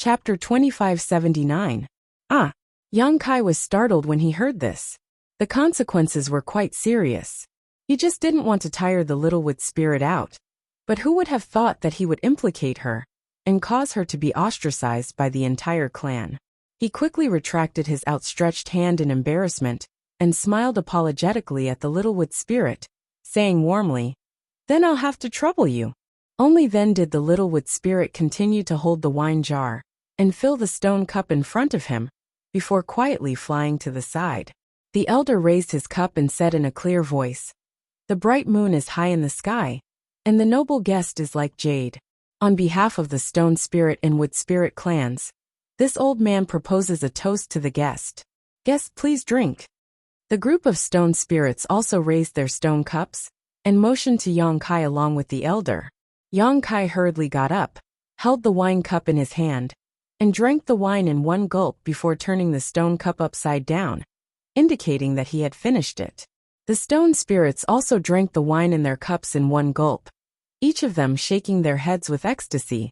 Chapter 2579. Ah! Yang Kai was startled when he heard this. The consequences were quite serious. He just didn't want to tire the little wood spirit out. But who would have thought that he would implicate her and cause her to be ostracized by the entire clan? He quickly retracted his outstretched hand in embarrassment and smiled apologetically at the little wood spirit, saying warmly, "Then I'll have to trouble you." Only then did the little wood spirit continue to hold the wine jar and fill the stone cup in front of him, before quietly flying to the side. The elder raised his cup and said in a clear voice, "The bright moon is high in the sky, and the noble guest is like jade. On behalf of the stone spirit and wood spirit clans, this old man proposes a toast to the guest. Guest, please drink." The group of stone spirits also raised their stone cups and motioned to Yang Kai along with the elder. Yang Kai hurriedly got up, held the wine cup in his hand, and drank the wine in one gulp before turning the stone cup upside down, indicating that he had finished it. The stone spirits also drank the wine in their cups in one gulp, each of them shaking their heads with ecstasy,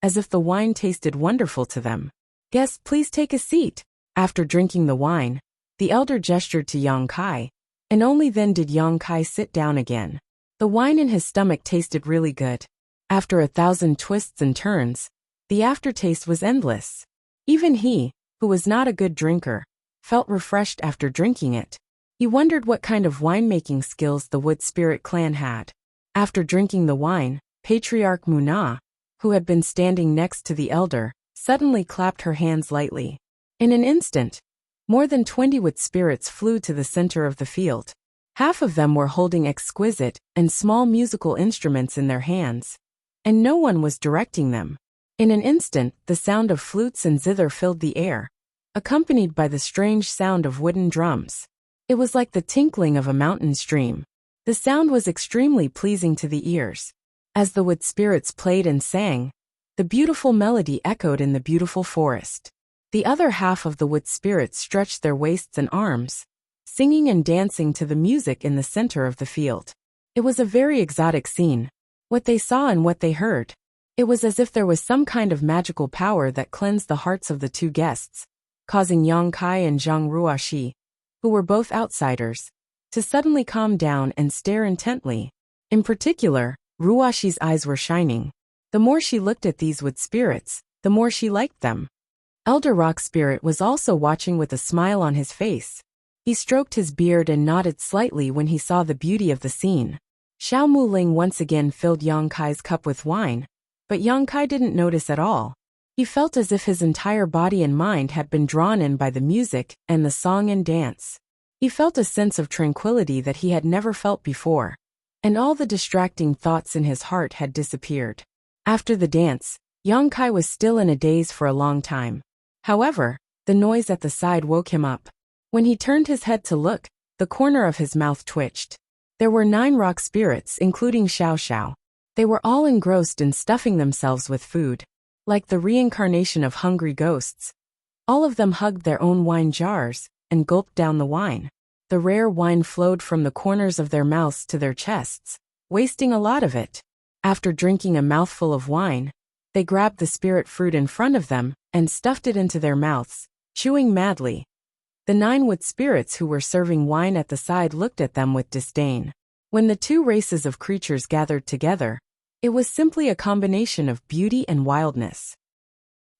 as if the wine tasted wonderful to them. "Guest, please take a seat." After drinking the wine, the elder gestured to Yang Kai, and only then did Yang Kai sit down again. The wine in his stomach tasted really good. After 1,000 twists and turns, the aftertaste was endless. Even he, who was not a good drinker, felt refreshed after drinking it. He wondered what kind of winemaking skills the Wood Spirit clan had. After drinking the wine, Patriarch Muna, who had been standing next to the elder, suddenly clapped her hands lightly. In an instant, more than 20 wood spirits flew to the center of the field. Half of them were holding exquisite and small musical instruments in their hands, and no one was directing them. In an instant, the sound of flutes and zither filled the air, accompanied by the strange sound of wooden drums. It was like the tinkling of a mountain stream. The sound was extremely pleasing to the ears. As the wood spirits played and sang, the beautiful melody echoed in the beautiful forest. The other half of the wood spirits stretched their waists and arms, singing and dancing to the music in the center of the field. It was a very exotic scene. What they saw and what they heard. It was as if there was some kind of magical power that cleansed the hearts of the two guests, causing Yang Kai and Zhang Ruoxi, who were both outsiders, to suddenly calm down and stare intently. In particular, Ruoxi's eyes were shining. The more she looked at these wood spirits, the more she liked them. Elder Rock Spirit was also watching with a smile on his face. He stroked his beard and nodded slightly when he saw the beauty of the scene. Xiao Muling once again filled Yang Kai's cup with wine, but Yang Kai didn't notice at all. He felt as if his entire body and mind had been drawn in by the music and the song and dance. He felt a sense of tranquility that he had never felt before, and all the distracting thoughts in his heart had disappeared. After the dance, Yang Kai was still in a daze for a long time. However, the noise at the side woke him up. When he turned his head to look, the corner of his mouth twitched. There were 9 rock spirits, including Xiao Xiao. They were all engrossed in stuffing themselves with food, like the reincarnation of hungry ghosts. All of them hugged their own wine jars and gulped down the wine. The rare wine flowed from the corners of their mouths to their chests, wasting a lot of it. After drinking a mouthful of wine, they grabbed the spirit fruit in front of them and stuffed it into their mouths, chewing madly. The 9 wood spirits who were serving wine at the side looked at them with disdain. When the two races of creatures gathered together, it was simply a combination of beauty and wildness.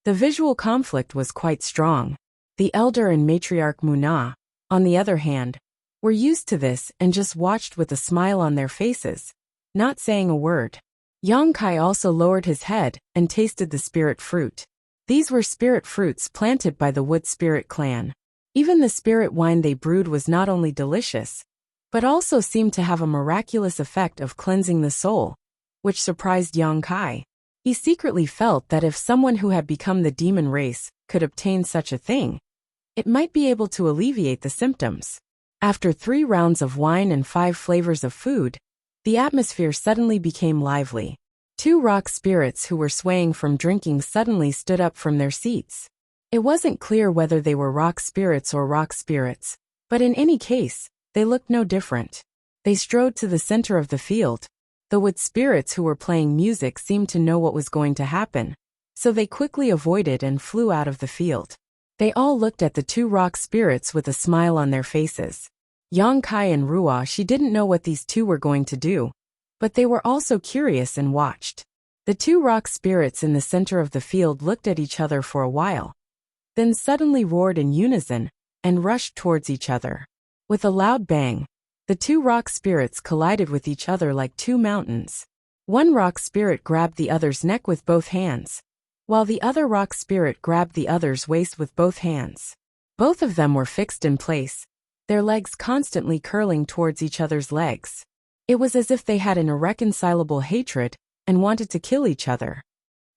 The visual conflict was quite strong. The elder and matriarch Muna, on the other hand, were used to this and just watched with a smile on their faces, not saying a word. Yang Kai also lowered his head and tasted the spirit fruit. These were spirit fruits planted by the Wood Spirit clan. Even the spirit wine they brewed was not only delicious, but also seemed to have a miraculous effect of cleansing the soul, which surprised Yang Kai. He secretly felt that if someone who had become the demon race could obtain such a thing, it might be able to alleviate the symptoms. After 3 rounds of wine and 5 flavors of food, the atmosphere suddenly became lively. 2 rock spirits who were swaying from drinking suddenly stood up from their seats. It wasn't clear whether they were rock spirits or rock spirits, but in any case, they looked no different. They strode to the center of the field. The wood spirits who were playing music seemed to know what was going to happen. so they quickly avoided and flew out of the field. They all looked at the two rock spirits with a smile on their faces. Yang Kai and Ruo, she didn't know what these two were going to do, but they were also curious and watched. The two rock spirits in the center of the field looked at each other for a while, then suddenly roared in unison and rushed towards each other. With a loud bang, the two rock spirits collided with each other like two mountains. One rock spirit grabbed the other's neck with both hands, while the other rock spirit grabbed the other's waist with both hands. Both of them were fixed in place, their legs constantly curling towards each other's legs. It was as if they had an irreconcilable hatred and wanted to kill each other.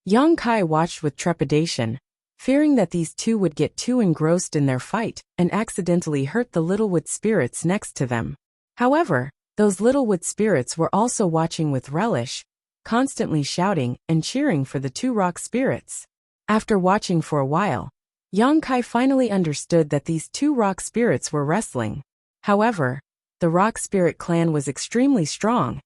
Yang Kai watched with trepidation, fearing that these two would get too engrossed in their fight and accidentally hurt the little wood spirits next to them. However, those little wood spirits were also watching with relish, constantly shouting and cheering for the two rock spirits. After watching for a while, Yang Kai finally understood that these two rock spirits were wrestling. However, the rock spirit clan was extremely strong,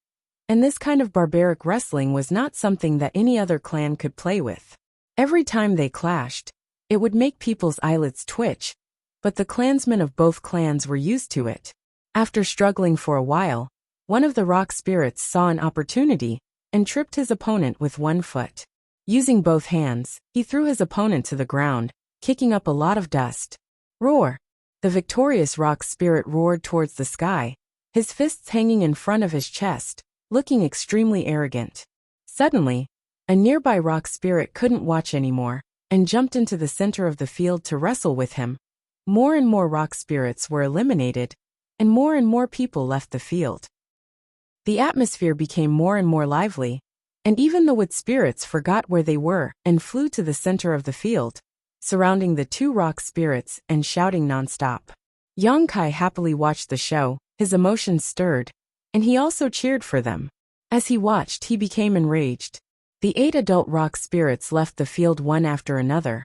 and this kind of barbaric wrestling was not something that any other clan could play with. Every time they clashed, it would make people's eyelids twitch, but the clansmen of both clans were used to it. After struggling for a while, one of the rock spirits saw an opportunity and tripped his opponent with one foot. Using both hands, he threw his opponent to the ground, kicking up a lot of dust. Roar! The victorious rock spirit roared towards the sky, his fists hanging in front of his chest, looking extremely arrogant. Suddenly, a nearby rock spirit couldn't watch anymore and jumped into the center of the field to wrestle with him. More and more rock spirits were eliminated, and more people left the field. The atmosphere became more and more lively, and even the wood spirits forgot where they were and flew to the center of the field, surrounding the two rock spirits and shouting nonstop. Yang Kai happily watched the show, his emotions stirred, and he also cheered for them. As he watched, he became enraged. The 8 adult rock spirits left the field one after another,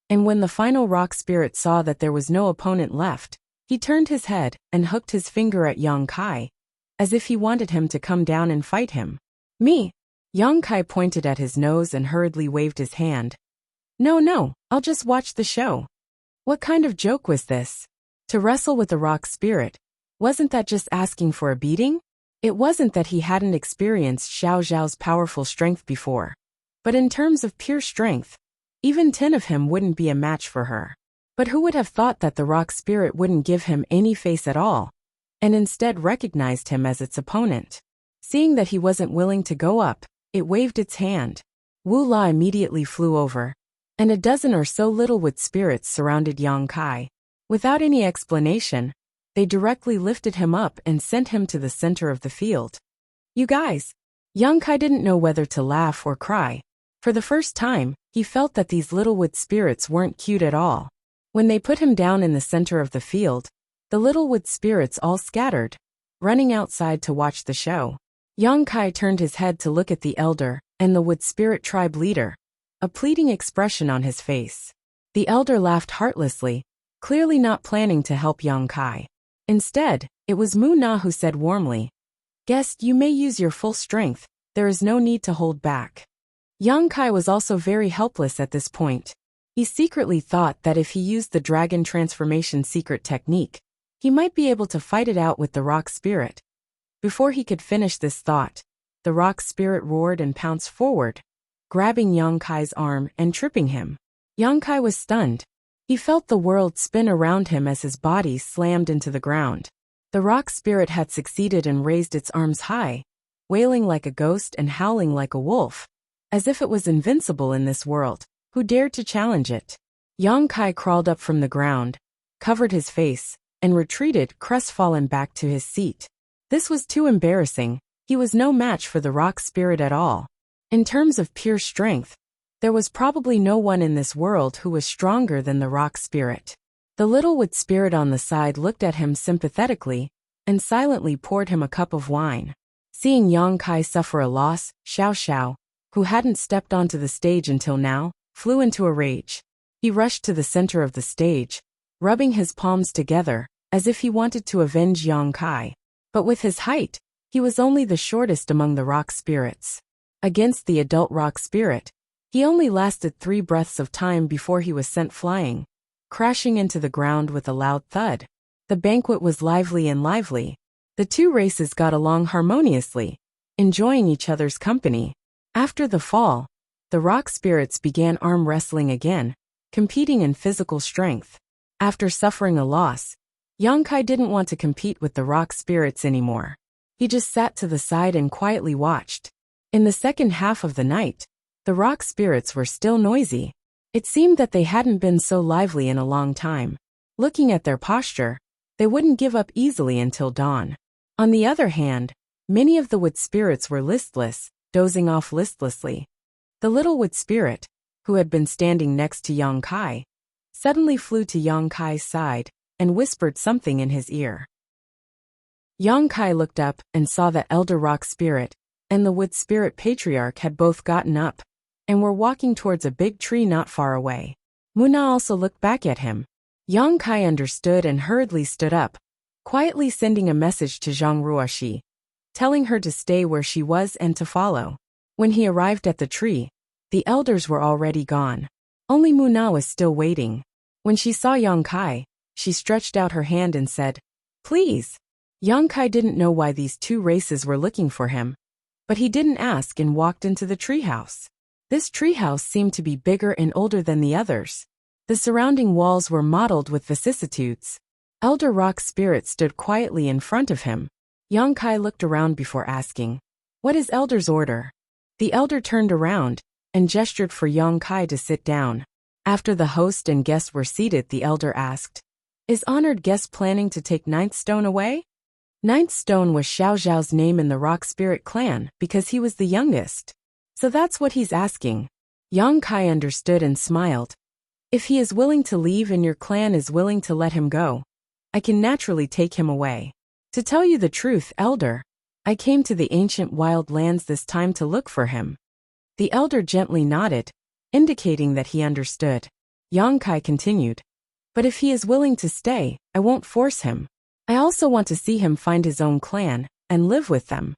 and when the final rock spirit saw that there was no opponent left, he turned his head and hooked his finger at Yang Kai, as if he wanted him to come down and fight him. Me! Yang Kai pointed at his nose and hurriedly waved his hand. No, I'll just watch the show. What kind of joke was this? To wrestle with a rock spirit, wasn't that just asking for a beating? It wasn't that he hadn't experienced Xiao Zhao's powerful strength before, but in terms of pure strength, even 10 of him wouldn't be a match for her. But who would have thought that the rock spirit wouldn't give him any face at all, and instead recognized him as its opponent? Seeing that he wasn't willing to go up, it waved its hand. Wu La immediately flew over, and a dozen or so little wood spirits surrounded Yang Kai. Without any explanation, they directly lifted him up and sent him to the center of the field. You guys! Yang Kai didn't know whether to laugh or cry. For the first time, he felt that these little wood spirits weren't cute at all. When they put him down in the center of the field, the little wood spirits all scattered, running outside to watch the show. Yang Kai turned his head to look at the elder and the wood spirit tribe leader, a pleading expression on his face. The elder laughed heartlessly, clearly not planning to help Yang Kai. Instead, it was Mu Na who said warmly, "Guest, you may use your full strength, there is no need to hold back." Yang Kai was also very helpless at this point. He secretly thought that if he used the dragon transformation secret technique, he might be able to fight it out with the rock spirit. Before he could finish this thought, the rock spirit roared and pounced forward, grabbing Yang Kai's arm and tripping him. Yang Kai was stunned. He felt the world spin around him as his body slammed into the ground. The rock spirit had succeeded and raised its arms high, wailing like a ghost and howling like a wolf, as if it was invincible in this world. Who dared to challenge it? Yang Kai crawled up from the ground, covered his face, and retreated crestfallen back to his seat. This was too embarrassing. He was no match for the rock spirit at all. In terms of pure strength, there was probably no one in this world who was stronger than the rock spirit. The little wood spirit on the side looked at him sympathetically and silently poured him a cup of wine. Seeing Yang Kai suffer a loss, Xiao Xiao, who hadn't stepped onto the stage until now, flew into a rage. He rushed to the center of the stage, rubbing his palms together, as if he wanted to avenge Yang Kai. But with his height, he was only the shortest among the rock spirits. Against the adult rock spirit, He only lasted 3 breaths of time before he was sent flying, crashing into the ground with a loud thud. The banquet was lively. The two races got along harmoniously, enjoying each other's company. After the fall, the rock spirits began arm wrestling again, competing in physical strength. After suffering a loss, Yongkai didn't want to compete with the rock spirits anymore. He just sat to the side and quietly watched. In the second half of the night, the rock spirits were still noisy. It seemed that they hadn't been so lively in a long time. Looking at their posture, they wouldn't give up easily until dawn. On the other hand, many of the wood spirits were listless, dozing off listlessly. The little wood spirit, who had been standing next to Yongkai, suddenly flew to Yongkai's side and whispered something in his ear. Yongkai looked up and saw that Elder Rock Spirit and the Wood Spirit Patriarch had both gotten up and were walking towards a big tree not far away. Muna also looked back at him. Yongkai understood and hurriedly stood up, quietly sending a message to Zhang Ruoshi, telling her to stay where she was and to follow. When he arrived at the tree, the elders were already gone. Only Muna was still waiting. When she saw Yongkai, she stretched out her hand and said, "Please." Yongkai didn't know why these two races were looking for him, but he didn't ask and walked into the treehouse. This treehouse seemed to be bigger and older than the others. The surrounding walls were mottled with vicissitudes. Elder Rock Spirit stood quietly in front of him. Yongkai looked around before asking, "What is Elder's order?" The elder turned around and gestured for Yongkai to sit down. After the host and guests were seated, the elder asked, "Is honored guest planning to take Ninth Stone away?" Ninth Stone was Xiao Zhao's name in the Rock Spirit clan because he was the youngest. So that's what he's asking. Yongkai understood and smiled. "If he is willing to leave and your clan is willing to let him go, I can naturally take him away. To tell you the truth, Elder, I came to the ancient wild lands this time to look for him." The elder gently nodded, indicating that he understood. Yongkai continued, "But if he is willing to stay, I won't force him. I also want to see him find his own clan and live with them."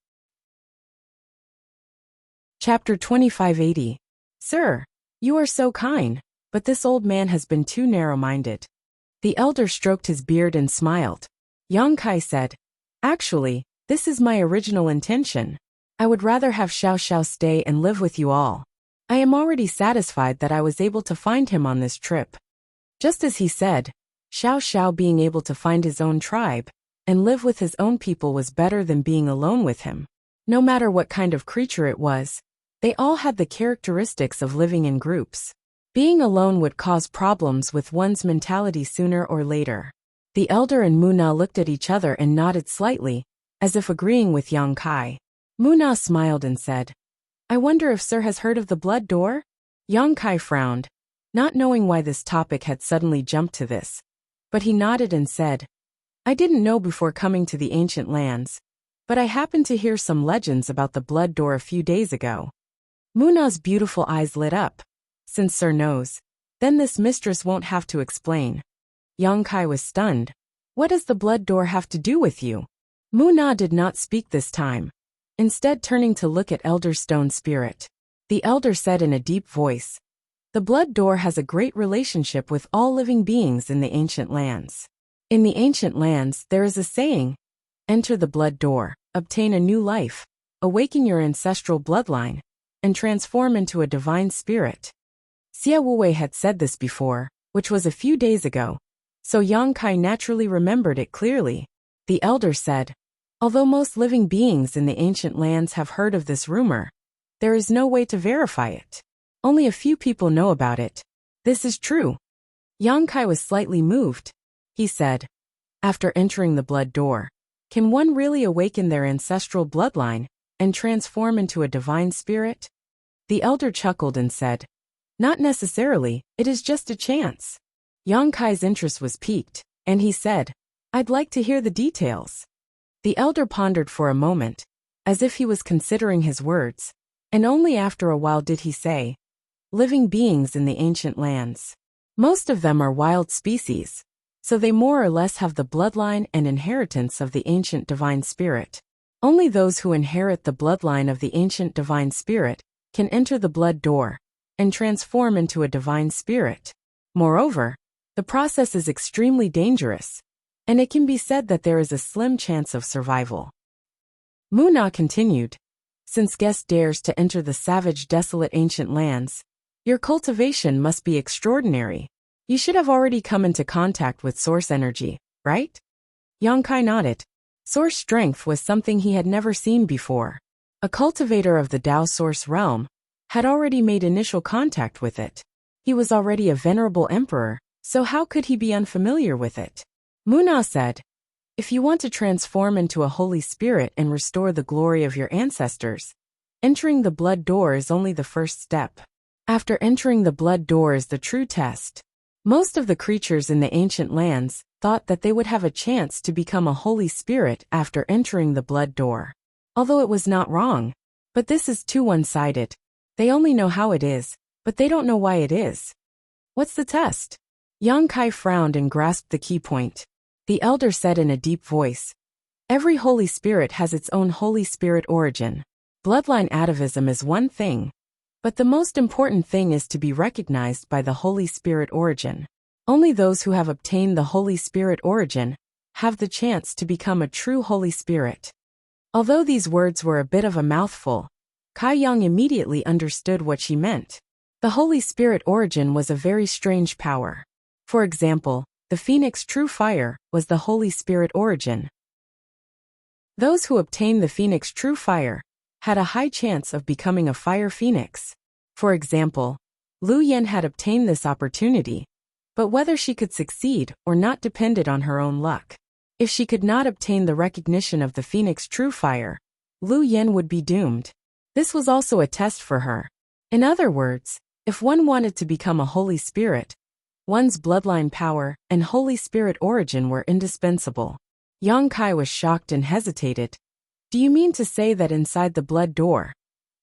Chapter 2580. "Sir, you are so kind, but this old man has been too narrow-minded." The elder stroked his beard and smiled. Yongkai said, "Actually, this is my original intention. I would rather have Xiao Xiao stay and live with you all. I am already satisfied that I was able to find him on this trip." Just as he said, Xiao Xiao being able to find his own tribe and live with his own people was better than being alone with him. No matter what kind of creature it was, they all had the characteristics of living in groups. Being alone would cause problems with one's mentality sooner or later. The elder and Muna looked at each other and nodded slightly, as if agreeing with Yongkai. Muna smiled and said, "I wonder if Sir has heard of the Blood Door?" Yongkai frowned, not knowing why this topic had suddenly jumped to this. But he nodded and said, "I didn't know before coming to the ancient lands, but I happened to hear some legends about the Blood Door a few days ago." Muna's beautiful eyes lit up. "Since Sir knows, then this mistress won't have to explain." Yongkai was stunned. "What does the Blood Door have to do with you?" Muna did not speak this time, instead turning to look at Elder Stone Spirit. The elder said in a deep voice, "The Blood Door has a great relationship with all living beings in the ancient lands. In the ancient lands, there is a saying, 'Enter the Blood Door, obtain a new life, awaken your ancestral bloodline, and transform into a divine spirit.'" Xia Wuwei had said this before, which was a few days ago, so Yongkai naturally remembered it clearly. The elder said, "Although most living beings in the ancient lands have heard of this rumor, there is no way to verify it. Only a few people know about it. This is true." Yongkai was slightly moved. He said, "After entering the Blood Door, can one really awaken their ancestral bloodline and transform into a divine spirit?" The elder chuckled and said, "Not necessarily, it is just a chance." Yongkai's interest was piqued, and he said, "I'd like to hear the details." The elder pondered for a moment, as if he was considering his words, and only after a while did he say, "Living beings in the ancient lands. Most of them are wild species, so they more or less have the bloodline and inheritance of the ancient divine spirit. Only those who inherit the bloodline of the ancient divine spirit can enter the Blood Door and transform into a divine spirit. Moreover, the process is extremely dangerous, and it can be said that there is a slim chance of survival. Muna continued, since guest dares to enter the savage, desolate ancient lands, your cultivation must be extraordinary. You should have already come into contact with source energy, right? Yongkai nodded. Source strength was something he had never seen before. A cultivator of the Tao source realm had already made initial contact with it. He was already a venerable emperor, so how could he be unfamiliar with it? Muna said, if you want to transform into a holy spirit and restore the glory of your ancestors, entering the blood door is only the first step. After entering the blood door is the true test. Most of the creatures in the ancient lands thought that they would have a chance to become a holy spirit after entering the blood door. Although it was not wrong, but this is too one-sided. They only know how it is, but they don't know why it is. What's the test? Yongkai frowned and grasped the key point. The elder said in a deep voice, every holy spirit has its own holy spirit origin. Bloodline atavism is one thing, but the most important thing is to be recognized by the Holy Spirit origin. Only those who have obtained the Holy Spirit origin have the chance to become a true Holy Spirit. Although these words were a bit of a mouthful, Kai Yang immediately understood what she meant. The Holy Spirit origin was a very strange power. For example, the Phoenix True Fire was the Holy Spirit origin. Those who obtained the Phoenix True Fire had a high chance of becoming a fire phoenix. For example, Lu Yan had obtained this opportunity, but whether she could succeed or not depended on her own luck. If she could not obtain the recognition of the Phoenix True Fire, Lu Yan would be doomed. This was also a test for her. In other words, if one wanted to become a Holy Spirit, one's bloodline power and Holy Spirit origin were indispensable. Yongkai was shocked and hesitated. Do you mean to say that inside the blood door,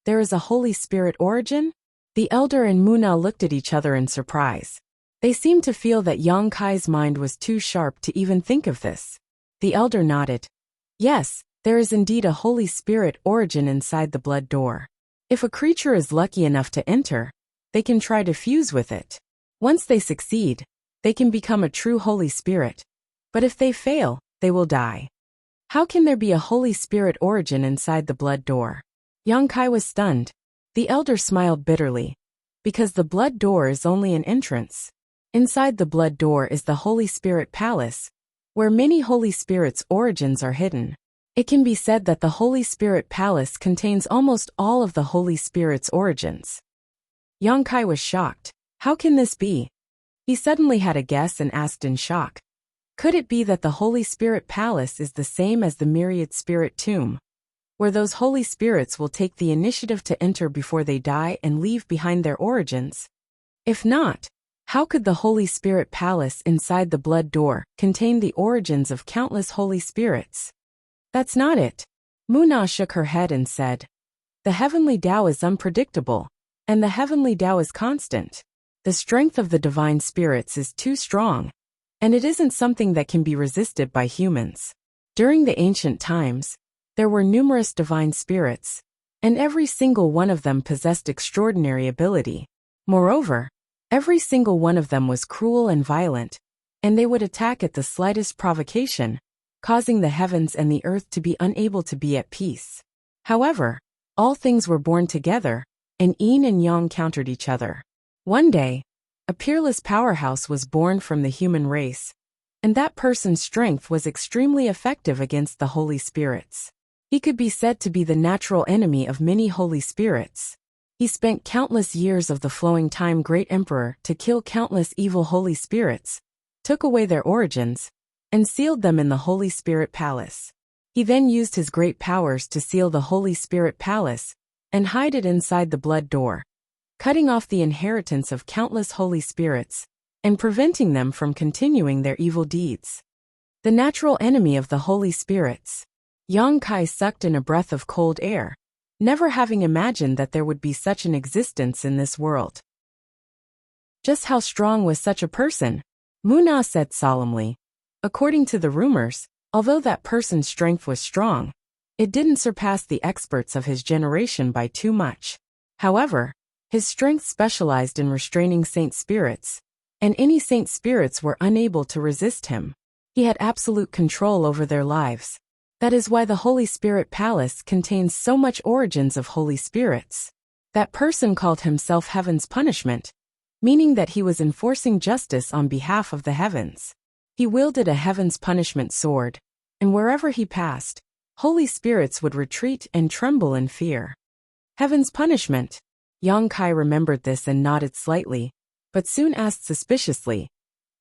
there is a Holy Spirit origin? The elder and Muna looked at each other in surprise. They seemed to feel that Yongkai's mind was too sharp to even think of this. The elder nodded. Yes, there is indeed a Holy Spirit origin inside the blood door. If a creature is lucky enough to enter, they can try to fuse with it. Once they succeed, they can become a true Holy Spirit. But if they fail, they will die. How can there be a Holy Spirit origin inside the blood door? Yongkai was stunned. The elder smiled bitterly. Because the blood door is only an entrance. Inside the blood door is the Holy Spirit Palace, where many Holy Spirits' origins are hidden. It can be said that the Holy Spirit Palace contains almost all of the Holy Spirit's origins. Yongkai was shocked. How can this be? He suddenly had a guess and asked in shock. Could it be that the Holy Spirit Palace is the same as the Myriad Spirit Tomb, where those Holy Spirits will take the initiative to enter before they die and leave behind their origins? If not, how could the Holy Spirit Palace inside the blood door contain the origins of countless Holy Spirits? That's not it. Muna shook her head and said, the heavenly Tao is unpredictable, and the heavenly Tao is constant. The strength of the divine spirits is too strong, and it isn't something that can be resisted by humans. During the ancient times, there were numerous divine spirits, and every single one of them possessed extraordinary ability. Moreover, every single one of them was cruel and violent, and they would attack at the slightest provocation, causing the heavens and the earth to be unable to be at peace. However, all things were born together, and yin and yang countered each other. One day, a peerless powerhouse was born from the human race, and that person's strength was extremely effective against the Holy Spirits. He could be said to be the natural enemy of many Holy Spirits. He spent countless years of the flowing time Great Emperor to kill countless evil Holy Spirits, took away their origins, and sealed them in the Holy Spirit Palace. He then used his great powers to seal the Holy Spirit Palace and hide it inside the blood door, cutting off the inheritance of countless Holy Spirits and preventing them from continuing their evil deeds. The natural enemy of the Holy Spirits. Yongkai sucked in a breath of cold air, never having imagined that there would be such an existence in this world. Just how strong was such a person? Muna said solemnly. According to the rumors, although that person's strength was strong, it didn't surpass the experts of his generation by too much. However, His strength specialized in restraining saint spirits, and any saint spirits were unable to resist him. He had absolute control over their lives. That is why the Holy Spirit Palace contains so much origins of Holy Spirits. That person called himself Heaven's Punishment, meaning that he was enforcing justice on behalf of the heavens. He wielded a Heaven's Punishment sword, and wherever he passed, Holy Spirits would retreat and tremble in fear. Heaven's Punishment. Yang Kai remembered this and nodded slightly, but soon asked suspiciously,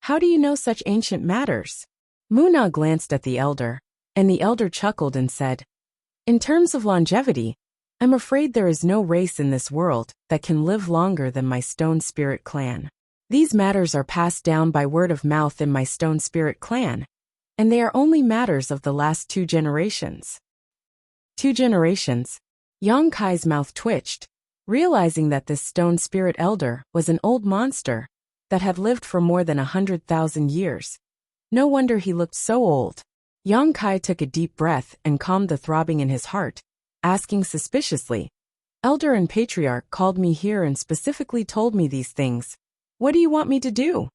"How do you know such ancient matters?" Muna glanced at the elder, and the elder chuckled and said, "In terms of longevity, I'm afraid there is no race in this world that can live longer than my Stone Spirit clan. These matters are passed down by word of mouth in my Stone Spirit clan, and they are only matters of the last 2 generations." 2 generations? Yang Kai's mouth twitched, realizing that this Stone Spirit elder was an old monster that had lived for more than 100,000 years. No wonder he looked so old. Yang Kai took a deep breath and calmed the throbbing in his heart, asking suspiciously, "Elder and Patriarch called me here and specifically told me these things. What do you want me to do?"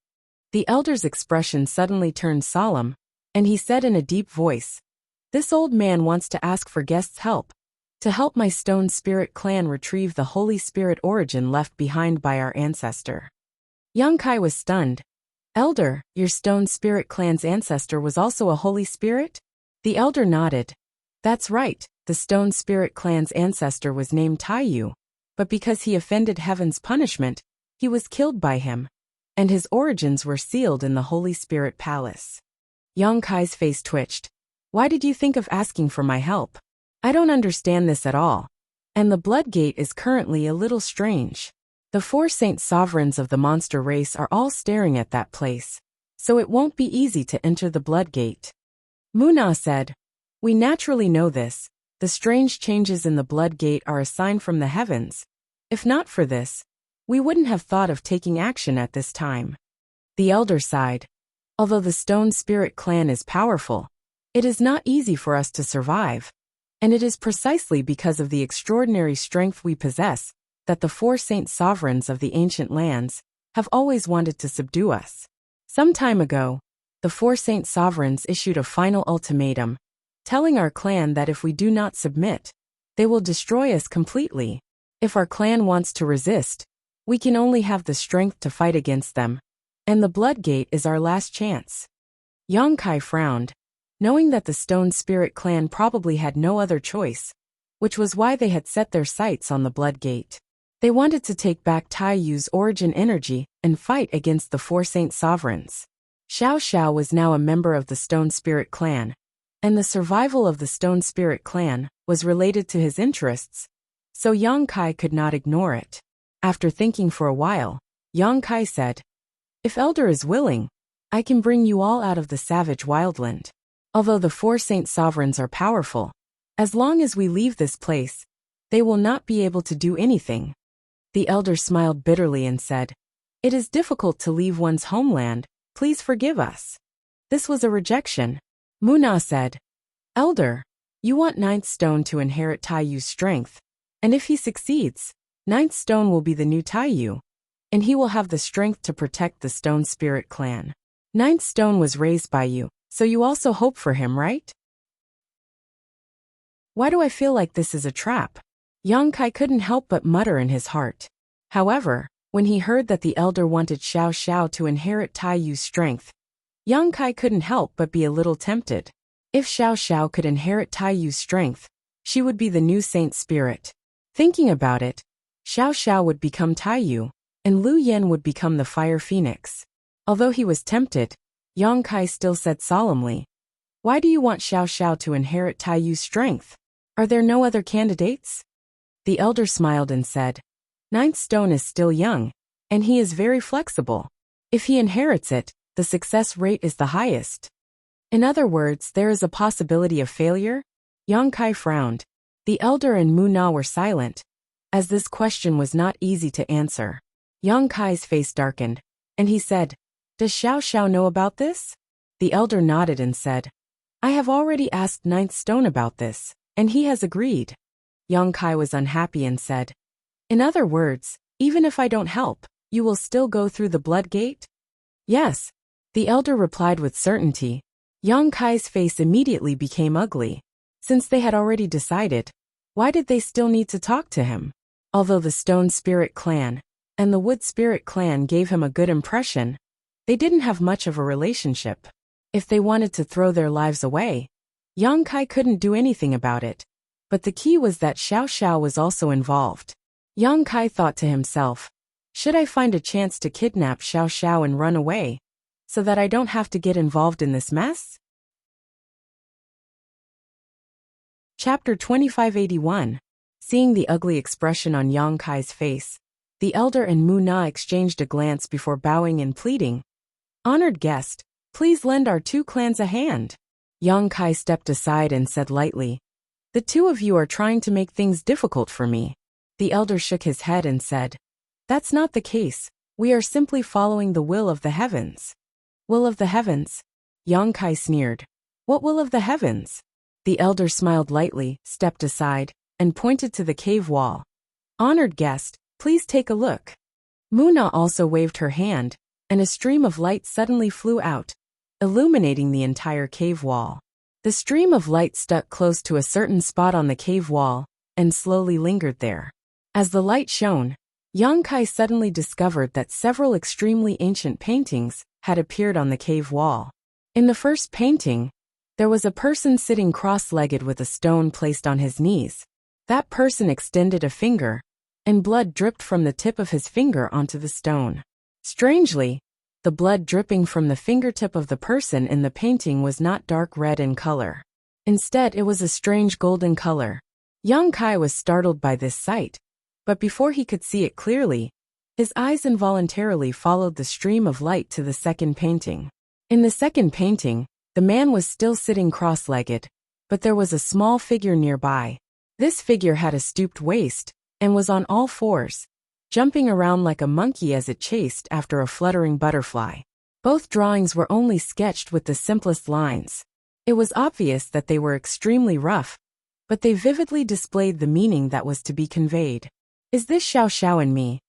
The elder's expression suddenly turned solemn, and he said in a deep voice, "This old man wants to ask for guests' help, to help my Stone Spirit clan retrieve the Holy Spirit origin left behind by our ancestor." Yang Kai was stunned. "Elder, your Stone Spirit clan's ancestor was also a Holy Spirit?" The elder nodded. "That's right, the Stone Spirit clan's ancestor was named Taiyu, but because he offended Heaven's Punishment, he was killed by him, and his origins were sealed in the Holy Spirit Palace." Yang Kai's face twitched. "Why did you think of asking for my help? I don't understand this at all, and the Blood Gate is currently a little strange. The 4 saint sovereigns of the monster race are all staring at that place, so it won't be easy to enter the Blood Gate." Muna said, "We naturally know this. The strange changes in the Blood Gate are a sign from the heavens. If not for this, we wouldn't have thought of taking action at this time." The elder sighed. "Although the Stone Spirit clan is powerful, it is not easy for us to survive, and it is precisely because of the extraordinary strength we possess that the 4 saint sovereigns of the ancient lands have always wanted to subdue us. Some time ago, the 4 saint sovereigns issued a final ultimatum, telling our clan that if we do not submit, they will destroy us completely. If our clan wants to resist, we can only have the strength to fight against them, and the Blood Gate is our last chance." Yang Kai frowned, knowing that the Stone Spirit clan probably had no other choice, which was why they had set their sights on the Blood Gate. They wanted to take back Taiyu's origin energy and fight against the 4 saint sovereigns. Xiao Xiao was now a member of the Stone Spirit clan, and the survival of the Stone Spirit clan was related to his interests, so Yang Kai could not ignore it. After thinking for a while, Yang Kai said, "If Elder is willing, I can bring you all out of the savage wildland. Although the 4 saint sovereigns are powerful, as long as we leave this place, they will not be able to do anything." The elder smiled bitterly and said, "It is difficult to leave one's homeland, please forgive us." This was a rejection. Muna said, "Elder, you want 9th Stone to inherit Taiyu's strength, and if he succeeds, 9th Stone will be the new Taiyu, and he will have the strength to protect the Stone Spirit clan. 9th Stone was raised by you, so you also hope for him, right?" "Why do I feel like this is a trap?" Yang Kai couldn't help but mutter in his heart. However, when he heard that the elder wanted Xiao Xiao to inherit Taiyu's strength, Yang Kai couldn't help but be a little tempted. If Xiao Xiao could inherit Taiyu's strength, she would be the new saint spirit. Thinking about it, Xiao Xiao would become Taiyu, and Lu Yen would become the Fire Phoenix. Although he was tempted, Yang Kai still said solemnly, "Why do you want Xiao Xiao to inherit Taiyu's strength? Are there no other candidates?" The elder smiled and said, 9th Stone is still young, and he is very flexible. If he inherits it, the success rate is the highest. In other words, there is a possibility of failure? Yang Kai frowned. The elder and Muna were silent, as this question was not easy to answer. Yang Kai's face darkened, and he said, "Does Xiao Xiao know about this?" The elder nodded and said, "I have already asked 9th Stone about this, and he has agreed." Yang Kai was unhappy and said, "In other words, Even if I don't help, you will still go through the blood gate? Yes, the elder replied with certainty. Yang Kai's face immediately became ugly. Since they had already decided, why did they still need to talk to him? Although the Stone Spirit clan and the Wood Spirit clan gave him a good impression, they didn't have much of a relationship. If they wanted to throw their lives away, Yang Kai couldn't do anything about it. But the key was that Xiao Xiao was also involved. Yang Kai thought to himself, should I find a chance to kidnap Xiao Xiao and run away, so that I don't have to get involved in this mess? Chapter 2581. Seeing the ugly expression on Yang Kai's face, the elder and Mu Na exchanged a glance before bowing and pleading. Honored guest, please lend our two clans a hand. Yang Kai stepped aside and said lightly, the two of you are trying to make things difficult for me. The elder shook his head and said, that's not the case, we are simply following the will of the heavens. Will of the heavens? Yang Kai sneered. What will of the heavens? The elder smiled lightly, stepped aside, and pointed to the cave wall. Honored guest, please take a look. Mu Na also waved her hand, and a stream of light suddenly flew out, illuminating the entire cave wall. The stream of light stuck close to a certain spot on the cave wall, and slowly lingered there. As the light shone, Yang Kai suddenly discovered that several extremely ancient paintings had appeared on the cave wall. In the first painting, there was a person sitting cross-legged with a stone placed on his knees. That person extended a finger, and blood dripped from the tip of his finger onto the stone. Strangely, the blood dripping from the fingertip of the person in the painting was not dark red in color. Instead, it was a strange golden color. Yang Kai was startled by this sight, but before he could see it clearly, his eyes involuntarily followed the stream of light to the second painting. In the second painting, the man was still sitting cross-legged, but there was a small figure nearby. This figure had a stooped waist, and was on all fours, jumping around like a monkey as it chased after a fluttering butterfly. Both drawings were only sketched with the simplest lines. It was obvious that they were extremely rough, but they vividly displayed the meaning that was to be conveyed. Is this Xiao Xiao and me?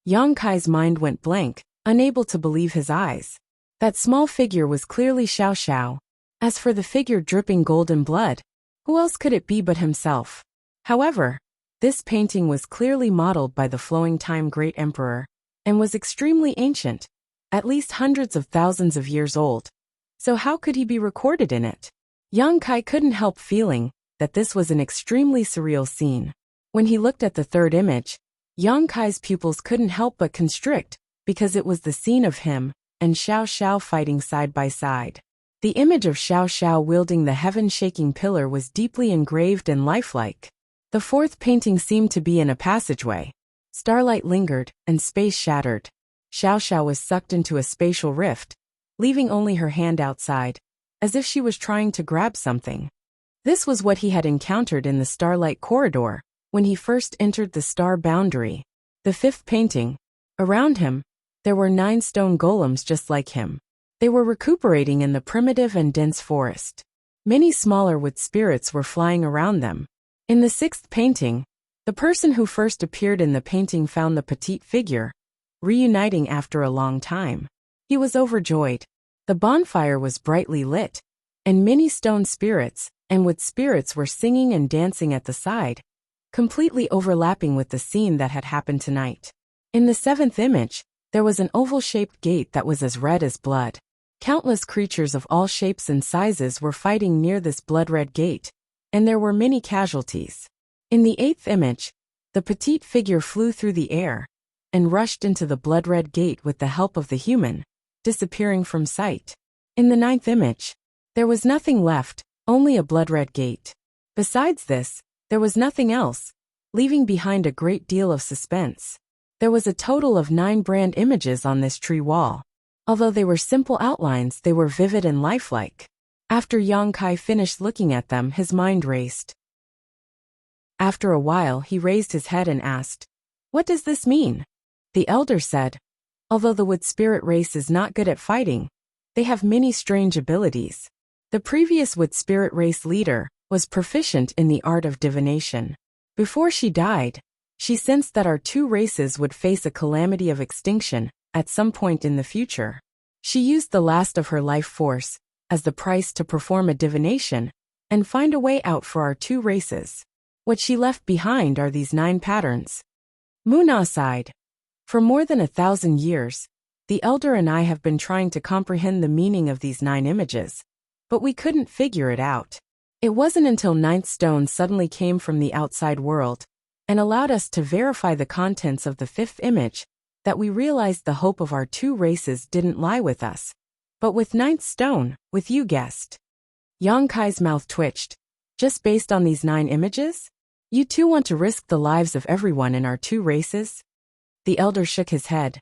Yang Kai's mind went blank, unable to believe his eyes. That small figure was clearly Xiao Xiao. As for the figure dripping golden blood, who else could it be but himself? However, this painting was clearly modeled by the Flowing Time Great Emperor, and was extremely ancient, at least hundreds of thousands of years old. So how could he be recorded in it? Yang Kai couldn't help feeling that this was an extremely surreal scene. When he looked at the third image, Yang Kai's pupils couldn't help but constrict, because it was the scene of him and Xiao Xiao fighting side by side. The image of Xiao Xiao wielding the heaven-shaking pillar was deeply engraved and lifelike. The fourth painting seemed to be in a passageway. Starlight lingered, and space shattered. Xiao Xiao was sucked into a spatial rift, leaving only her hand outside, as if she was trying to grab something. This was what he had encountered in the Starlight Corridor, when he first entered the star boundary. The fifth painting. Around him, there were 9 stone golems just like him. They were recuperating in the primitive and dense forest. Many smaller wood spirits were flying around them. In the sixth painting, the person who first appeared in the painting found the petite figure, reuniting after a long time. He was overjoyed. The bonfire was brightly lit, and many stone spirits and wood spirits were singing and dancing at the side, completely overlapping with the scene that had happened tonight. In the seventh image, there was an oval-shaped gate that was as red as blood. Countless creatures of all shapes and sizes were fighting near this blood-red gate, and there were many casualties. In the eighth image, the petite figure flew through the air and rushed into the blood-red gate with the help of the human, disappearing from sight. In the ninth image, there was nothing left, only a blood-red gate. Besides this, there was nothing else, leaving behind a great deal of suspense. There was a total of 9 brand images on this tree wall. Although they were simple outlines, they were vivid and lifelike. After Yang Kai finished looking at them, his mind raced. After a while, he raised his head and asked, "What does this mean?" The elder said, "Although the wood spirit race is not good at fighting, they have many strange abilities. The previous wood spirit race leader was proficient in the art of divination. Before she died, She sensed that our two races would face a calamity of extinction at some point in the future. She used the last of her life force as the price to perform a divination and find a way out for our two races. What she left behind are these 9 patterns. Muna sighed. For more than 1,000 years, the elder and I have been trying to comprehend the meaning of these 9 images, but we couldn't figure it out. It wasn't until 9th stone suddenly came from the outside world and allowed us to verify the contents of the 5th image that we realized the hope of our two races didn't lie with us, but with 9th stone, with you, guest. Yang Kai's mouth twitched. Just based on these 9 images? You two want to risk the lives of everyone in our two races? The elder shook his head.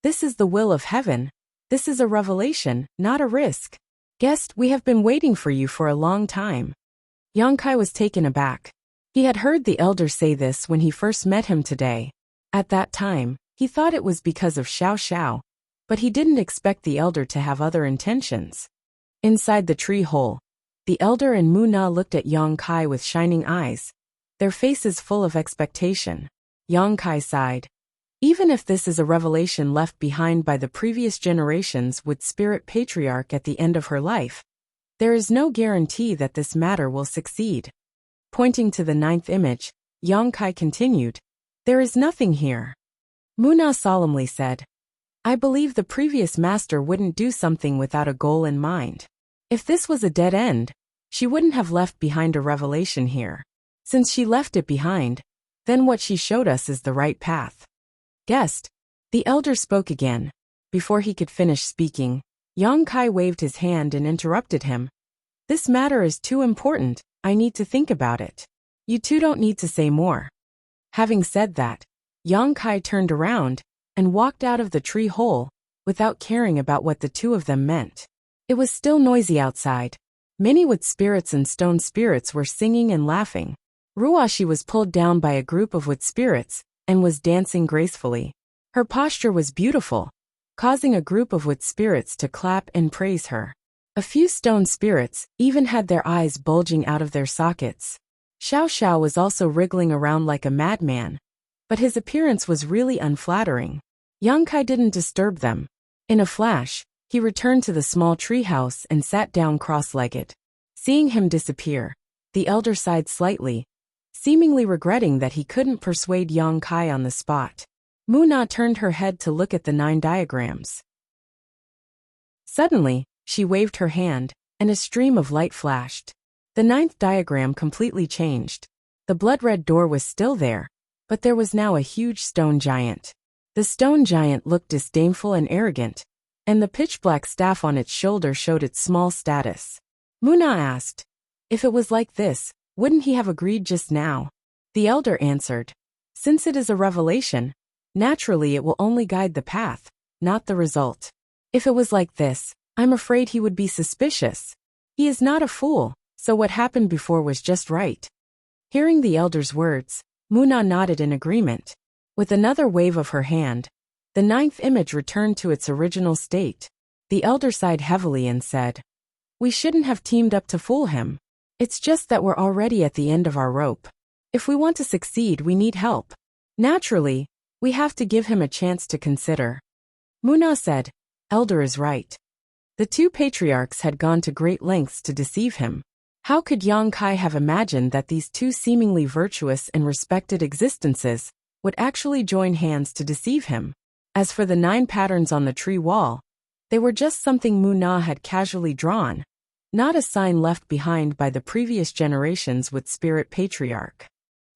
This is the will of heaven. This is a revelation, not a risk. Guest, we have been waiting for you for a long time. Yang Kai was taken aback. He had heard the elder say this when he first met him today. At that time, he thought it was because of Xiao Xiao, but he didn't expect the elder to have other intentions. Inside the tree hole, the elder and Muna looked at Yang Kai with shining eyes, their faces full of expectation. Yang Kai sighed. Even if this is a revelation left behind by the previous generations with Spirit Patriarch at the end of her life, there is no guarantee that this matter will succeed. Pointing to the 9th image, Yang Kai continued, There is nothing here. Muna solemnly said, I believe the previous master wouldn't do something without a goal in mind. If this was a dead end, she wouldn't have left behind a revelation here. Since she left it behind, then what she showed us is the right path. Guest, the elder spoke again. Before he could finish speaking, Yang Kai waved his hand and interrupted him. This matter is too important, I need to think about it. You two don't need to say more. Having said that, Yang Kai turned around and walked out of the tree hole without caring about what the two of them meant. It was still noisy outside. Many wood spirits and stone spirits were singing and laughing. Ruashi was pulled down by a group of wood spirits and was dancing gracefully. Her posture was beautiful, causing a group of wood spirits to clap and praise her. A few stone spirits even had their eyes bulging out of their sockets. Xiao Xiao was also wriggling around like a madman, but his appearance was really unflattering. Yang Kai didn't disturb them. In a flash, he returned to the small treehouse and sat down cross-legged. Seeing him disappear, the elder sighed slightly, seemingly regretting that he couldn't persuade Yang Kai on the spot. Muna turned her head to look at the 9 diagrams. Suddenly, she waved her hand, and a stream of light flashed. The 9th diagram completely changed. The blood-red door was still there, but there was now a huge stone giant. The stone giant looked disdainful and arrogant, and the pitch-black staff on its shoulder showed its small status. Muna asked, if it was like this, wouldn't he have agreed just now? The elder answered, since it is a revelation, naturally it will only guide the path, not the result. If it was like this, I'm afraid he would be suspicious. He is not a fool, so what happened before was just right. Hearing the elder's words, Muna nodded in agreement. With another wave of her hand, the 9th image returned to its original state. The elder sighed heavily and said, we shouldn't have teamed up to fool him. It's just that we're already at the end of our rope. If we want to succeed, we need help. Naturally, we have to give him a chance to consider. Muna said, elder is right. The two patriarchs had gone to great lengths to deceive him. How could Yang Kai have imagined that these two seemingly virtuous and respected existences would actually join hands to deceive him? As for the 9 patterns on the tree wall, they were just something Muna had casually drawn, not a sign left behind by the previous generations with Spirit Patriarch.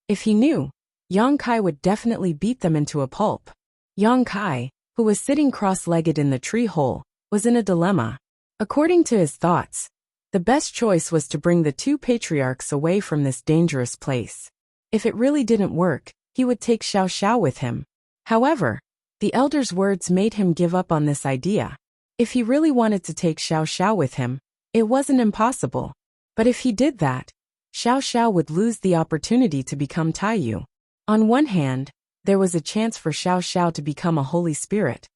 If he knew, Yang Kai would definitely beat them into a pulp. Yang Kai, who was sitting cross-legged in the tree hole, was in a dilemma. According to his thoughts, the best choice was to bring the two patriarchs away from this dangerous place. If it really didn't work, he would take Xiao Xiao with him. However, the elder's words made him give up on this idea. If he really wanted to take Xiao Xiao with him, it wasn't impossible. But if he did that, Xiao Xiao would lose the opportunity to become Taiyu. On one hand, there was a chance for Xiao Xiao to become a holy spirit.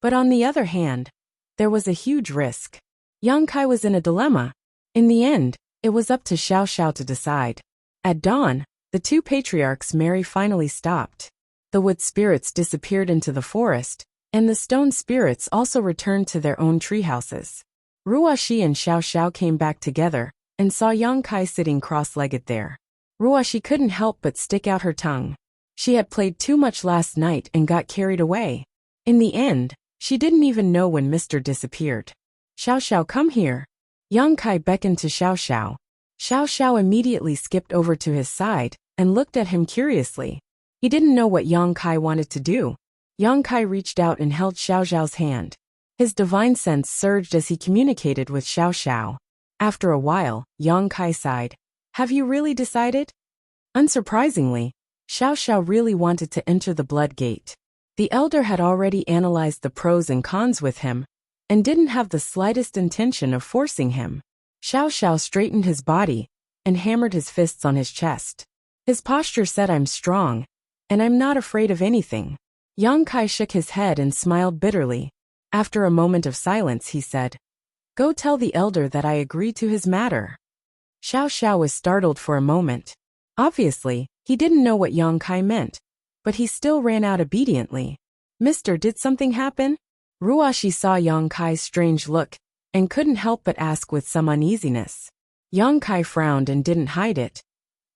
But on the other hand, there was a huge risk. Yang Kai was in a dilemma. In the end, it was up to Xiao Xiao to decide. At dawn, The two patriarchs' merry finally stopped. The wood spirits disappeared into the forest, and the stone spirits also returned to their own treehouses. Ruoxi and Xiao Xiao came back together and saw Yang Kai sitting cross-legged there. Ruoxi couldn't help but stick out her tongue. She had played too much last night and got carried away. In the end, she didn't even know when Mr. disappeared. Xiao Xiao, come here. Yang Kai beckoned to Xiao Xiao. Xiao Xiao immediately skipped over to his side and looked at him curiously. He didn't know what Yang Kai wanted to do. Yang Kai reached out and held Xiao Xiao's hand. His divine sense surged as he communicated with Xiao Xiao. After a while, Yang Kai sighed. Have you really decided? Unsurprisingly, Xiao Xiao really wanted to enter the blood gate. The elder had already analyzed the pros and cons with him, and didn't have the slightest intention of forcing him. Xiao Xiao straightened his body, and hammered his fists on his chest. His posture said, I'm strong, and I'm not afraid of anything. Yang Kai shook his head and smiled bitterly. After a moment of silence he said, Go tell the elder that I agree to his matter. Xiao Xiao was startled for a moment. Obviously, he didn't know what Yang Kai meant, but he still ran out obediently. Mister, did something happen? Ruoxi saw Yang Kai's strange look, and couldn't help but ask with some uneasiness. Yang Kai frowned and didn't hide it.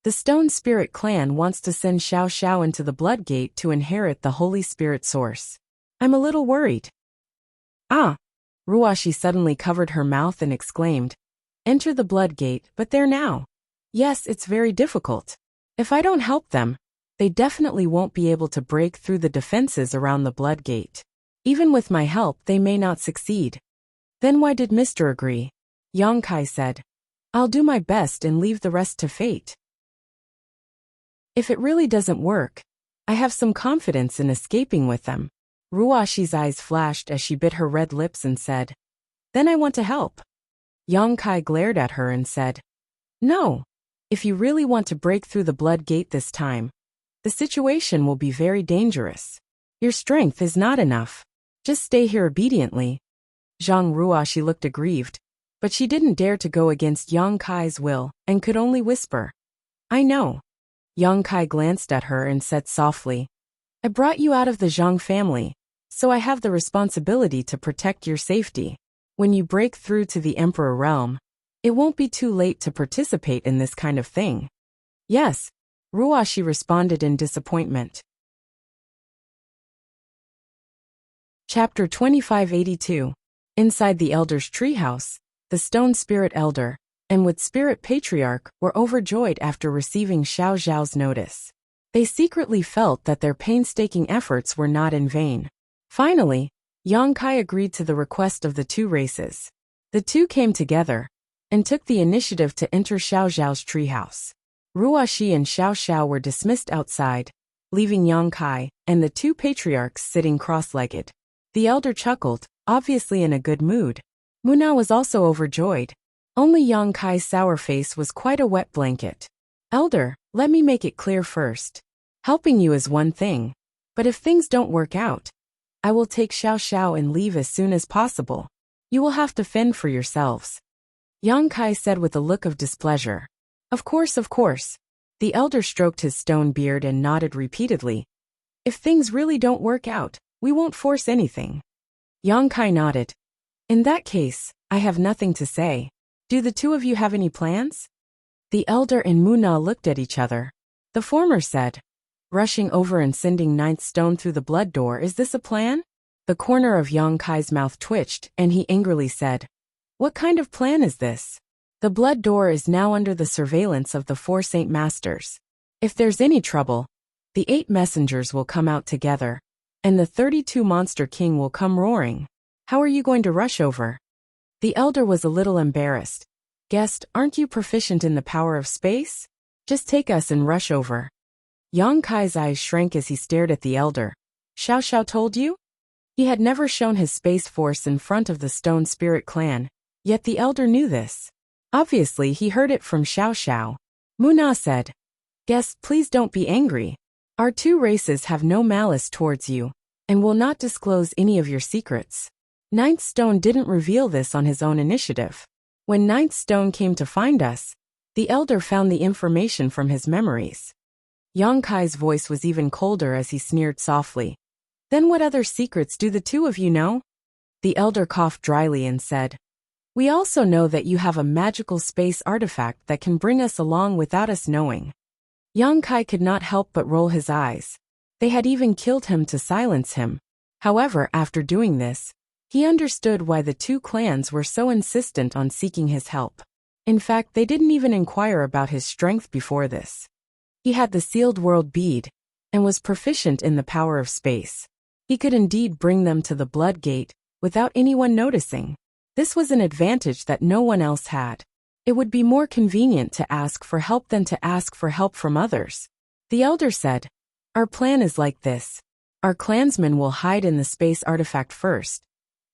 The Stone Spirit clan wants to send Xiao Xiao into the Blood Gate to inherit the Holy Spirit source. I'm a little worried. Ah! Ruoxi suddenly covered her mouth and exclaimed, Enter the Blood Gate, but there now. Yes, it's very difficult. If I don't help them, they definitely won't be able to break through the defenses around the Blood Gate. Even with my help, they may not succeed. Then why did Mr. agree? Yang Kai said, I'll do my best and leave the rest to fate. If it really doesn't work, I have some confidence in escaping with them. Ruoxi's eyes flashed as she bit her red lips and said, Then I want to help. Yang Kai glared at her and said, No. If you really want to break through the Blood Gate this time, the situation will be very dangerous. Your strength is not enough. Just stay here obediently. Zhang Ruoxi looked aggrieved, but she didn't dare to go against Yang Kai's will and could only whisper, I know. Yang Kai glanced at her and said softly, I brought you out of the Zhang family, so I have the responsibility to protect your safety. When you break through to the Emperor realm, it won't be too late to participate in this kind of thing. Yes, Ruoxi responded in disappointment. Chapter 2582. Inside the Elder's treehouse, the Stone Spirit Elder and Wood Spirit Patriarch were overjoyed after receiving Xiao Xiao's notice. They secretly felt that their painstaking efforts were not in vain. Finally, Yang Kai agreed to the request of the two races. The two came together and took the initiative to enter Xiao Xiao's treehouse. Ruoxi and Xiao Xiao were dismissed outside, leaving Yang Kai and the two patriarchs sitting cross-legged. The elder chuckled, obviously in a good mood. Muna was also overjoyed. Only Yang Kai's sour face was quite a wet blanket. Elder, let me make it clear first. Helping you is one thing, but if things don't work out, I will take Xiao Xiao and leave as soon as possible. You will have to fend for yourselves. Yang Kai said with a look of displeasure. Of course, of course. The elder stroked his stone beard and nodded repeatedly. If things really don't work out, we won't force anything. Yang Kai nodded. In that case, I have nothing to say. Do the two of you have any plans? The elder and Muna looked at each other. The former said, rushing over and sending ninth stone through the blood door, is this a plan? The corner of Yang Kai's mouth twitched and he angrily said, What kind of plan is this? The blood door is now under the surveillance of the 4 Saint Masters. If there's any trouble, the 8 messengers will come out together, and the 32 Monster King will come roaring. How are you going to rush over? The elder was a little embarrassed. Guest, aren't you proficient in the power of space? Just take us and rush over. Yang Kai's eyes shrank as he stared at the elder. Xiao Xiao told you? He had never shown his space force in front of the Stone Spirit clan, yet the elder knew this. Obviously, he heard it from Xiao Xiao. Muna said, Guest, please don't be angry. Our 2 races have no malice towards you, and will not disclose any of your secrets. Ninth Stone didn't reveal this on his own initiative. When Ninth Stone came to find us, the elder found the information from his memories. Yang Kai's voice was even colder as he sneered softly. Then what other secrets do the two of you know? The elder coughed dryly and said, We also know that you have a magical space artifact that can bring us along without us knowing. Yang Kai could not help but roll his eyes. They had even killed him to silence him. However, after doing this, he understood why the two clans were so insistent on seeking his help. In fact, they didn't even inquire about his strength before this. He had the sealed world bead, and was proficient in the power of space. He could indeed bring them to the blood gate, without anyone noticing. This was an advantage that no one else had. It would be more convenient to ask for help than to ask for help from others. The elder said, Our plan is like this. Our clansmen will hide in the space artifact first.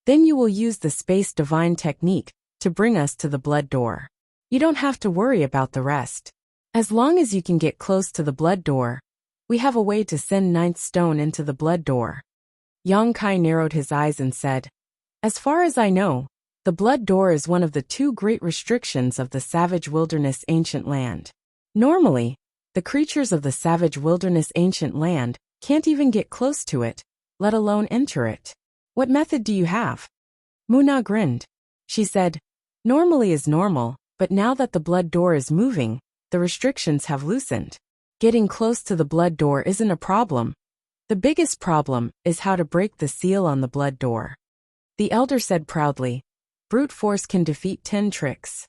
Then you will use the space divine technique to bring us to the blood door. You don't have to worry about the rest. As long as you can get close to the blood door, we have a way to send ninth stone into the blood door. Yang Kai narrowed his eyes and said, As far as I know, the blood door is one of the two great restrictions of the savage wilderness ancient land. Normally, the creatures of the savage wilderness ancient land can't even get close to it, let alone enter it. What method do you have? Muna grinned. She said, Normally is normal, but now that the blood door is moving, the restrictions have loosened. Getting close to the blood door isn't a problem. The biggest problem is how to break the seal on the blood door. The elder said proudly, Brute force can defeat 10 tricks.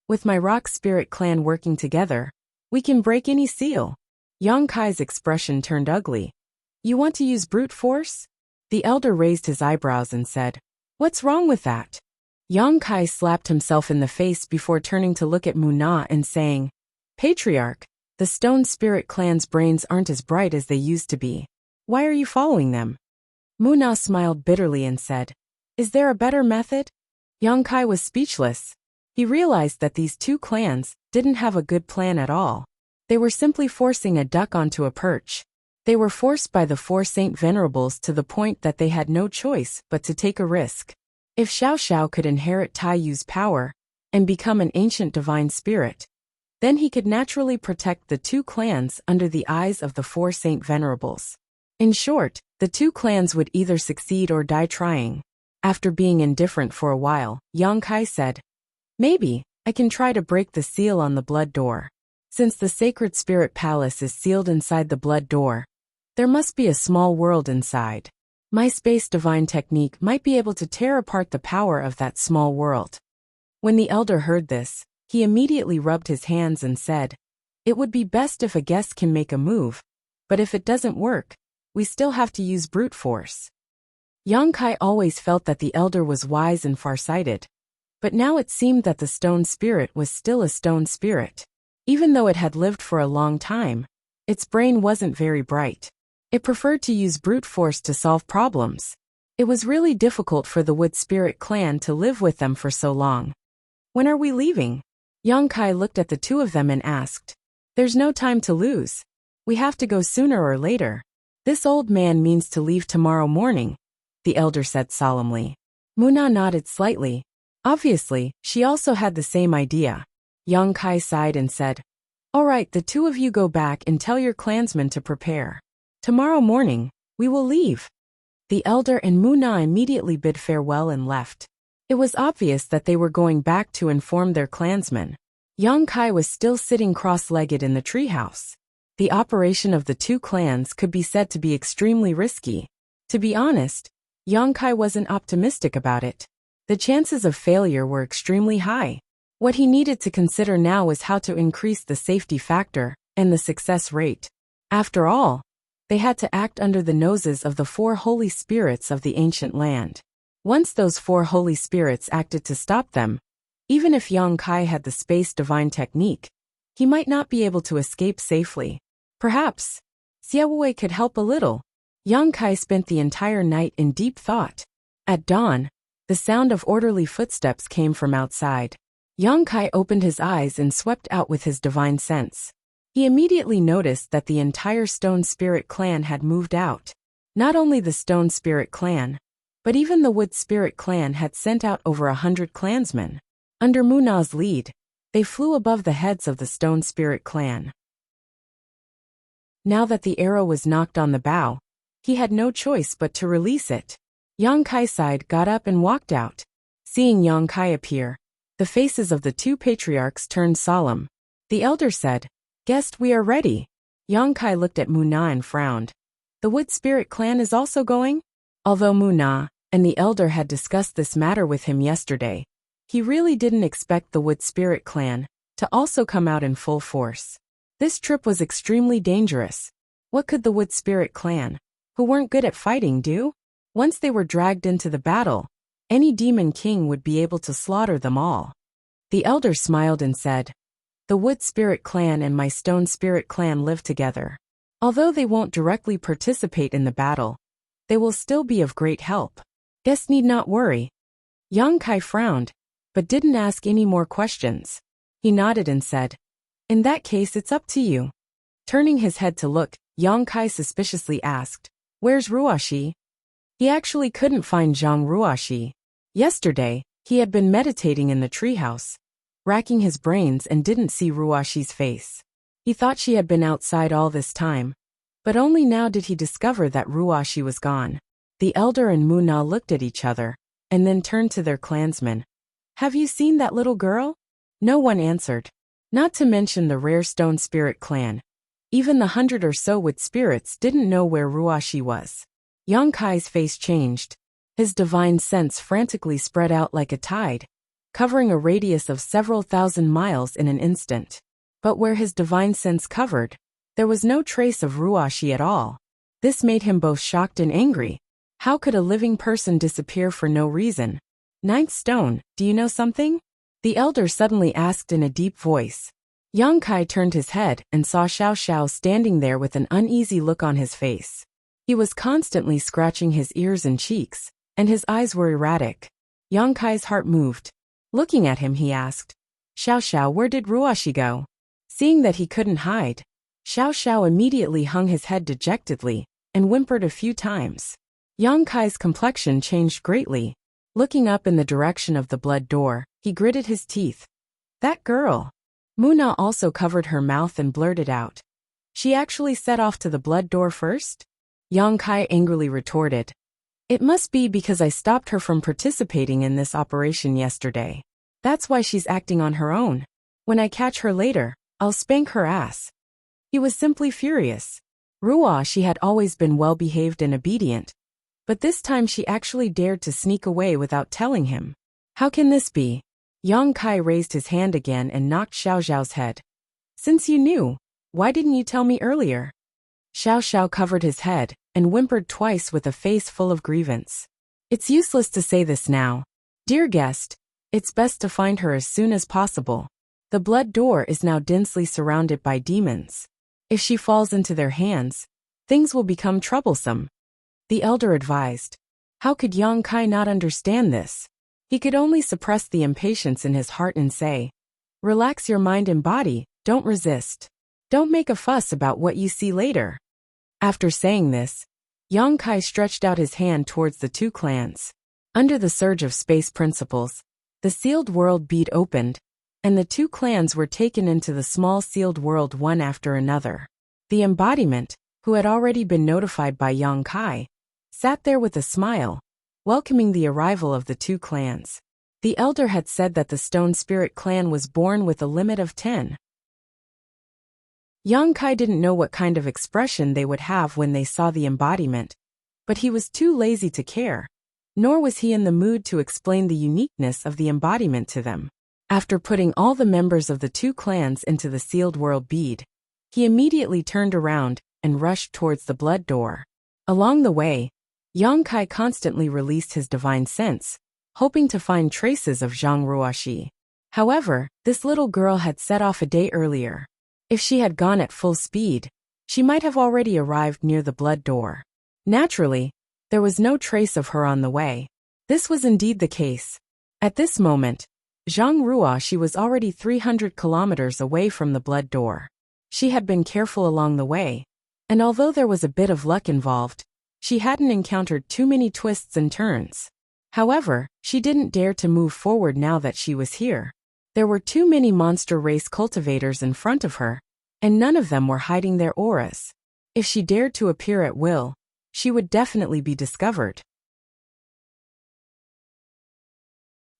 With my rock spirit clan working together, we can break any seal. Yang Kai's expression turned ugly. You want to use brute force? The elder raised his eyebrows and said, What's wrong with that? Yang Kai slapped himself in the face before turning to look at Muna and saying, Patriarch, the stone spirit clan's brains aren't as bright as they used to be. Why are you following them? Muna smiled bitterly and said, Is there a better method? Yang Kai was speechless. He realized that these two clans didn't have a good plan at all. They were simply forcing a duck onto a perch. They were forced by the four Saint Venerables to the point that they had no choice but to take a risk. If Xiao Xiao could inherit Tai Yu's power and become an ancient divine spirit, then he could naturally protect the two clans under the eyes of the four Saint Venerables. In short, the two clans would either succeed or die trying. After being indifferent for a while, Yang Kai said, Maybe I can try to break the seal on the blood door. Since the sacred spirit palace is sealed inside the blood door, there must be a small world inside. My space divine technique might be able to tear apart the power of that small world. When the elder heard this, he immediately rubbed his hands and said, It would be best if a guest can make a move, but if it doesn't work, we still have to use brute force. Yang Kai always felt that the elder was wise and farsighted, but now it seemed that the stone spirit was still a stone spirit. Even though it had lived for a long time, its brain wasn't very bright. It preferred to use brute force to solve problems. It was really difficult for the Wood Spirit clan to live with them for so long. When are we leaving? Yang Kai looked at the two of them and asked. There's no time to lose. We have to go sooner or later. This old man means to leave tomorrow morning, the elder said solemnly. Muna nodded slightly. Obviously, she also had the same idea. Yang Kai sighed and said, All right, the two of you go back and tell your clansmen to prepare. Tomorrow morning, we will leave. The elder and Muna immediately bid farewell and left. It was obvious that they were going back to inform their clansmen. Yang Kai was still sitting cross-legged in the treehouse. The operation of the two clans could be said to be extremely risky. To be honest, Yang Kai wasn't optimistic about it. The chances of failure were extremely high. What he needed to consider now was how to increase the safety factor and the success rate. After all, they had to act under the noses of the four holy spirits of the ancient land. Once those four holy spirits acted to stop them, even if Yang Kai had the space divine technique, he might not be able to escape safely. Perhaps Xiaowei could help a little. Yang Kai spent the entire night in deep thought. At dawn, the sound of orderly footsteps came from outside. Yang Kai opened his eyes and swept out with his divine sense. He immediately noticed that the entire Stone Spirit clan had moved out. Not only the Stone Spirit clan, but even the Wood Spirit clan had sent out over 100 clansmen. Under Muna's lead, they flew above the heads of the Stone Spirit clan. Now that the arrow was knocked on the bow, he had no choice but to release it. Yang Kai sighed, got up and walked out. Seeing Yang Kai appear, the faces of the two patriarchs turned solemn. The elder said, "Guest, we are ready." Yang Kai looked at Muna and frowned. The Wood Spirit clan is also going? Although Muna and the elder had discussed this matter with him yesterday, he really didn't expect the Wood Spirit clan to also come out in full force. This trip was extremely dangerous. What could the Wood Spirit clan, who weren't good at fighting, do? Once they were dragged into the battle, any demon king would be able to slaughter them all. The elder smiled and said, "The Wood Spirit clan and my Stone Spirit clan live together. Although they won't directly participate in the battle, they will still be of great help. Guests need not worry." Yang Kai frowned, but didn't ask any more questions. He nodded and said, "In that case, it's up to you." Turning his head to look, Yang Kai suspiciously asked, "Where's Ruoxi?" He actually couldn't find Zhang Ruoxi. Yesterday, he had been meditating in the treehouse, racking his brains, and didn't see Ruoxi's face. He thought she had been outside all this time, but only now did he discover that Ruoxi was gone. The elder and Muna looked at each other, and then turned to their clansmen. "Have you seen that little girl?" No one answered. Not to mention the rare Stone Spirit clan. Even the 100 or so Wood Spirits didn't know where Ruoxi was. Yang Kai's face changed. His divine sense frantically spread out like a tide, covering a radius of several thousand miles in an instant. But where his divine sense covered, there was no trace of Ruoxi at all. This made him both shocked and angry. How could a living person disappear for no reason? "Ninth Stone, do you know something?" The elder suddenly asked in a deep voice. Yang Kai turned his head and saw Xiao Xiao standing there with an uneasy look on his face. He was constantly scratching his ears and cheeks, and his eyes were erratic. Yang Kai's heart moved. Looking at him, he asked, "Xiao Xiao, where did Ruoxi go?" Seeing that he couldn't hide, Xiao Xiao immediately hung his head dejectedly and whimpered a few times. Yang Kai's complexion changed greatly. Looking up in the direction of the blood door, he gritted his teeth. "That girl." Muna also covered her mouth and blurted out, "She actually set off to the blood door first?" Yang Kai angrily retorted, "It must be because I stopped her from participating in this operation yesterday. That's why she's acting on her own. When I catch her later, I'll spank her ass." He was simply furious. Ruoxi had always been well-behaved and obedient, but this time she actually dared to sneak away without telling him. How can this be? Yang Kai raised his hand again and knocked Xiao Xiao's head. "Since you knew, why didn't you tell me earlier?" Xiao Xiao covered his head and whimpered twice with a face full of grievance. "It's useless to say this now. Dear guest, it's best to find her as soon as possible. The blood door is now densely surrounded by demons. If she falls into their hands, things will become troublesome," the elder advised. How could Yang Kai not understand this? He could only suppress the impatience in his heart and say, "Relax your mind and body, don't resist. Don't make a fuss about what you see later." After saying this, Yang Kai stretched out his hand towards the two clans. Under the surge of space principles, the sealed world bead opened, and the two clans were taken into the small sealed world one after another. The embodiment, who had already been notified by Yang Kai, sat there with a smile, welcoming the arrival of the two clans. The elder had said that the Stone Spirit clan was born with a limit of 10. Yang Kai didn't know what kind of expression they would have when they saw the embodiment, but he was too lazy to care, nor was he in the mood to explain the uniqueness of the embodiment to them. After putting all the members of the two clans into the sealed world bead, he immediately turned around and rushed towards the blood door. Along the way, Yang Kai constantly released his divine sense, hoping to find traces of Zhang Ruoxi. However, this little girl had set off a day earlier. If she had gone at full speed, she might have already arrived near the blood door. Naturally, there was no trace of her on the way. This was indeed the case. At this moment, Zhang Ruoxi was already 300 kilometers away from the blood door. She had been careful along the way, and although there was a bit of luck involved, she hadn't encountered too many twists and turns. However, she didn't dare to move forward now that she was here. There were too many monster race cultivators in front of her, and none of them were hiding their auras. If she dared to appear at will, she would definitely be discovered.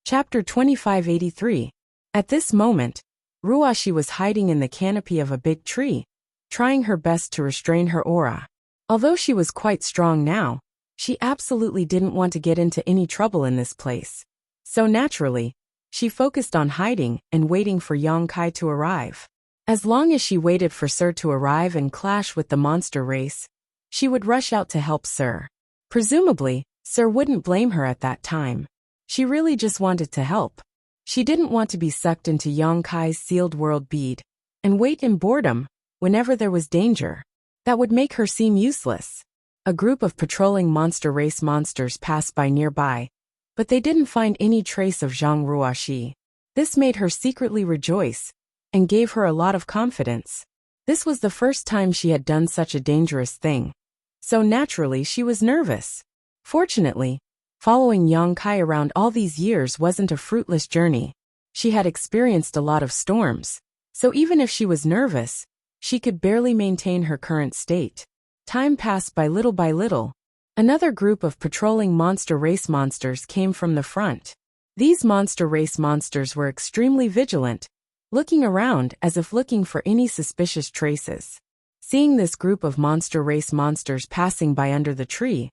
Chapter 2583. At this moment, Wuxia was hiding in the canopy of a big tree, trying her best to restrain her aura. Although she was quite strong now, she absolutely didn't want to get into any trouble in this place. So naturally, she focused on hiding and waiting for Yang Kai to arrive. As long as she waited for Sir to arrive and clash with the monster race, she would rush out to help Sir. Presumably, Sir wouldn't blame her at that time. She really just wanted to help. She didn't want to be sucked into Yang Kai's sealed world bead and wait in boredom whenever there was danger. That would make her seem useless. A group of patrolling monster race monsters passed by nearby, but they didn't find any trace of Zhang Ruoxi. This made her secretly rejoice and gave her a lot of confidence. This was the first time she had done such a dangerous thing, so naturally she was nervous. Fortunately, following Yang Kai around all these years wasn't a fruitless journey. She had experienced a lot of storms, so even if she was nervous, she could barely maintain her current state. Time passed by little. Another group of patrolling monster race monsters came from the front. These monster race monsters were extremely vigilant, looking around as if looking for any suspicious traces. Seeing this group of monster race monsters passing by under the tree,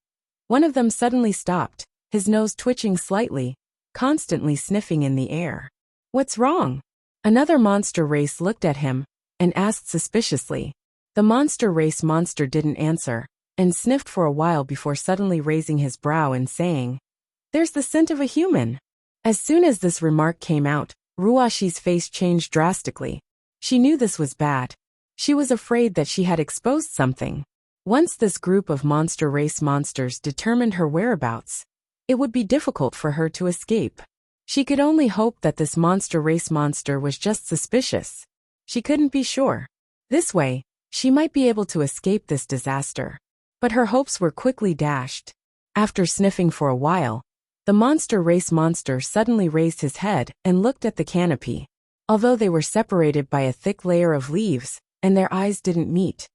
one of them suddenly stopped, his nose twitching slightly, constantly sniffing in the air. "What's wrong?" Another monster race looked at him and asked suspiciously. The monster race monster didn't answer and sniffed for a while before suddenly raising his brow and saying, "There's the scent of a human." As soon as this remark came out, Ruoxi's face changed drastically. She knew this was bad. She was afraid that she had exposed something. Once this group of monster race monsters determined her whereabouts, it would be difficult for her to escape. She could only hope that this monster race monster was just suspicious. She couldn't be sure. This way, she might be able to escape this disaster. But her hopes were quickly dashed. After sniffing for a while, the monster race monster suddenly raised his head and looked at the canopy. Although they were separated by a thick layer of leaves, and their eyes didn't meet,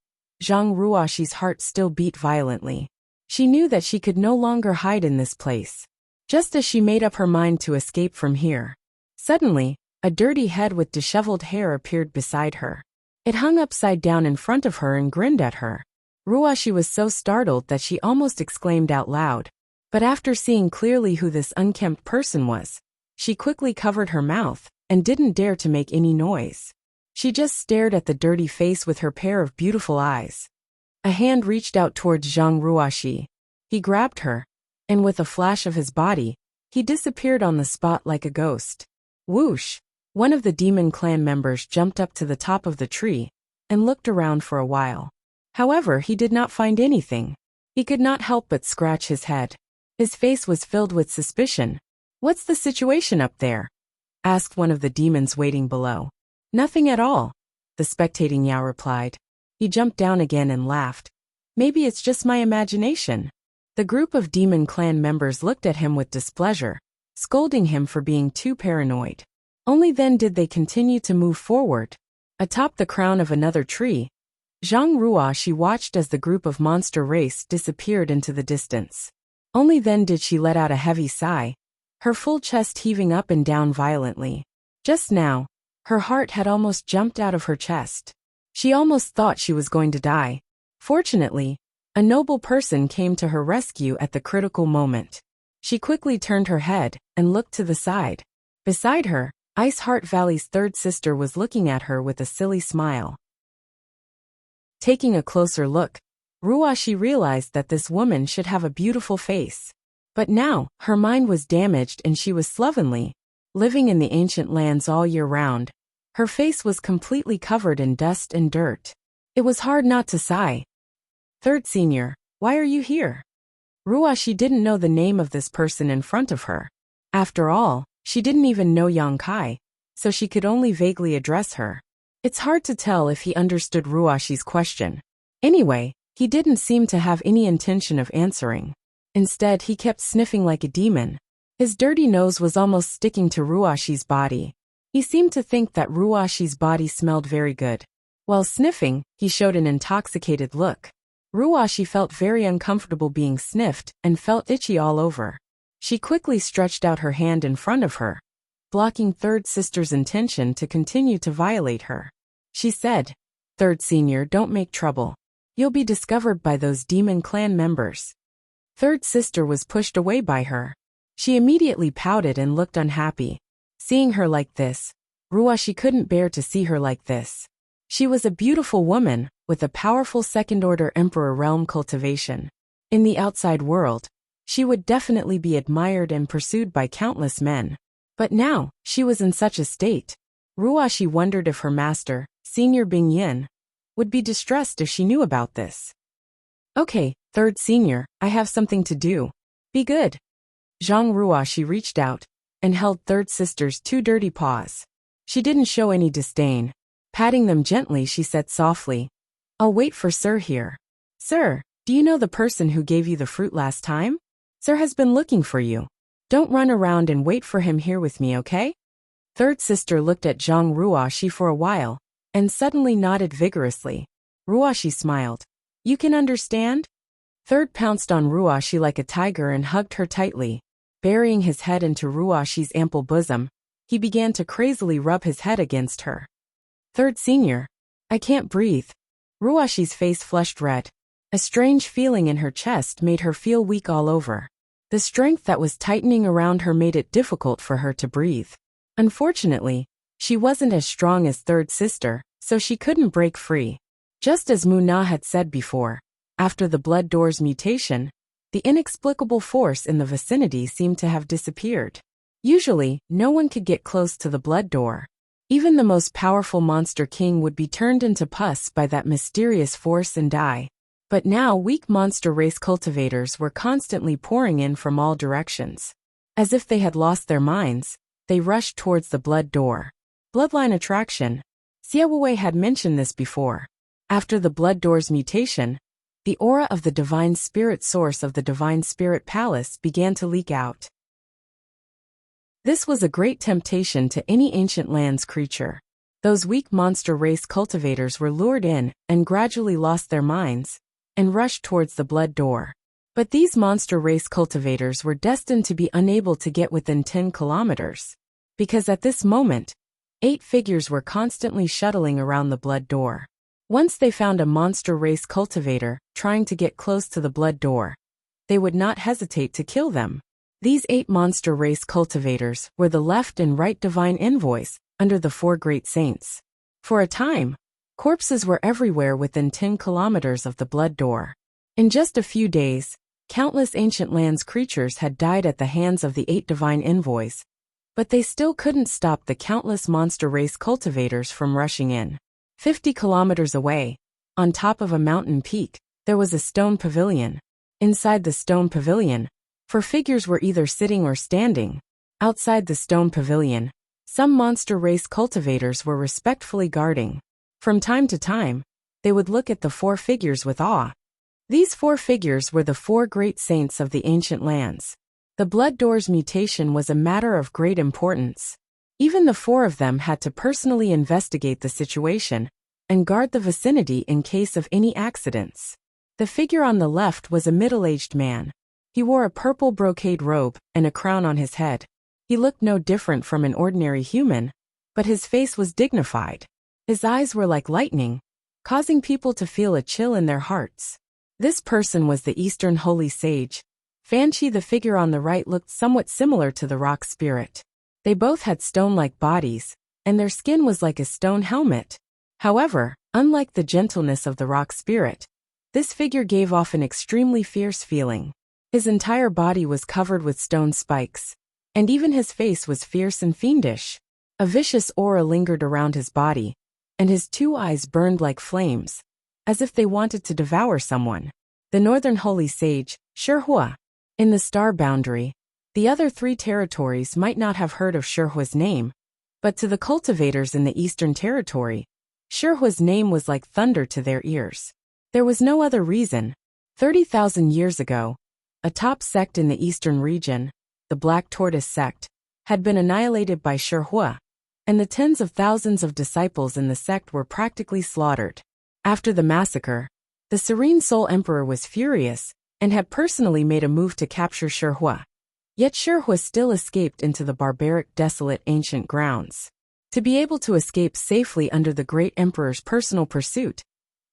Zhang Ruoxi's heart still beat violently. She knew that she could no longer hide in this place. Just as she made up her mind to escape from here, suddenly, a dirty head with disheveled hair appeared beside her. It hung upside down in front of her and grinned at her. Ruoxi was so startled that she almost exclaimed out loud. But after seeing clearly who this unkempt person was, she quickly covered her mouth and didn't dare to make any noise. She just stared at the dirty face with her pair of beautiful eyes. A hand reached out towards Zhang Ruoxi. He grabbed her, and with a flash of his body, he disappeared on the spot like a ghost. Whoosh! One of the demon clan members jumped up to the top of the tree and looked around for a while. However, he did not find anything. He could not help but scratch his head. His face was filled with suspicion. "What's the situation up there?" asked one of the demons waiting below. "Nothing at all," the spectating Yao replied. He jumped down again and laughed. "Maybe it's just my imagination." The group of demon clan members looked at him with displeasure, scolding him for being too paranoid. Only then did they continue to move forward. Atop the crown of another tree, Zhang Ruoxi watched as the group of monster race disappeared into the distance. Only then did she let out a heavy sigh, her full chest heaving up and down violently. Just now, her heart had almost jumped out of her chest. She almost thought she was going to die. Fortunately, a noble person came to her rescue at the critical moment. She quickly turned her head and looked to the side. Beside her, Ice Heart Valley's third sister was looking at her with a silly smile. Taking a closer look, Ruoxi realized that this woman should have a beautiful face. But now, her mind was damaged and she was slovenly. Living in the ancient lands all year round, her face was completely covered in dust and dirt. It was hard not to sigh. "Third senior, why are you here?" Ruoxi didn't know the name of this person in front of her. After all, she didn't even know Yang Kai, so she could only vaguely address her. It's hard to tell if he understood Ruoxi's question. Anyway, he didn't seem to have any intention of answering. Instead, he kept sniffing like a demon. His dirty nose was almost sticking to Ruoxi's body. He seemed to think that Ruoxi's body smelled very good. While sniffing, he showed an intoxicated look. Ruashi felt very uncomfortable being sniffed and felt itchy all over. She quickly stretched out her hand in front of her, blocking third sister's intention to continue to violate her. She said, "Third senior, don't make trouble. You'll be discovered by those demon clan members." Third sister was pushed away by her. She immediately pouted and looked unhappy. Seeing her like this, Ruashi couldn't bear to see her like this. She was a beautiful woman, with a powerful second-order emperor realm cultivation. In the outside world, she would definitely be admired and pursued by countless men. But now, she was in such a state. Ruashi wondered if her master, Senior Bing Yin, would be distressed if she knew about this. "Okay, third senior, I have something to do. Be good." Zhang Ruashi reached out and held third sister's two dirty paws. She didn't show any disdain. Patting them gently, she said softly, "I'll wait for Sir here." "Sir, do you know the person who gave you the fruit last time? Sir has been looking for you. Don't run around and wait for him here with me, okay?" Third sister looked at Zhang Ruashi for a while, and suddenly nodded vigorously. Ruashi smiled. "You can understand?" Third pounced on Ruashi like a tiger and hugged her tightly. Burying his head into Ruashi's ample bosom, he began to crazily rub his head against her. "Third senior, I can't breathe." Ruashi's face flushed red. A strange feeling in her chest made her feel weak all over. The strength that was tightening around her made it difficult for her to breathe. Unfortunately, she wasn't as strong as third sister, so she couldn't break free. Just as Muna had said before, after the blood door's mutation, the inexplicable force in the vicinity seemed to have disappeared. Usually, no one could get close to the blood door. Even the most powerful monster king would be turned into pus by that mysterious force and die. But now weak monster race cultivators were constantly pouring in from all directions. As if they had lost their minds, they rushed towards the blood door. Bloodline attraction. Xiaowei had mentioned this before. After the blood door's mutation, the aura of the divine spirit source of the divine spirit palace began to leak out. This was a great temptation to any ancient lands creature. Those weak monster race cultivators were lured in and gradually lost their minds and rushed towards the blood door. But these monster race cultivators were destined to be unable to get within 10 kilometers. Because at this moment, 8 figures were constantly shuttling around the blood door. Once they found a monster race cultivator trying to get close to the blood door, they would not hesitate to kill them. These 8 monster race cultivators were the left and right divine envoys under the 4 great saints. For a time, corpses were everywhere within 10 kilometers of the blood door. In just a few days, countless ancient lands creatures had died at the hands of the 8 divine envoys. But they still couldn't stop the countless monster race cultivators from rushing in. 50 kilometers away, on top of a mountain peak, there was a stone pavilion. Inside the stone pavilion, 4 figures were either sitting or standing. Outside the stone pavilion, some monster race cultivators were respectfully guarding. From time to time, they would look at the 4 figures with awe. These 4 figures were the 4 great saints of the ancient lands. The blood door's mutation was a matter of great importance. Even the 4 of them had to personally investigate the situation and guard the vicinity in case of any accidents. The figure on the left was a middle-aged man. He wore a purple brocade robe and a crown on his head. He looked no different from an ordinary human, but his face was dignified. His eyes were like lightning, causing people to feel a chill in their hearts. This person was the Eastern Holy Sage. Fanchi, the figure on the right, looked somewhat similar to the rock spirit. They both had stone-like bodies, and their skin was like a stone helmet. However, unlike the gentleness of the rock spirit, this figure gave off an extremely fierce feeling. His entire body was covered with stone spikes, and even his face was fierce and fiendish. A vicious aura lingered around his body, and his 2 eyes burned like flames, as if they wanted to devour someone. The Northern Holy Sage, Shihua. In the star boundary, the other 3 territories might not have heard of Shihua's name, but to the cultivators in the Eastern Territory, Shihua's name was like thunder to their ears. There was no other reason. 30,000 years ago, a top sect in the Eastern region, the Black Tortoise sect, had been annihilated by Shihua, and the tens of thousands of disciples in the sect were practically slaughtered. After the massacre, The Serene Soul Emperor was furious and had personally made a move to capture Shihua. Yet Shihua still escaped into the barbaric, desolate, ancient grounds. To be able to escape safely under the great emperor's personal pursuit,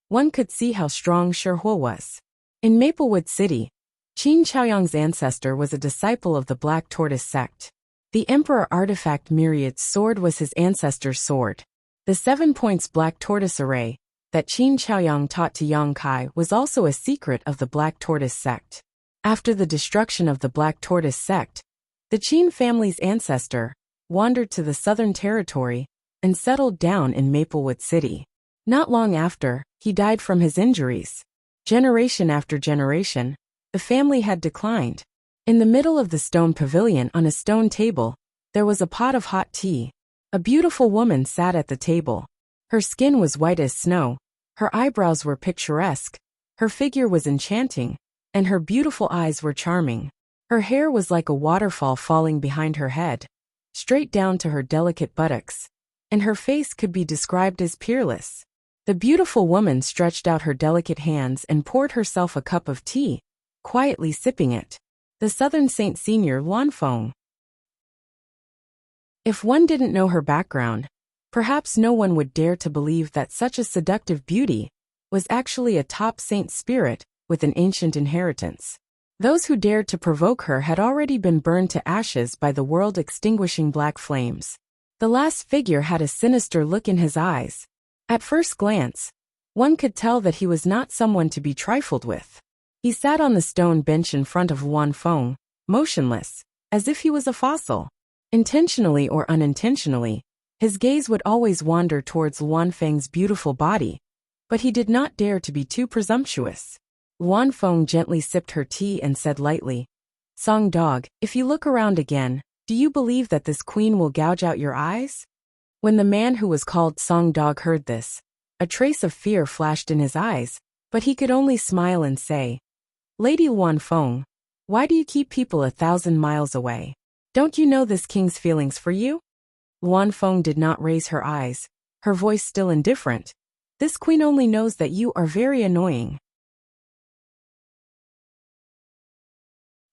one could see how strong Shihua was. In Maplewood City, Qin Chaoyang's ancestor was a disciple of the Black Tortoise sect. The Emperor Artifact Myriad's sword was his ancestor's sword. The 7 points Black Tortoise array that Qin Chaoyang taught to Yang Kai was also a secret of the Black Tortoise sect. After the destruction of the Black Tortoise sect, the Qin family's ancestor wandered to the Southern Territory and settled down in Maplewood City. Not long after, he died from his injuries. Generation after generation, the family had declined. In the middle of the stone pavilion on a stone table, there was a pot of hot tea. A beautiful woman sat at the table. Her skin was white as snow, her eyebrows were picturesque, her figure was enchanting, and her beautiful eyes were charming. Her hair was like a waterfall falling behind her head, straight down to her delicate buttocks, and her face could be described as peerless. The beautiful woman stretched out her delicate hands and poured herself a cup of tea, quietly sipping it. The Southern Saint Senior Luanfeng. If one didn't know her background, perhaps no one would dare to believe that such a seductive beauty was actually a top saint spirit with an ancient inheritance. Those who dared to provoke her had already been burned to ashes by the world-extinguishing black flames. The last figure had a sinister look in his eyes. At first glance, one could tell that he was not someone to be trifled with. He sat on the stone bench in front of Luanfeng, motionless, as if he was a fossil. Intentionally or unintentionally, his gaze would always wander towards Luanfeng's beautiful body, but he did not dare to be too presumptuous. Luanfeng gently sipped her tea and said lightly, "Song Dog, if you look around again, do you believe that this queen will gouge out your eyes?" When the man who was called Song Dog heard this, a trace of fear flashed in his eyes, but he could only smile and say, "Lady Luanfeng, why do you keep people 1,000 miles away? Don't you know this king's feelings for you?" Luanfeng did not raise her eyes, her voice still indifferent. "This queen only knows that you are very annoying."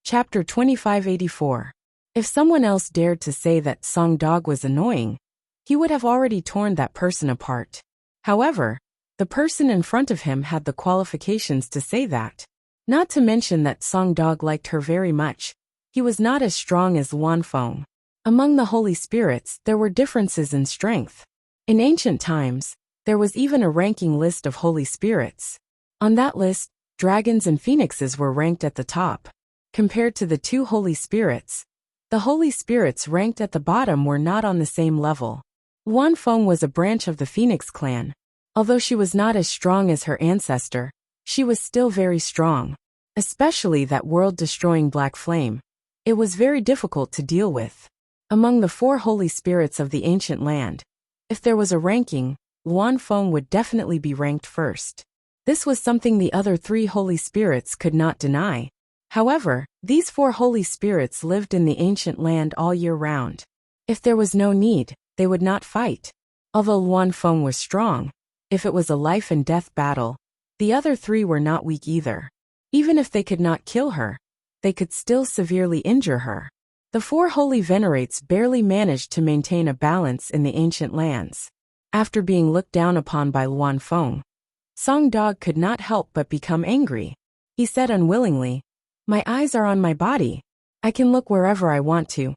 Chapter 2584. If someone else dared to say that Song Dog was annoying, he would have already torn that person apart. However, the person in front of him had the qualifications to say that. Not to mention that Song Dog liked her very much. He was not as strong as Luanfeng. Among the holy spirits, there were differences in strength. In ancient times, there was even a ranking list of holy spirits. On that list, dragons and phoenixes were ranked at the top. Compared to the two holy spirits, the holy spirits ranked at the bottom were not on the same level. Luanfeng was a branch of the Phoenix clan. Although she was not as strong as her ancestor, she was still very strong. Especially that world-destroying black flame. It was very difficult to deal with. Among the 4 holy spirits of the ancient land, if there was a ranking, Luanfeng would definitely be ranked first. This was something the other 3 holy spirits could not deny. However, these 4 holy spirits lived in the ancient land all year round. If there was no need, they would not fight. Although Luanfeng was strong, if it was a life and death battle, the other 3 were not weak either. Even if they could not kill her, they could still severely injure her. The 4 holy venerates barely managed to maintain a balance in the ancient lands. After being looked down upon by Luanfeng, Song Dog could not help but become angry. He said unwillingly, "My eyes are on my body. I can look wherever I want to."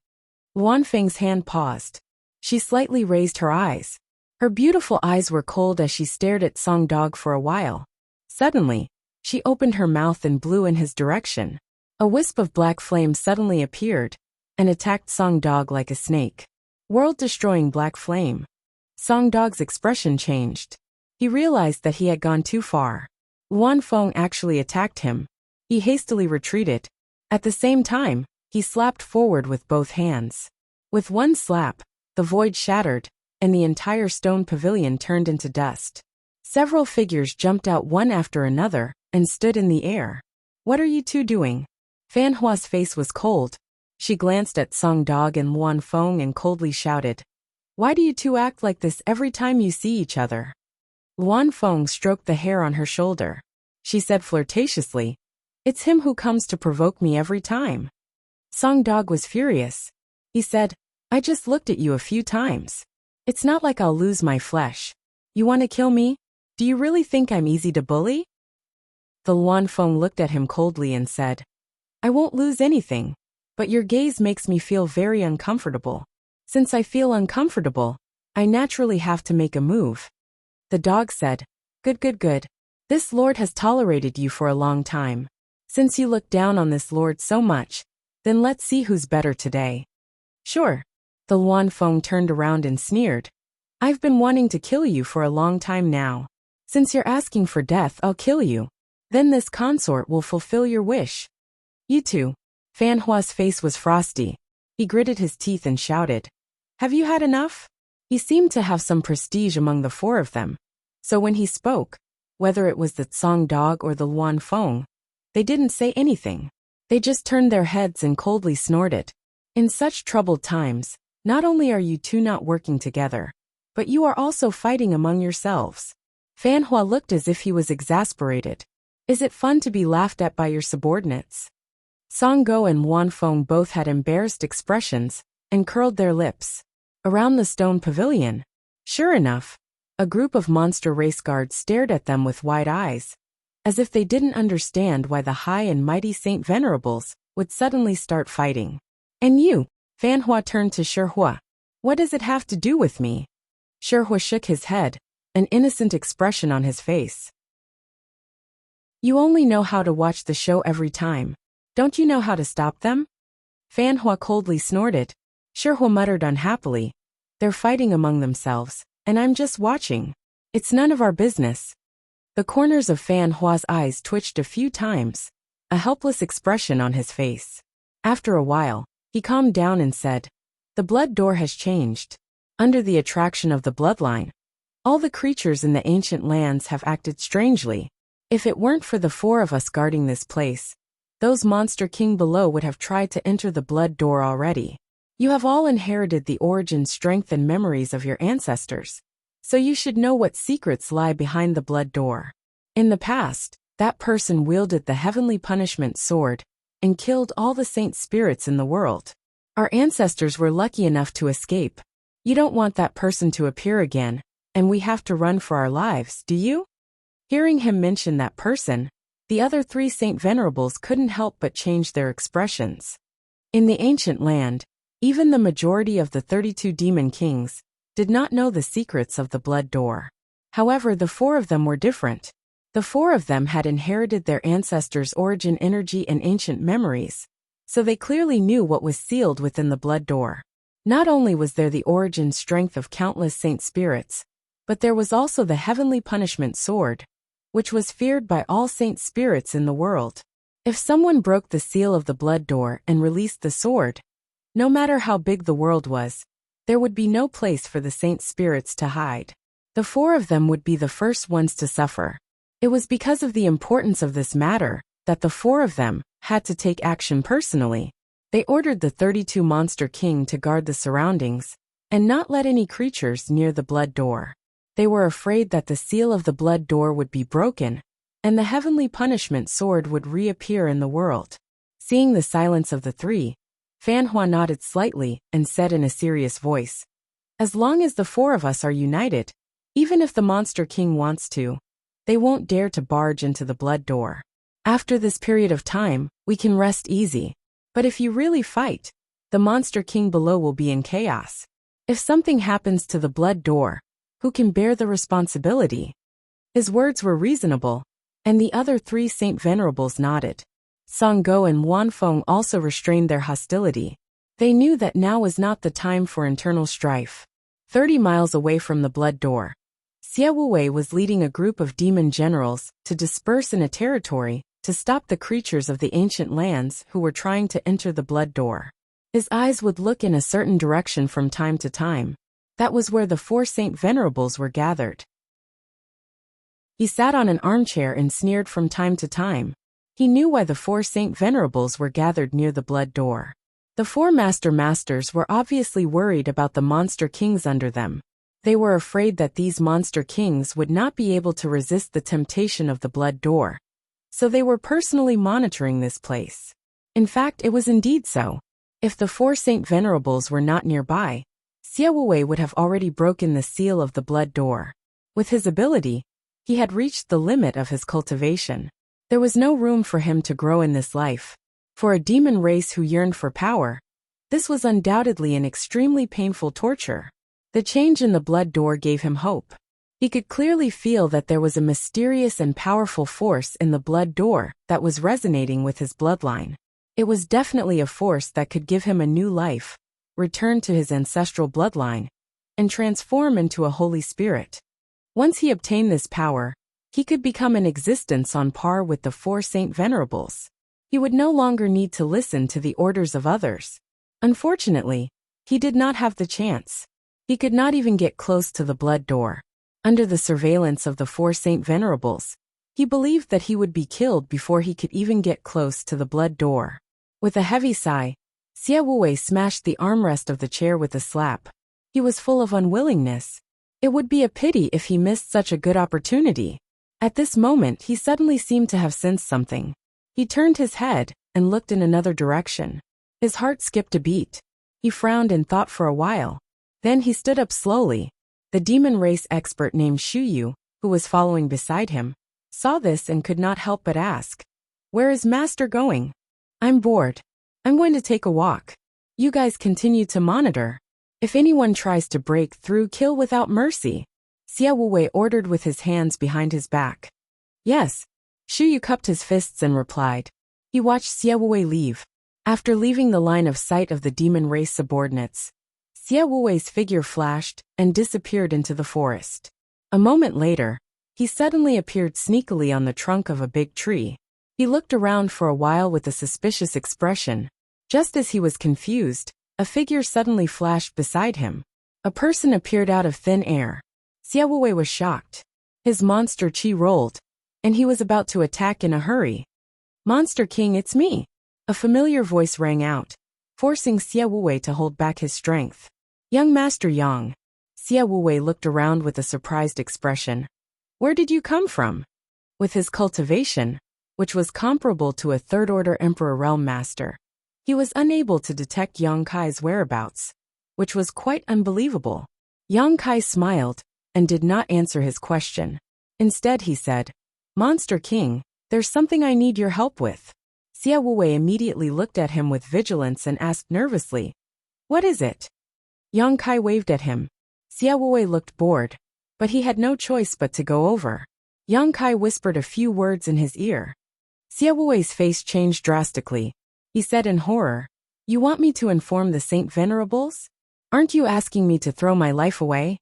Luanfeng's hand paused. She slightly raised her eyes. Her beautiful eyes were cold as she stared at Song Dog for a while. Suddenly, she opened her mouth and blew in his direction. A wisp of black flame suddenly appeared and attacked Song Dog like a snake. World-destroying black flame. Song Dog's expression changed. He realized that he had gone too far. Luanfeng actually attacked him. He hastily retreated. At the same time, he slapped forward with both hands. With one slap, the void shattered, and the entire stone pavilion turned into dust. Several figures jumped out one after another and stood in the air. "What are you two doing?" Fan Hua's face was cold. She glanced at Song Dog and Luanfeng and coldly shouted, "Why do you two act like this every time you see each other?" Luanfeng stroked the hair on her shoulder. she said flirtatiously. It's him who comes to provoke me every time. Song Dog was furious. He said, I just looked at you a few times. It's not like I'll lose my flesh. You want to kill me? Do you really think I'm easy to bully? The Luan Feng looked at him coldly and said, I won't lose anything, but your gaze makes me feel very uncomfortable. Since I feel uncomfortable, I naturally have to make a move. The dog said, Good, good, good. This lord has tolerated you for a long time. Since you look down on this lord so much, then let's see who's better today. Sure. The Luan Feng turned around and sneered. I've been wanting to kill you for a long time now. Since you're asking for death, I'll kill you. Then this consort will fulfill your wish. You too. Fan Hua's face was frosty. He gritted his teeth and shouted, Have you had enough? He seemed to have some prestige among the four of them. So when he spoke, whether it was the Song Dog or the Luan Feng, they didn't say anything. They just turned their heads and coldly snorted. In such troubled times, not only are you two not working together, but you are also fighting among yourselves. Fan Hua looked as if he was exasperated. Is it fun to be laughed at by your subordinates? Song Go and Luan Feng both had embarrassed expressions and curled their lips. Around the stone pavilion, sure enough, a group of monster race guards stared at them with wide eyes, as if they didn't understand why the high and mighty Saint Venerables would suddenly start fighting. And you? Fan Hua turned to Shi Hua. What does it have to do with me? Shi Hua shook his head, an innocent expression on his face. You only know how to watch the show every time. Don't you know how to stop them? Fan Hua coldly snorted. Shi Hua muttered unhappily. They're fighting among themselves, and I'm just watching. It's none of our business. The corners of Fan Hua's eyes twitched a few times, a helpless expression on his face. After a while, he calmed down and said, The blood door has changed. Under the attraction of the bloodline, all the creatures in the ancient lands have acted strangely. If it weren't for the four of us guarding this place, those monster king below would have tried to enter the blood door already. You have all inherited the origin, strength, and memories of your ancestors, so you should know what secrets lie behind the blood door. In the past, that person wielded the heavenly punishment sword and killed all the saint spirits in the world. Our ancestors were lucky enough to escape. You don't want that person to appear again, and we have to run for our lives, do you? Hearing him mention that person, the other three Saint Venerables couldn't help but change their expressions. In the ancient land, even the majority of the 32 demon kings did not know the secrets of the blood door. However, the four of them were different. The four of them had inherited their ancestors' origin energy and ancient memories, so they clearly knew what was sealed within the blood door. Not only was there the origin strength of countless saint spirits, but there was also the heavenly punishment sword, which was feared by all saint spirits in the world. If someone broke the seal of the blood door and released the sword, no matter how big the world was, there would be no place for the saint spirits to hide. The four of them would be the first ones to suffer. It was because of the importance of this matter that the four of them had to take action personally. They ordered the 32 Monster King to guard the surroundings and not let any creatures near the blood door. They were afraid that the seal of the blood door would be broken and the heavenly punishment sword would reappear in the world. Seeing the silence of the three, Fan Hua nodded slightly and said in a serious voice, As long as the four of us are united, even if the Monster King wants to, they won't dare to barge into the blood door. After this period of time, we can rest easy. But if you really fight, the Monster King below will be in chaos. If something happens to the blood door, who can bear the responsibility? His words were reasonable, and the other three Saint Venerables nodded. Song Go and Luan Feng also restrained their hostility. They knew that now was not the time for internal strife. 30 miles away from the blood door, Xie Wuwei was leading a group of demon generals to disperse in a territory to stop the creatures of the ancient lands who were trying to enter the blood door. His eyes would look in a certain direction from time to time. That was where the four Saint Venerables were gathered. He sat on an armchair and sneered from time to time. He knew why the four Saint Venerables were gathered near the blood door. The four masters were obviously worried about the monster kings under them. They were afraid that these monster kings would not be able to resist the temptation of the blood door, So they were personally monitoring this place. In fact, it was indeed so. If the four Saint Venerables were not nearby, Xie Wuwei would have already broken the seal of the blood door. With his ability, he had reached the limit of his cultivation. There was no room for him to grow in this life. For a demon race who yearned for power, this was undoubtedly an extremely painful torture. The change in the blood door gave him hope. He could clearly feel that there was a mysterious and powerful force in the blood door that was resonating with his bloodline. It was definitely a force that could give him a new life, return to his ancestral bloodline, and transform into a Holy Spirit. Once he obtained this power, he could become an existence on par with the four Saint Venerables. He would no longer need to listen to the orders of others. Unfortunately, he did not have the chance. He could not even get close to the blood door. Under the surveillance of the four Saint Venerables, he believed that he would be killed before he could even get close to the blood door. With a heavy sigh, Xie Wuwei smashed the armrest of the chair with a slap. He was full of unwillingness. It would be a pity if he missed such a good opportunity. At this moment, he suddenly seemed to have sensed something. He turned his head and looked in another direction. His heart skipped a beat. He frowned and thought for a while. Then he stood up slowly. The demon race expert named Shuyu, who was following beside him, saw this and could not help but ask, "Where is Master going?" "I'm bored. I'm going to take a walk. You guys continue to monitor. If anyone tries to break through, kill without mercy," Xie Wuwei ordered with his hands behind his back. "Yes." Shuyu cupped his fists and replied. He watched Xie Wuwei leave. After leaving the line of sight of the demon race subordinates, Xie Wuwei's figure flashed and disappeared into the forest. A moment later, he suddenly appeared sneakily on the trunk of a big tree. He looked around for a while with a suspicious expression. Just as he was confused, a figure suddenly flashed beside him. A person appeared out of thin air. Xie Wuwei was shocked. His monster chi rolled, and he was about to attack in a hurry. "Monster King, it's me!" A familiar voice rang out, forcing Xie Wuwei to hold back his strength. "Young Master Yang." Xie Wuwei looked around with a surprised expression. "Where did you come from?" With his cultivation, which was comparable to a third-order Emperor Realm Master, he was unable to detect Yang Kai's whereabouts, which was quite unbelievable. Yang Kai smiled and did not answer his question. Instead he said, "Monster King, there's something I need your help with." Xie Wuwei immediately looked at him with vigilance and asked nervously, "What is it?" Yang Kai waved at him. Xie Wuwei looked bored, but he had no choice but to go over. Yang Kai whispered a few words in his ear. Xie Wuwei's face changed drastically. He said in horror, "You want me to inform the Saint Venerables? Aren't you asking me to throw my life away?"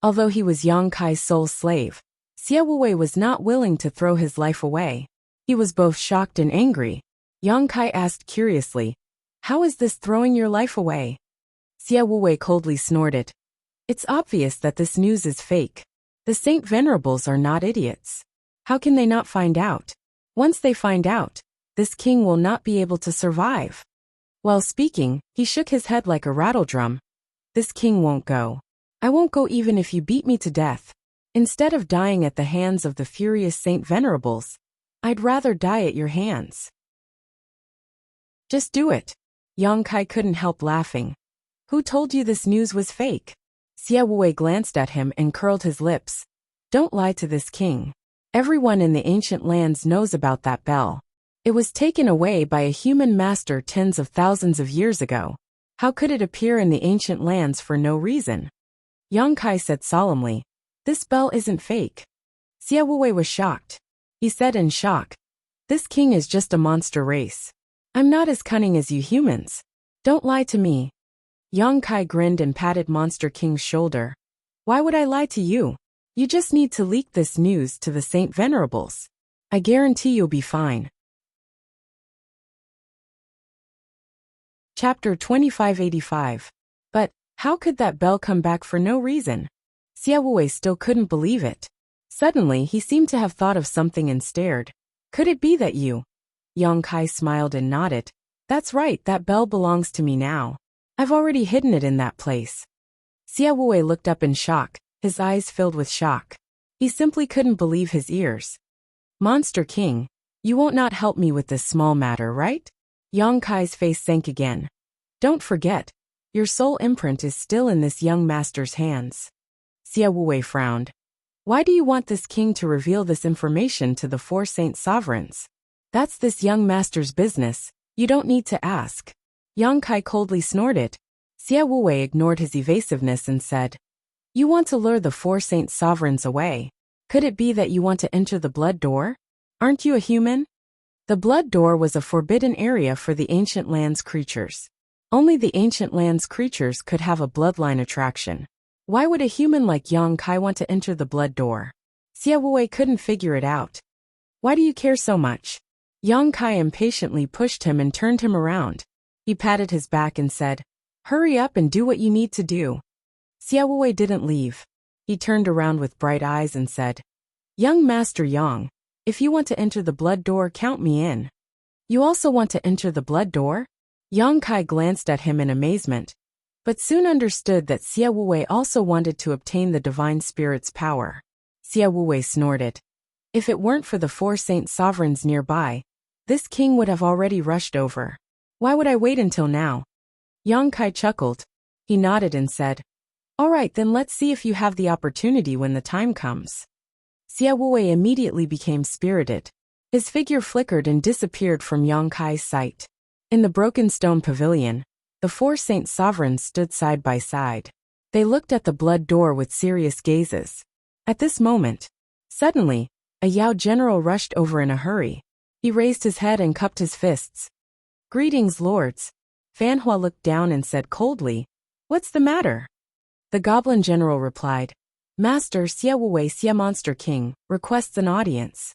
Although he was Yang Kai's sole slave, Xie Wuwei was not willing to throw his life away. He was both shocked and angry. Yang Kai asked curiously, "How is this throwing your life away?" Xie Wuwei coldly snorted. "It's obvious that this news is fake. The Saint Venerables are not idiots. How can they not find out? Once they find out, this king will not be able to survive." While speaking, he shook his head like a rattledrum. "This king won't go. I won't go even if you beat me to death. Instead of dying at the hands of the furious Saint Venerables, I'd rather die at your hands." "Just do it." Yang Kai couldn't help laughing. "Who told you this news was fake?" Xie Wuwei glanced at him and curled his lips. "Don't lie to this king. Everyone in the ancient lands knows about that bell. It was taken away by a human master tens of thousands of years ago. How could it appear in the ancient lands for no reason?" Yang Kai said solemnly, "This bell isn't fake." Xie Wuwei was shocked. He said in shock, "This king is just a monster race. I'm not as cunning as you humans. Don't lie to me." Yang Kai grinned and patted Monster King's shoulder. "Why would I lie to you? You just need to leak this news to the Saint Venerables. I guarantee you'll be fine." Chapter 2585. But how could that bell come back for no reason? Xie Wuwei still couldn't believe it. Suddenly, he seemed to have thought of something and stared. "Could it be that you?" Yang Kai smiled and nodded. "That's right, that bell belongs to me now. I've already hidden it in that place." Xie Wuwei looked up in shock, his eyes filled with shock. He simply couldn't believe his ears. "Monster King, You won't not help me with this small matter, right? Yang Kai's face sank again. Don't forget, your soul imprint is still in this young master's hands. Xia Wuwei frowned. Why do you want this king to reveal this information to the 4 saint sovereigns? That's this young master's business, you don't need to ask. Yang Kai coldly snorted. Xia Wuwei ignored his evasiveness and said, You want to lure the 4 saint sovereigns away? Could it be that you want to enter the blood door? Aren't you a human? The blood door was a forbidden area for the ancient land's creatures. Only the ancient land's creatures could have a bloodline attraction. Why would a human like Yang Kai want to enter the blood door? Xia Wuwei couldn't figure it out. Why do you care so much? Yang Kai impatiently pushed him and turned him around. He patted his back and said, Hurry up and do what you need to do. Xia Wuwei didn't leave. He turned around with bright eyes and said, Young Master Yang, if you want to enter the blood door, count me in. You also want to enter the blood door? Yang Kai glanced at him in amazement, but soon understood that Xia Wuwei also wanted to obtain the divine spirit's power. Xia Wuwei snorted. If it weren't for the 4 saint sovereigns nearby, this king would have already rushed over. Why would I wait until now? Yang Kai chuckled. He nodded and said, All right, then let's see if you have the opportunity when the time comes. Xia Wuwei immediately became spirited. His figure flickered and disappeared from Yang Kai's sight. In the broken stone pavilion, the 4 saint sovereigns stood side by side. They looked at the blood door with serious gazes. At this moment, suddenly, a Yao general rushed over in a hurry. He raised his head and cupped his fists. Greetings, lords. Fan Hua looked down and said coldly, What's the matter? The goblin general replied, Master Xia Wuwei, Xia Monster King, requests an audience.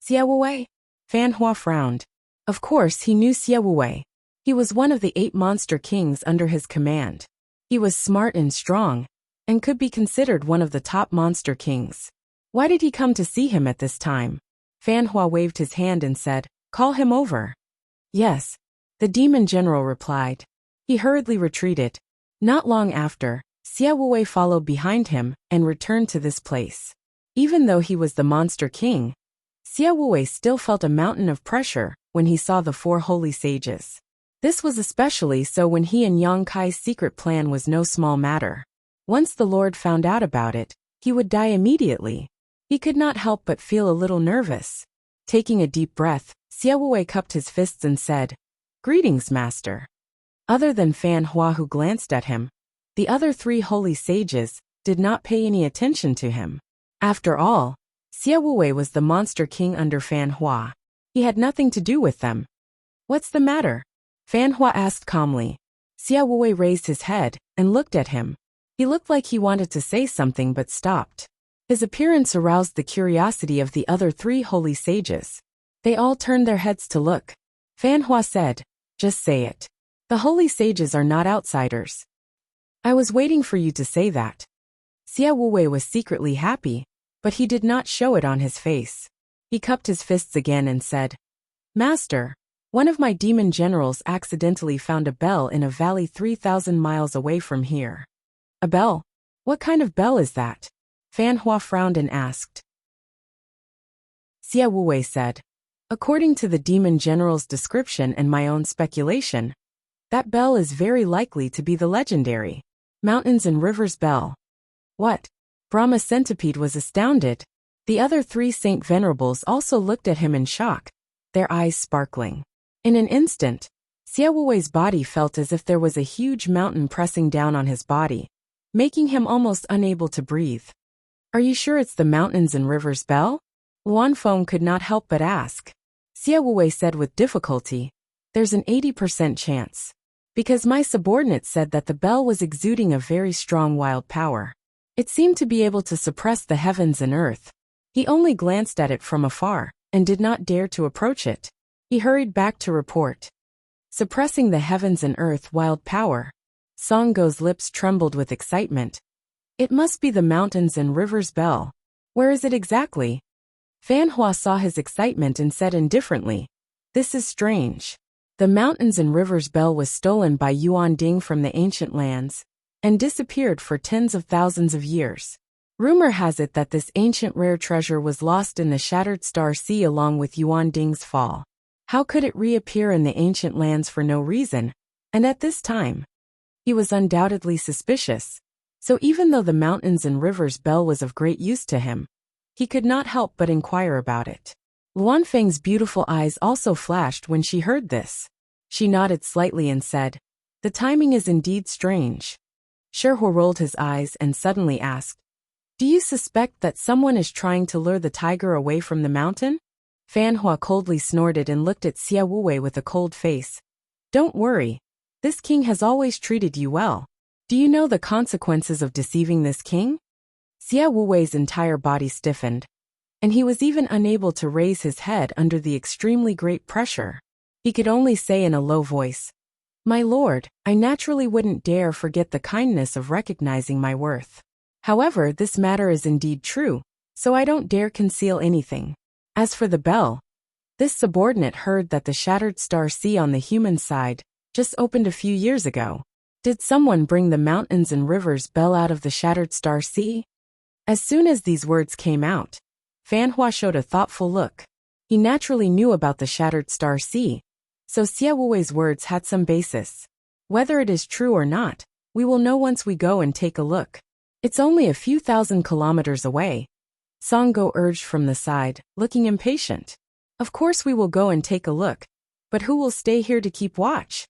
Xia Wuwei? Fan Hua frowned. Of course he knew Xia Wuwei. He was one of the 8 monster kings under his command. He was smart and strong, and could be considered one of the top monster kings. Why did he come to see him at this time? Fan Hua waved his hand and said, Call him over. Yes, the demon general replied. He hurriedly retreated. Not long after, Xia Wuwei followed behind him and returned to this place. Even though he was the monster king, Xia Wuwei still felt a mountain of pressure when he saw the 4 holy sages. This was especially so when he and Yang Kai's secret plan was no small matter. Once the Lord found out about it, he would die immediately. He could not help but feel a little nervous. Taking a deep breath, Xia Wuwei cupped his fists and said, Greetings, Master. Other than Fan Hua, who glanced at him, the other 3 holy sages did not pay any attention to him. After all, Xia Wuwei was the monster king under Fan Hua. He had nothing to do with them. What's the matter? Fan Hua asked calmly. Xia Wuwei raised his head and looked at him. He looked like he wanted to say something but stopped. His appearance aroused the curiosity of the other 3 holy sages. They all turned their heads to look. Fan Hua said, Just say it. The holy sages are not outsiders. I was waiting for you to say that. Xia Wuwei was secretly happy, but he did not show it on his face. He cupped his fists again and said, Master, one of my demon generals accidentally found a bell in a valley 3,000 miles away from here. A bell? What kind of bell is that? Fan Hua frowned and asked. Xia Wuwei said, According to the demon general's description and my own speculation, that bell is very likely to be the legendary Mountains and Rivers bell. What? Brahma Centipede was astounded. The other 3 Saint Venerables also looked at him in shock, their eyes sparkling. In an instant, Xia Wuwei's body felt as if there was a huge mountain pressing down on his body, making him almost unable to breathe. Are you sure it's the Mountains and Rivers bell? Luan Feng could not help but ask. Xia Wuwei said with difficulty, There's an 80% chance. Because my subordinate said that the bell was exuding a very strong wild power. It seemed to be able to suppress the heavens and earth. He only glanced at it from afar, and did not dare to approach it. He hurried back to report. Suppressing the heavens and earth wild power. Songgo's lips trembled with excitement. It must be the Mountains and Rivers bell. Where is it exactly? Fan Hua saw his excitement and said indifferently, This is strange. The Mountains and Rivers bell was stolen by Yuan Ding from the ancient lands, and disappeared for tens of thousands of years. Rumor has it that this ancient rare treasure was lost in the Shattered Star Sea along with Yuan Ding's fall. How could it reappear in the ancient lands for no reason, and at this time? He was undoubtedly suspicious, so even though the mountains and rivers bell was of great use to him, he could not help but inquire about it. Luan Feng's beautiful eyes also flashed when she heard this. She nodded slightly and said, "The timing is indeed strange." Sherhua rolled his eyes and suddenly asked, "Do you suspect that someone is trying to lure the tiger away from the mountain?" Fan Hua coldly snorted and looked at Xia Wuwei with a cold face. "Don't worry. This king has always treated you well. Do you know the consequences of deceiving this king?" Xia Wuwei's entire body stiffened, and he was even unable to raise his head under the extremely great pressure. He could only say in a low voice, "My lord, I naturally wouldn't dare forget the kindness of recognizing my worth. However, this matter is indeed true, so I don't dare conceal anything. As for the bell, this subordinate heard that the Shattered Star Sea on the human side just opened a few years ago. Did someone bring the mountains and rivers bell out of the Shattered Star Sea?" As soon as these words came out, Fan Hua showed a thoughtful look. He naturally knew about the Shattered Star Sea, so Xia Wuwei's words had some basis. Whether it is true or not, we will know once we go and take a look. It's only a few thousand kilometers away. Songgo urged from the side, looking impatient. Of course we will go and take a look, but who will stay here to keep watch?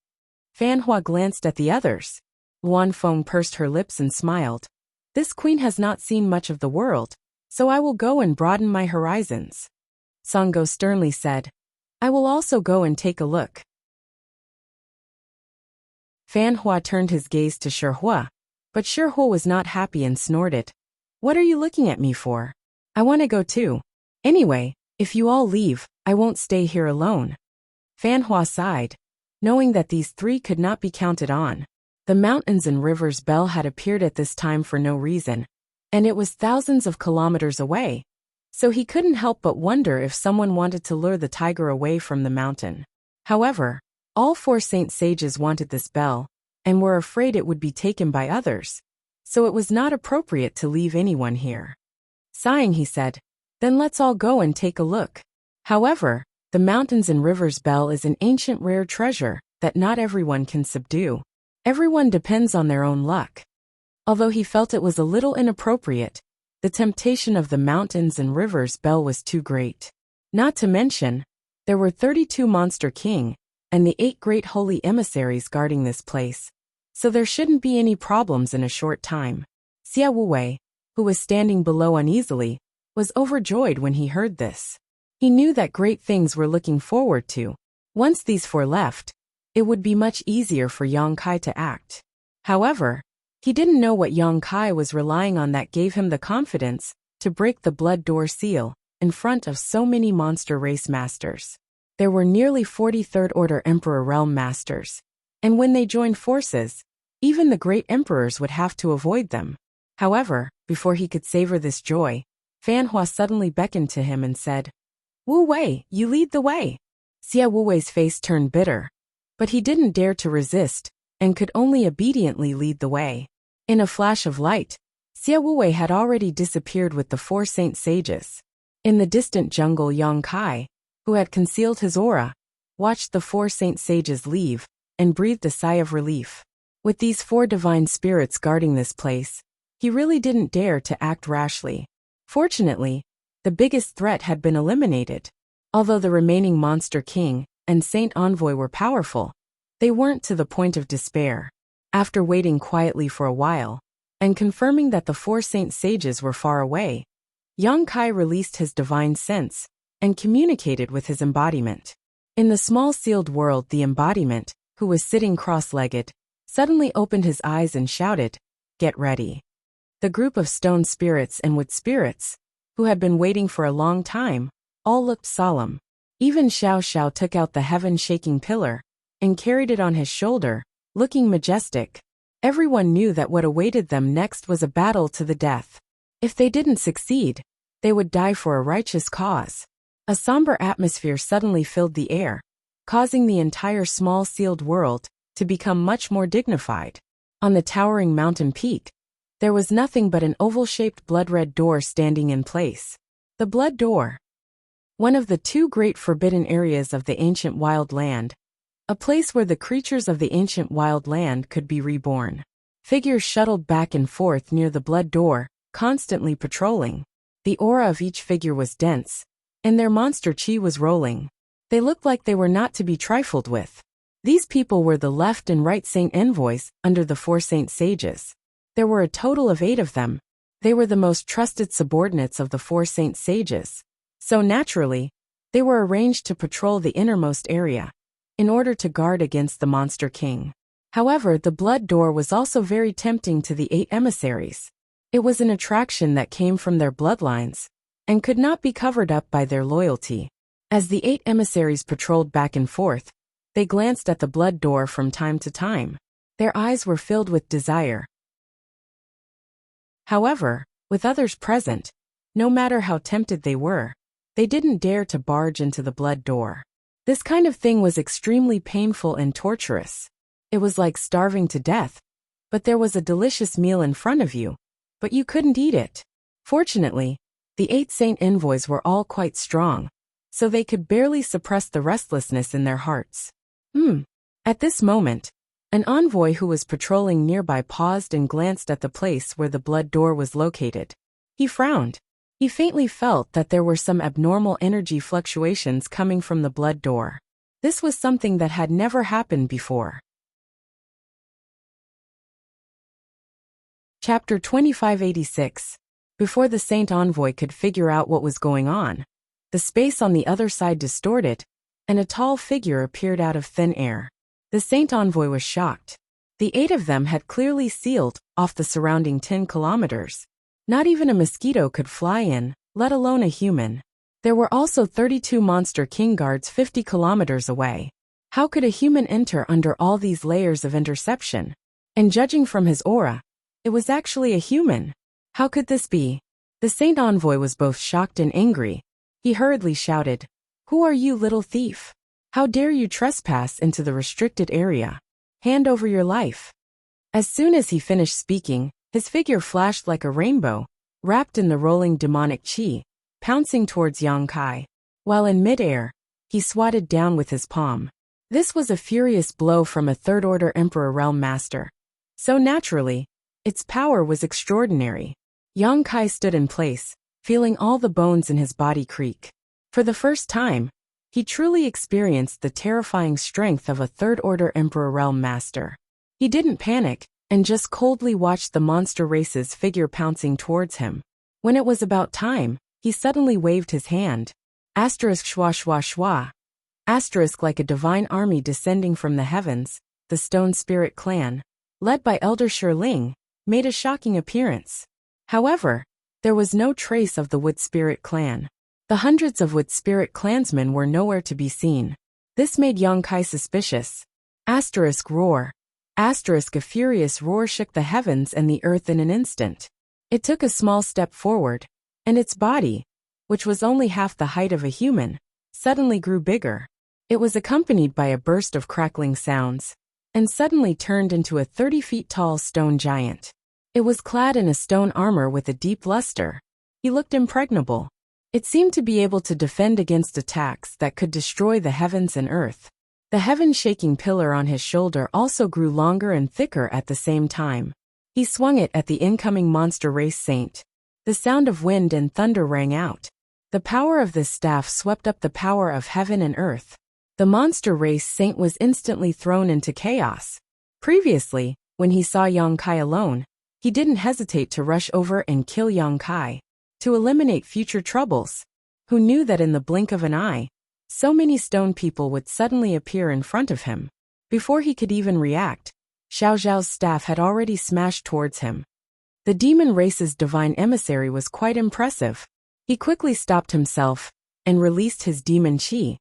Fan Hua glanced at the others. Luan Feng pursed her lips and smiled. This queen has not seen much of the world, so I will go and broaden my horizons. Songgo sternly said, "I will also go and take a look." Fan Hua turned his gaze to Sherhua, but Sherhua was not happy and snorted. "What are you looking at me for? I want to go too. Anyway, if you all leave, I won't stay here alone." Fan Hua sighed, knowing that these three could not be counted on. The mountains and rivers bell had appeared at this time for no reason, and it was thousands of kilometers away, so he couldn't help but wonder if someone wanted to lure the tiger away from the mountain. However, all four saint sages wanted this bell, and were afraid it would be taken by others, so it was not appropriate to leave anyone here. Sighing, he said, "Then let's all go and take a look." However, the mountains and rivers bell is an ancient rare treasure that not everyone can subdue. Everyone depends on their own luck. Although he felt it was a little inappropriate, the temptation of the mountains and rivers bell was too great. Not to mention, there were 32 Monster King and the 8 great holy emissaries guarding this place, so there shouldn't be any problems in a short time. Xia Wuwei, who was standing below uneasily, was overjoyed when he heard this. He knew that great things were looking forward to. Once these four left, it would be much easier for Yang Kai to act. However, he didn't know what Yang Kai was relying on that gave him the confidence to break the blood door seal in front of so many monster race masters. There were nearly 40 Third Order Emperor Realm Masters, and when they joined forces, even the great emperors would have to avoid them. However, before he could savor this joy, Fan Hua suddenly beckoned to him and said, "Wu Wei, you lead the way." Xia Wuwei's face turned bitter, but he didn't dare to resist and could only obediently lead the way. In a flash of light, Xia Wuwei had already disappeared with the 4 saint sages. In the distant jungle, Yang Kai, who had concealed his aura, watched the 4 saint sages leave and breathed a sigh of relief. With these 4 divine spirits guarding this place, he really didn't dare to act rashly. Fortunately, the biggest threat had been eliminated. Although the remaining Monster King and Saint Envoy were powerful, they weren't to the point of despair. After waiting quietly for a while, and confirming that the 4 saint sages were far away, Yang Kai released his divine sense and communicated with his embodiment. In the small sealed world, the embodiment, who was sitting cross-legged, suddenly opened his eyes and shouted, "Get ready." The group of stone spirits and wood spirits, who had been waiting for a long time, all looked solemn. Even Xiao Xiao took out the heaven-shaking pillar and carried it on his shoulder, looking majestic. Everyone knew that what awaited them next was a battle to the death. If they didn't succeed, they would die for a righteous cause. A somber atmosphere suddenly filled the air, causing the entire small sealed world to become much more dignified. On the towering mountain peak, There was nothing but an oval-shaped blood-red door standing in place. The Blood Door. One of the two great forbidden areas of the ancient wild land. A place where the creatures of the ancient wild land could be reborn. Figures shuttled back and forth near the Blood Door, constantly patrolling. The aura of each figure was dense, and their monster chi was rolling. They looked like they were not to be trifled with. These people were the left and right saint envoys under the 4 saint sages. There were a total of 8 of them. They were the most trusted subordinates of the 4 saint sages. So naturally, they were arranged to patrol the innermost area, in order to guard against the Monster King. However, the Blood Door was also very tempting to the 8 emissaries. It was an attraction that came from their bloodlines, and could not be covered up by their loyalty. As the 8 emissaries patrolled back and forth, they glanced at the Blood Door from time to time. Their eyes were filled with desire. However, with others present, no matter how tempted they were, they didn't dare to barge into the Blood Door. This kind of thing was extremely painful and torturous. It was like starving to death, but there was a delicious meal in front of you, but you couldn't eat it. Fortunately, the 8 saint envoys were all quite strong, so they could barely suppress the restlessness in their hearts. At this moment, an envoy who was patrolling nearby paused and glanced at the place where the Blood Door was located. He frowned. He faintly felt that there were some abnormal energy fluctuations coming from the Blood Door. This was something that had never happened before. Chapter 2586. Before the Saint Envoy could figure out what was going on, the space on the other side distorted, and a tall figure appeared out of thin air. The Saint Envoy was shocked. The 8 of them had clearly sealed off the surrounding 10 kilometers. Not even a mosquito could fly in, let alone a human. There were also 32 Monster King guards 50 kilometers away. How could a human enter under all these layers of interception? And judging from his aura, it was actually a human. How could this be? The Saint Envoy was both shocked and angry. He hurriedly shouted, "Who are you, little thief? How dare you trespass into the restricted area? Hand over your life." As soon as he finished speaking, his figure flashed like a rainbow, wrapped in the rolling demonic chi, pouncing towards Yang Kai. While in midair, he swatted down with his palm. This was a furious blow from a third-order Emperor Realm Master. So naturally, its power was extraordinary. Yang Kai stood in place, feeling all the bones in his body creak. For the first time, he truly experienced the terrifying strength of a third-order Emperor Realm Master. He didn't panic, and just coldly watched the monster race's figure pouncing towards him. When it was about time, he suddenly waved his hand. Asterisk shwa shwa shwa. Asterisk like a divine army descending from the heavens, the Stone Spirit clan, led by Elder Shirling, made a shocking appearance. However, there was no trace of the Wood Spirit clan. The hundreds of Wood Spirit clansmen were nowhere to be seen. This made Yang Kai suspicious. Asterisk roar. Asterisk a furious roar shook the heavens and the earth in an instant. It took a small step forward, and its body, which was only half the height of a human, suddenly grew bigger. It was accompanied by a burst of crackling sounds, and suddenly turned into a 30 feet tall stone giant. It was clad in a stone armor with a deep luster. He looked impregnable. It seemed to be able to defend against attacks that could destroy the heavens and earth. The heaven-shaking pillar on his shoulder also grew longer and thicker at the same time. He swung it at the incoming monster race saint. The sound of wind and thunder rang out. The power of this staff swept up the power of heaven and earth. The monster race saint was instantly thrown into chaos. Previously, when he saw Yang Kai alone, he didn't hesitate to rush over and kill Yang Kai, to eliminate future troubles. Who knew that in the blink of an eye, so many stone people would suddenly appear in front of him? Before he could even react, Xiao Zhao's staff had already smashed towards him. The demon race's divine emissary was quite impressive. He quickly stopped himself, and released his demon chi,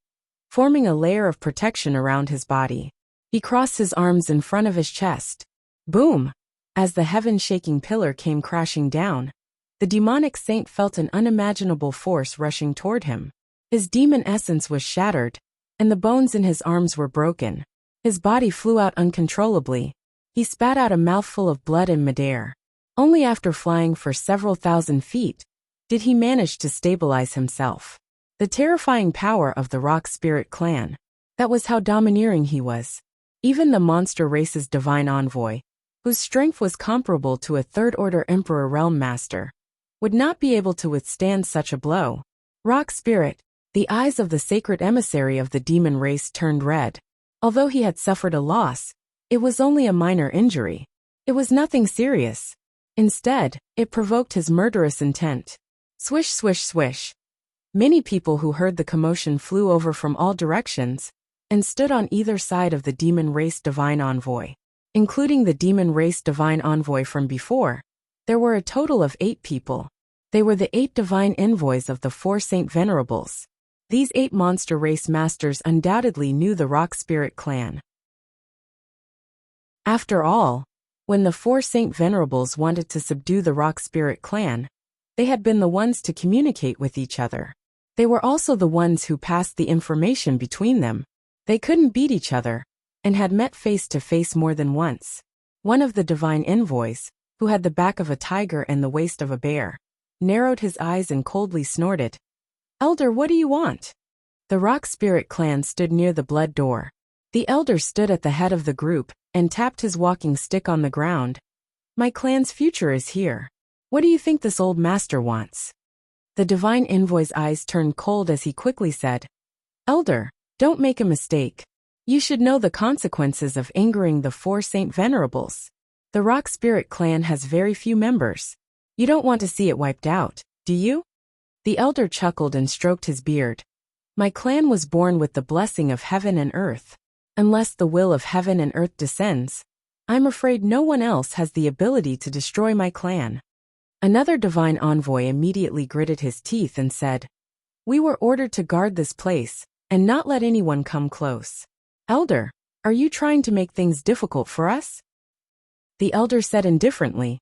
forming a layer of protection around his body. He crossed his arms in front of his chest. Boom! As the heaven-shaking pillar came crashing down, the demonic saint felt an unimaginable force rushing toward him. His demon essence was shattered, and the bones in his arms were broken. His body flew out uncontrollably. He spat out a mouthful of blood in midair. Only after flying for several thousand feet did he manage to stabilize himself. The terrifying power of the Rock Spirit clan. That was how domineering he was. Even the monster race's divine envoy, whose strength was comparable to a third-order Emperor Realm Master, would not be able to withstand such a blow. Rock Spirit, the eyes of the sacred emissary of the demon race turned red. Although he had suffered a loss, it was only a minor injury. It was nothing serious. Instead, it provoked his murderous intent. Swish, swish, swish. Many people who heard the commotion flew over from all directions and stood on either side of the demon race divine envoy. Including the demon race divine envoy from before, there were a total of 8 people. They were the 8 divine envoys of the 4 Saint Venerables. These 8 monster race masters undoubtedly knew the Rock Spirit clan. After all, when the 4 Saint Venerables wanted to subdue the Rock Spirit clan, they had been the ones to communicate with each other. They were also the ones who passed the information between them. They couldn't beat each other, and had met face to face more than once. One of the divine envoys, who had the back of a tiger and the waist of a bear, narrowed his eyes and coldly snorted. "Elder, what do you want?" The Rock Spirit clan stood near the blood door. The elder stood at the head of the group and tapped his walking stick on the ground. "My clan's future is here. What do you think this old master wants?" The divine envoy's eyes turned cold as he quickly said, "Elder, don't make a mistake. You should know the consequences of angering the 4 Saint Venerables. The Rock Spirit clan has very few members. You don't want to see it wiped out, do you?" The elder chuckled and stroked his beard. "My clan was born with the blessing of heaven and earth. Unless the will of heaven and earth descends, I'm afraid no one else has the ability to destroy my clan." Another divine envoy immediately gritted his teeth and said, "We were ordered to guard this place and not let anyone come close. Elder, are you trying to make things difficult for us?" The elder said indifferently,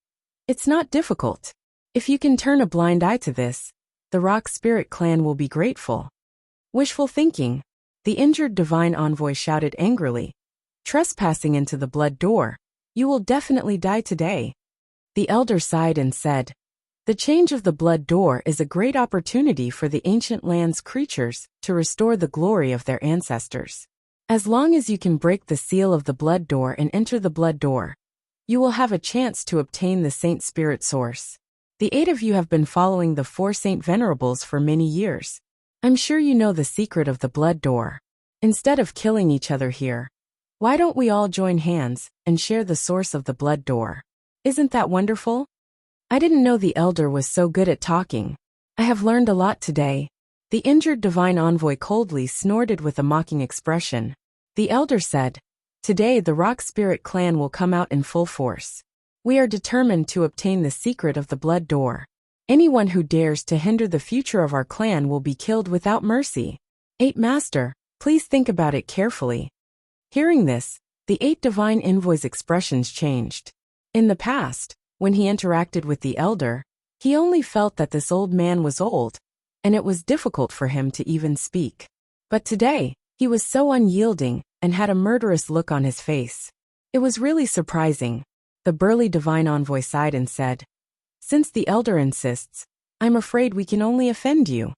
"It's not difficult. If you can turn a blind eye to this, the Rock Spirit clan will be grateful." "Wishful thinking," the injured divine envoy shouted angrily. "Trespassing into the blood door. You will definitely die today." The elder sighed and said, "The change of the blood door is a great opportunity for the ancient land's creatures to restore the glory of their ancestors. As long as you can break the seal of the blood door and enter the blood door, you will have a chance to obtain the Saint Spirit Source. The 8 of you have been following the 4 Saint Venerables for many years. I'm sure you know the secret of the blood door. Instead of killing each other here, why don't we all join hands and share the source of the blood door? Isn't that wonderful?" "I didn't know the elder was so good at talking. I have learned a lot today." The injured divine envoy coldly snorted with a mocking expression. The elder said, "Today the Rock Spirit clan will come out in full force. We are determined to obtain the secret of the blood door. Anyone who dares to hinder the future of our clan will be killed without mercy. 8 Master, please think about it carefully." Hearing this, the 8 divine envoys' expressions changed. In the past, when he interacted with the elder, he only felt that this old man was old, and it was difficult for him to even speak. But today, he was so unyielding and had a murderous look on his face. It was really surprising. The burly divine envoy sighed and said, "Since the elder insists, I'm afraid we can only offend you."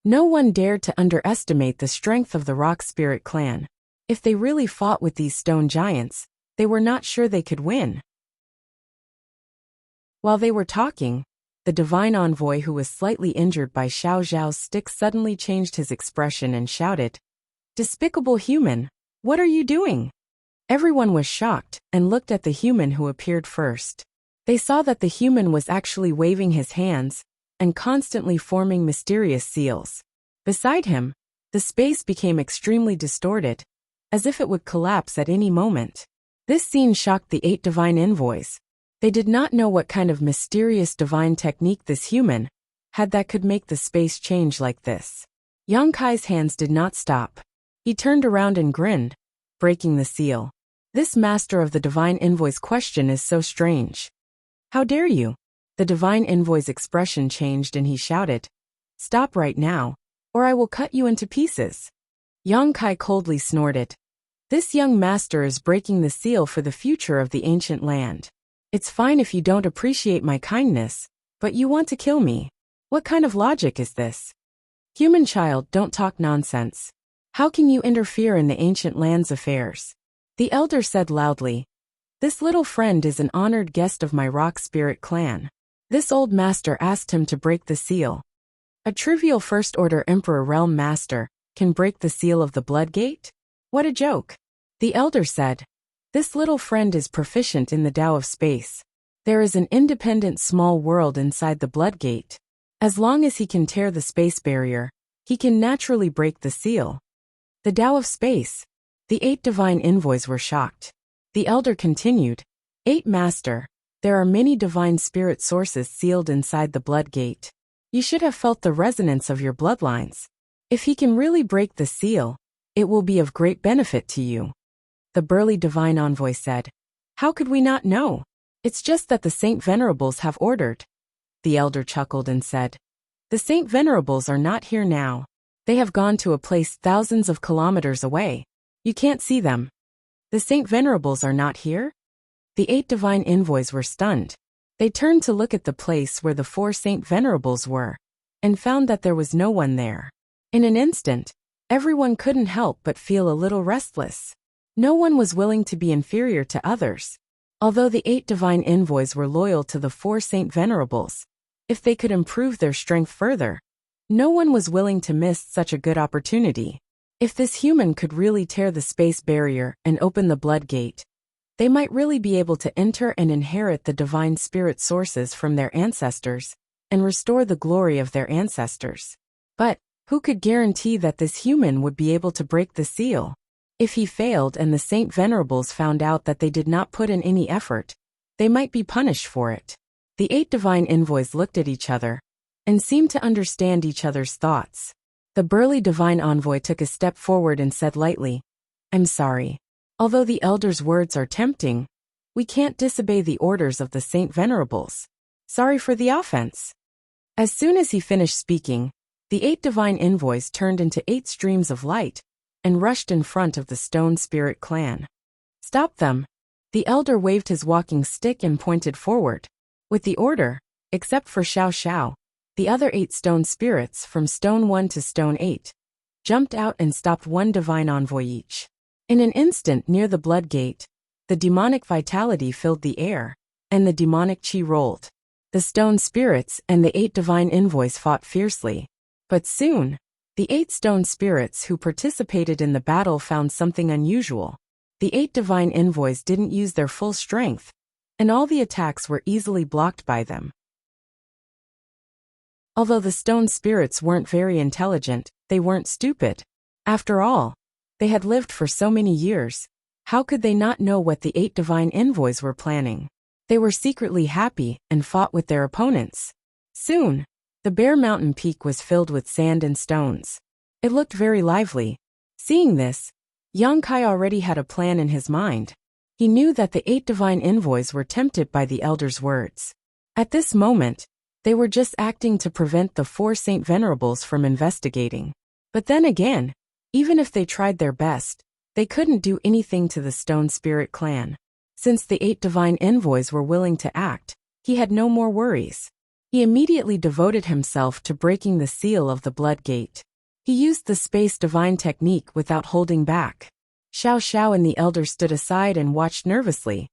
No one dared to underestimate the strength of the Rock Spirit clan. If they really fought with these stone giants, they were not sure they could win. While they were talking, the divine envoy who was slightly injured by Xiao Zhao's stick suddenly changed his expression and shouted, "Despicable human, what are you doing?" Everyone was shocked and looked at the human who appeared first. They saw that the human was actually waving his hands and constantly forming mysterious seals. Beside him, the space became extremely distorted, as if it would collapse at any moment. This scene shocked the 8 divine envoys. They did not know what kind of mysterious divine technique this human had that could make the space change like this. Yang Kai's hands did not stop. He turned around and grinned, breaking the seal. "This master of the divine envoy's question is so strange. How dare you?" The divine envoy's expression changed and he shouted, "Stop right now, or I will cut you into pieces." Yang Kai coldly snorted. This young master is breaking the seal for the future of the ancient land. It's fine if you don't appreciate my kindness, but you want to kill me. What kind of logic is this? Human child, don't talk nonsense. How can you interfere in the ancient land's affairs? The elder said loudly. This little friend is an honored guest of my rock spirit clan. This old master asked him to break the seal. A trivial first-order Emperor Realm Master can break the seal of the Blood Gate? What a joke. The elder said. This little friend is proficient in the Tao of space. There is an independent small world inside the Blood Gate. As long as he can tear the space barrier, he can naturally break the seal. The Tao of space. The 8 divine envoys were shocked. The elder continued. 8 Master, there are many divine spirit sources sealed inside the Blood Gate. You should have felt the resonance of your bloodlines. If he can really break the seal, it will be of great benefit to you. The burly divine envoy said. How could we not know? It's just that the Saint Venerables have ordered. The elder chuckled and said. The Saint Venerables are not here now. They have gone to a place thousands of kilometers away. You can't see them. The Saint Venerables are not here? The 8 divine envoys were stunned. They turned to look at the place where the 4 Saint Venerables were, and found that there was no one there. In an instant, everyone couldn't help but feel a little restless. No one was willing to be inferior to others. Although the 8 divine envoys were loyal to the 4 Saint Venerables, if they could improve their strength further, no one was willing to miss such a good opportunity. If this human could really tear the space barrier and open the Blood Gate, they might really be able to enter and inherit the divine spirit sources from their ancestors and restore the glory of their ancestors. But who could guarantee that this human would be able to break the seal? If he failed and the Saint Venerables found out that they did not put in any effort, they might be punished for it. The 8 divine envoys looked at each other and seemed to understand each other's thoughts. The burly divine envoy took a step forward and said lightly, I'm sorry. Although the elder's words are tempting, we can't disobey the orders of the Saint Venerables. Sorry for the offense. As soon as he finished speaking, the 8 divine envoys turned into 8 streams of light and rushed in front of the Stone Spirit clan. Stop them. The elder waved his walking stick and pointed forward. With the order, except for Xiao Xiao, the other 8 stone spirits from Stone 1 to Stone 8 jumped out and stopped 1 divine envoy each. In an instant near the Blood Gate, the demonic vitality filled the air, and the demonic chi rolled. The stone spirits and the 8 divine envoys fought fiercely. But soon, the 8 stone spirits who participated in the battle found something unusual. The 8 divine envoys didn't use their full strength, and all the attacks were easily blocked by them. Although the stone spirits weren't very intelligent, they weren't stupid. After all, they had lived for so many years. How could they not know what the 8 divine envoys were planning? They were secretly happy and fought with their opponents. Soon, the bare mountain peak was filled with sand and stones. It looked very lively. Seeing this, Yang Kai already had a plan in his mind. He knew that the 8 divine envoys were tempted by the elder's words. At this moment, they were just acting to prevent the 4 Saint Venerables from investigating. But then again, even if they tried their best, they couldn't do anything to the Stone Spirit clan. Since the 8 divine envoys were willing to act, he had no more worries. He immediately devoted himself to breaking the seal of the Blood Gate. He used the space divine technique without holding back. Xiao Xiao and the elder stood aside and watched nervously.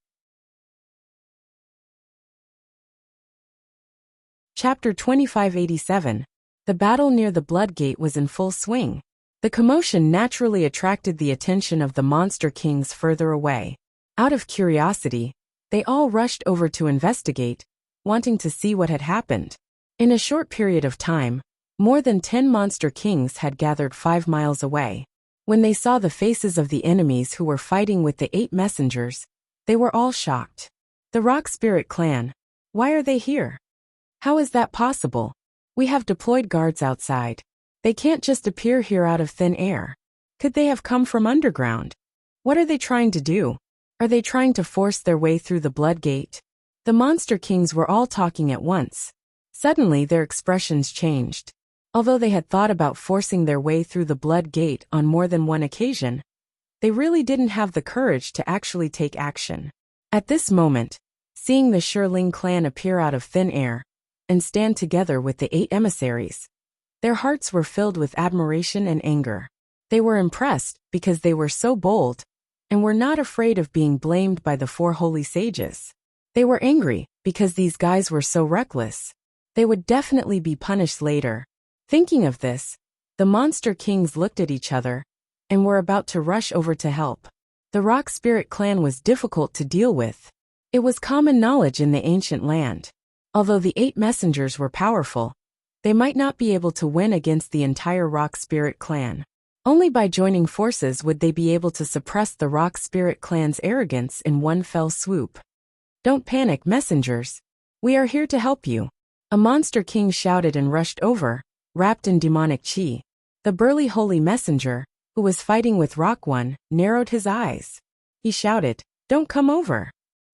Chapter 2587. The battle near the Blood Gate was in full swing. The commotion naturally attracted the attention of the monster kings further away. Out of curiosity, they all rushed over to investigate, wanting to see what had happened. In a short period of time, more than 10 monster kings had gathered 5 miles away. When they saw the faces of the enemies who were fighting with the 8 messengers, they were all shocked. The Rock Spirit clan, why are they here? How is that possible? We have deployed guards outside. They can't just appear here out of thin air. Could they have come from underground? What are they trying to do? Are they trying to force their way through the Blood Gate? The monster kings were all talking at once. Suddenly their expressions changed. Although they had thought about forcing their way through the Blood Gate on more than one occasion, they really didn't have the courage to actually take action. At this moment, Seeing the Shiling clan appear out of thin air and stand together with the 8 emissaries, their hearts were filled with admiration and anger. They were impressed because they were so bold and were not afraid of being blamed by the 4 holy sages. They were angry because these guys were so reckless. They would definitely be punished later. Thinking of this, the monster kings looked at each other and were about to rush over to help. The Rock Spirit clan was difficult to deal with. It was common knowledge in the ancient land. Although the 8 messengers were powerful, they might not be able to win against the entire Rock Spirit clan. Only by joining forces would they be able to suppress the Rock Spirit clan's arrogance in one fell swoop. Don't panic, messengers. We are here to help you. A monster king shouted and rushed over, wrapped in demonic chi. The burly holy messenger, who was fighting with Rock One, narrowed his eyes. He shouted, "Don't come over."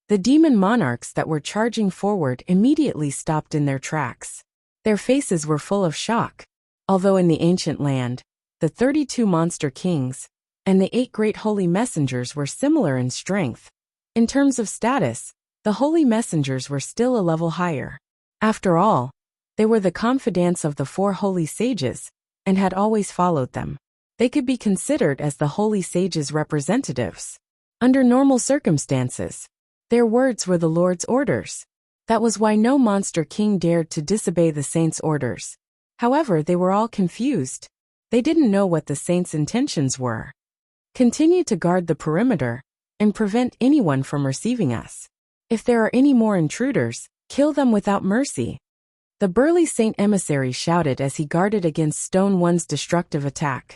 The demon monarchs that were charging forward immediately stopped in their tracks. Their faces were full of shock. Although in the ancient land, the 32 monster kings and the 8 great holy messengers were similar in strength, in terms of status, the holy messengers were still a level higher. After all, they were the confidants of the 4 holy sages and had always followed them. They could be considered as the holy sages' representatives. Under normal circumstances, their words were the Lord's orders. That was why no monster king dared to disobey the saints' orders. However, they were all confused. They didn't know what the saints' intentions were. Continue to guard the perimeter and prevent anyone from receiving us. If there are any more intruders, kill them without mercy. The burly saint emissary shouted as he guarded against Stone One's destructive attack.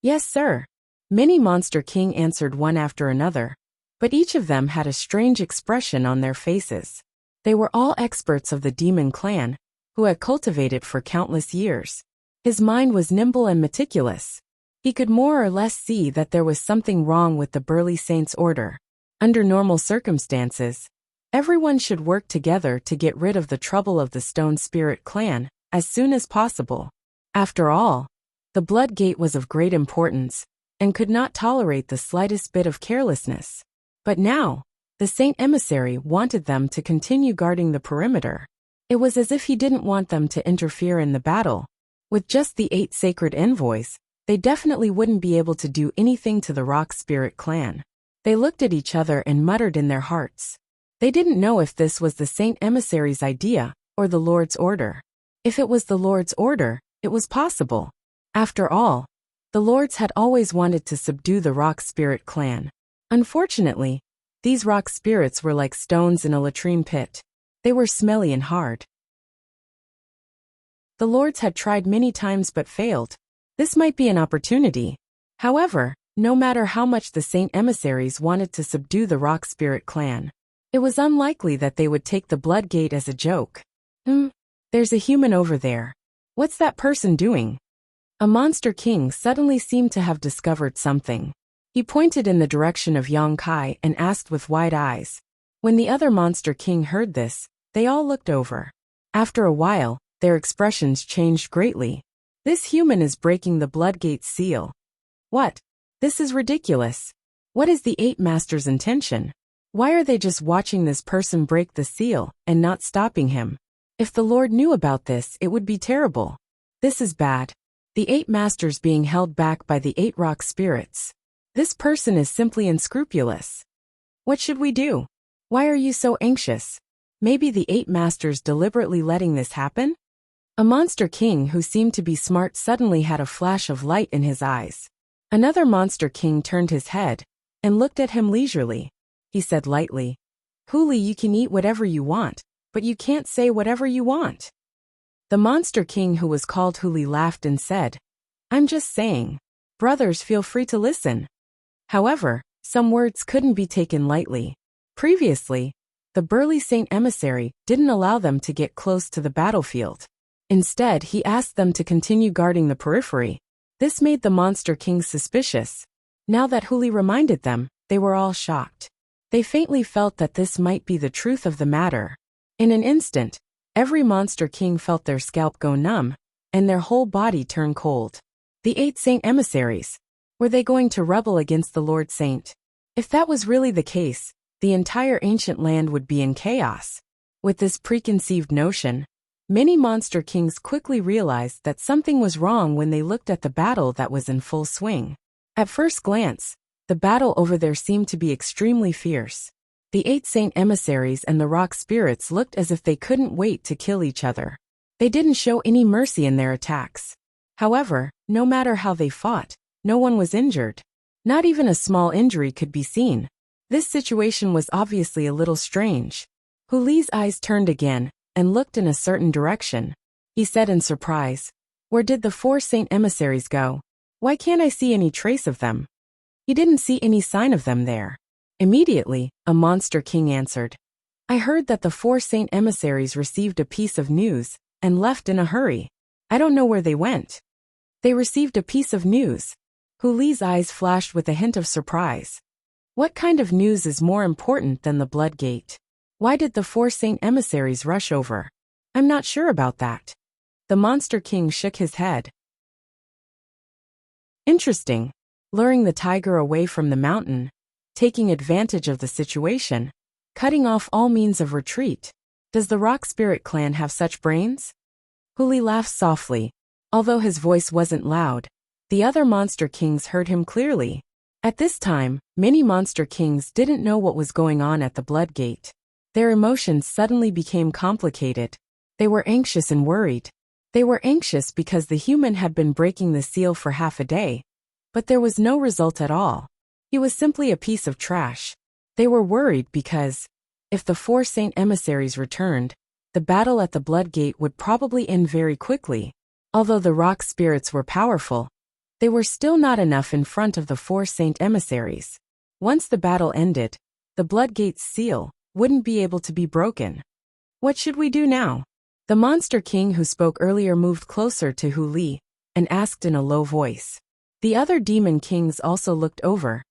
Yes, sir. Many monster king answered one after another, but each of them had a strange expression on their faces. They were all experts of the demon clan, who had cultivated for countless years. His mind was nimble and meticulous. He could more or less see that there was something wrong with the burly saint's order. Under normal circumstances, everyone should work together to get rid of the trouble of the Stone Spirit clan as soon as possible. After all, the Blood Gate was of great importance and could not tolerate the slightest bit of carelessness. But now, the Saint Emissary wanted them to continue guarding the perimeter. It was as if he didn't want them to interfere in the battle. With just the 8 sacred envoys, they definitely wouldn't be able to do anything to the Rock Spirit clan. They looked at each other and muttered in their hearts. They didn't know if this was the Saint Emissary's idea or the Lord's order. If it was the Lord's order, it was possible. After all, the Lords had always wanted to subdue the Rock Spirit clan. Unfortunately, these rock spirits were like stones in a latrine pit. They were smelly and hard. The Lords had tried many times but failed. This might be an opportunity. However, no matter how much the Saint Emissaries wanted to subdue the Rock Spirit clan, it was unlikely that they would take the Blood Gate as a joke. There's a human over there. What's that person doing? A monster king suddenly seemed to have discovered something. He pointed in the direction of Yang Kai and asked with wide eyes. When the other monster king heard this, they all looked over. After a while, their expressions changed greatly. This human is breaking the Blood Gate's seal. What? This is ridiculous. What is the 8 Masters' intention? Why are they just watching this person break the seal and not stopping him? If the Lord knew about this, it would be terrible. This is bad. The 8 Masters being held back by the 8 rock spirits. This person is simply unscrupulous. What should we do? Why are you so anxious? Maybe the 8 Masters deliberately letting this happen? A monster king who seemed to be smart suddenly had a flash of light in his eyes. Another monster king turned his head and looked at him leisurely. He said lightly, "Huli, you can eat whatever you want, but you can't say whatever you want." The monster king who was called Huli laughed and said, "I'm just saying. Brothers, feel free to listen." However, some words couldn't be taken lightly. Previously, the burly Saint Emissary didn't allow them to get close to the battlefield. Instead, he asked them to continue guarding the periphery. This made the monster king suspicious. Now that Huli reminded them, they were all shocked. They faintly felt that this might be the truth of the matter. In an instant, every monster king felt their scalp go numb, and their whole body turn cold. The 8 Saint Emissaries. Were they going to rebel against the Lord Saint? If that was really the case, the entire ancient land would be in chaos. With this preconceived notion, many monster kings quickly realized that something was wrong when they looked at the battle that was in full swing. At first glance, the battle over there seemed to be extremely fierce. The 8 saint emissaries and the rock spirits looked as if they couldn't wait to kill each other. They didn't show any mercy in their attacks. However, no matter how they fought, no one was injured. Not even a small injury could be seen. This situation was obviously a little strange. Hu Li's eyes turned again and looked in a certain direction. He said in surprise, "Where did the 4 saint emissaries go? Why can't I see any trace of them?" He didn't see any sign of them there. Immediately, a monster king answered, "I heard that the 4 saint emissaries received a piece of news and left in a hurry. I don't know where they went." They received a piece of news. Hu Li's eyes flashed with a hint of surprise. What kind of news is more important than the Blood Gate? Why did the 4 saint emissaries rush over? I'm not sure about that. The monster king shook his head. Interesting. Luring the tiger away from the mountain, taking advantage of the situation, cutting off all means of retreat. Does the Rock Spirit clan have such brains? Hu Li laughed softly. Although his voice wasn't loud, the other monster kings heard him clearly. At this time, many monster kings didn't know what was going on at the Blood Gate. Their emotions suddenly became complicated. They were anxious and worried. They were anxious because the human had been breaking the seal for half a day, but there was no result at all. He was simply a piece of trash. They were worried because, if the 4 saint emissaries returned, the battle at the Blood Gate would probably end very quickly. Although the rock spirits were powerful, they were still not enough in front of the 4 saint emissaries. Once the battle ended, the Blood Gate's seal wouldn't be able to be broken. What should we do now? The monster king who spoke earlier moved closer to Hu Li and asked in a low voice. The other demon kings also looked over,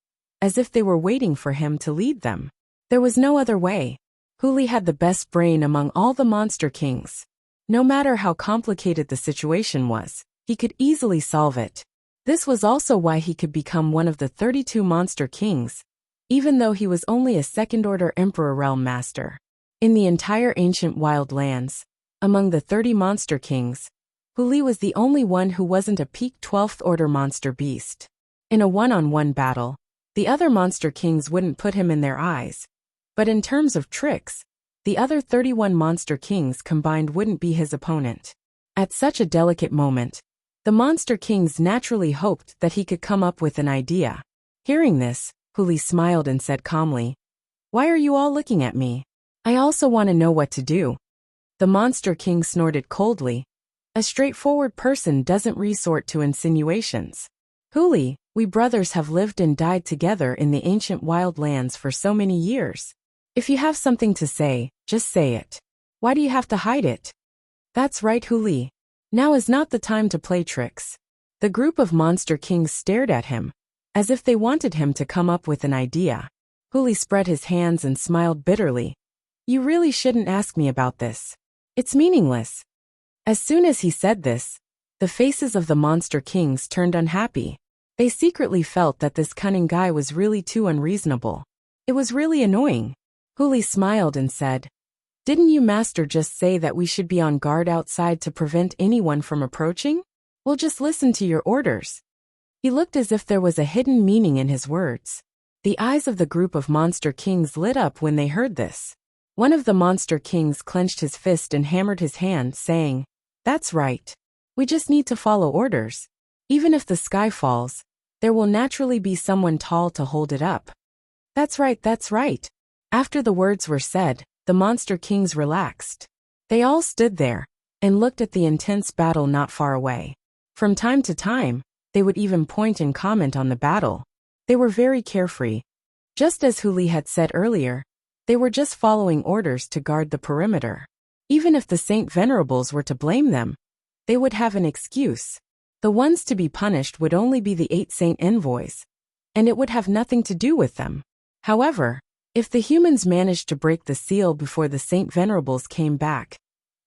as if they were waiting for him to lead them. There was no other way. Hu Li had the best brain among all the monster kings. No matter how complicated the situation was, he could easily solve it. This was also why he could become one of the 32 monster kings, even though he was only a second-order Emperor Realm Master. In the entire ancient wild lands, among the 30 monster kings, Hu Li was the only one who wasn't a peak 12th order monster beast. In a one-on-one battle, the other monster kings wouldn't put him in their eyes. But in terms of tricks, the other 31 monster kings combined wouldn't be his opponent. At such a delicate moment, the monster kings naturally hoped that he could come up with an idea. Hearing this, Hu Li smiled and said calmly, "Why are you all looking at me? I also want to know what to do." The monster king snorted coldly. A straightforward person doesn't resort to insinuations. "Hu Li, we brothers have lived and died together in the ancient wild lands for so many years. If you have something to say, just say it. Why do you have to hide it?" "That's right, Hu Li. Now is not the time to play tricks." The group of monster kings stared at him, as if they wanted him to come up with an idea. Hu Li spread his hands and smiled bitterly. "You really shouldn't ask me about this. It's meaningless." As soon as he said this, the faces of the monster kings turned unhappy. They secretly felt that this cunning guy was really too unreasonable. It was really annoying. Hu Li smiled and said, "Didn't you, Master, just say that we should be on guard outside to prevent anyone from approaching? We'll just listen to your orders." He looked as if there was a hidden meaning in his words. The eyes of the group of monster kings lit up when they heard this. One of the monster kings clenched his fist and hammered his hand, saying, "That's right. We just need to follow orders. Even if the sky falls, there will naturally be someone tall to hold it up." "That's right, that's right." After the words were said, the monster kings relaxed. They all stood there and looked at the intense battle not far away. From time to time, they would even point and comment on the battle. They were very carefree. Just as Hu Li had said earlier, they were just following orders to guard the perimeter. Even if the Saint Venerables were to blame them, they would have an excuse. The ones to be punished would only be the 8 Saint Envoys, and it would have nothing to do with them. However, if the humans managed to break the seal before the Saint Venerables came back,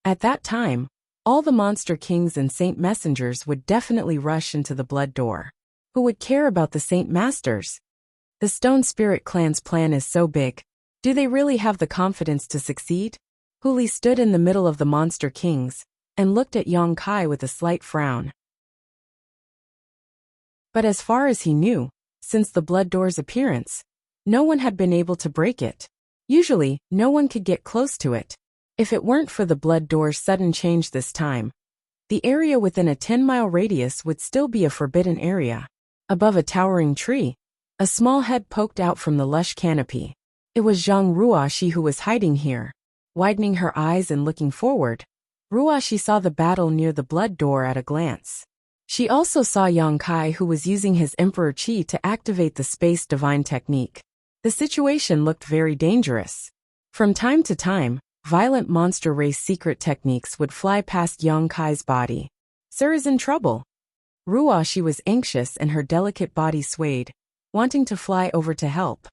at that time, all the monster kings and saint messengers would definitely rush into the blood door. Who would care about the saint masters? The Stone Spirit clan's plan is so big, Do they really have the confidence to succeed? Huli stood in the middle of the monster kings and looked at Yang Kai with a slight frown. But as far as he knew, since the blood door's appearance, no one had been able to break it. Usually, no one could get close to it. If it weren't for the blood door's sudden change this time, the area within a 10-mile radius would still be a forbidden area. Above a towering tree, a small head poked out from the lush canopy. It was Zhang Ruoxi who was hiding here. Widening her eyes and looking forward, Ruoxi saw the battle near the blood door at a glance. She also saw Yang Kai, who was using his Emperor Qi to activate the Space Divine technique. The situation looked very dangerous. From time to time, violent monster race secret techniques would fly past Yang Kai's body. Sir is in trouble. Ruoxi was anxious and her delicate body swayed, wanting to fly over to help.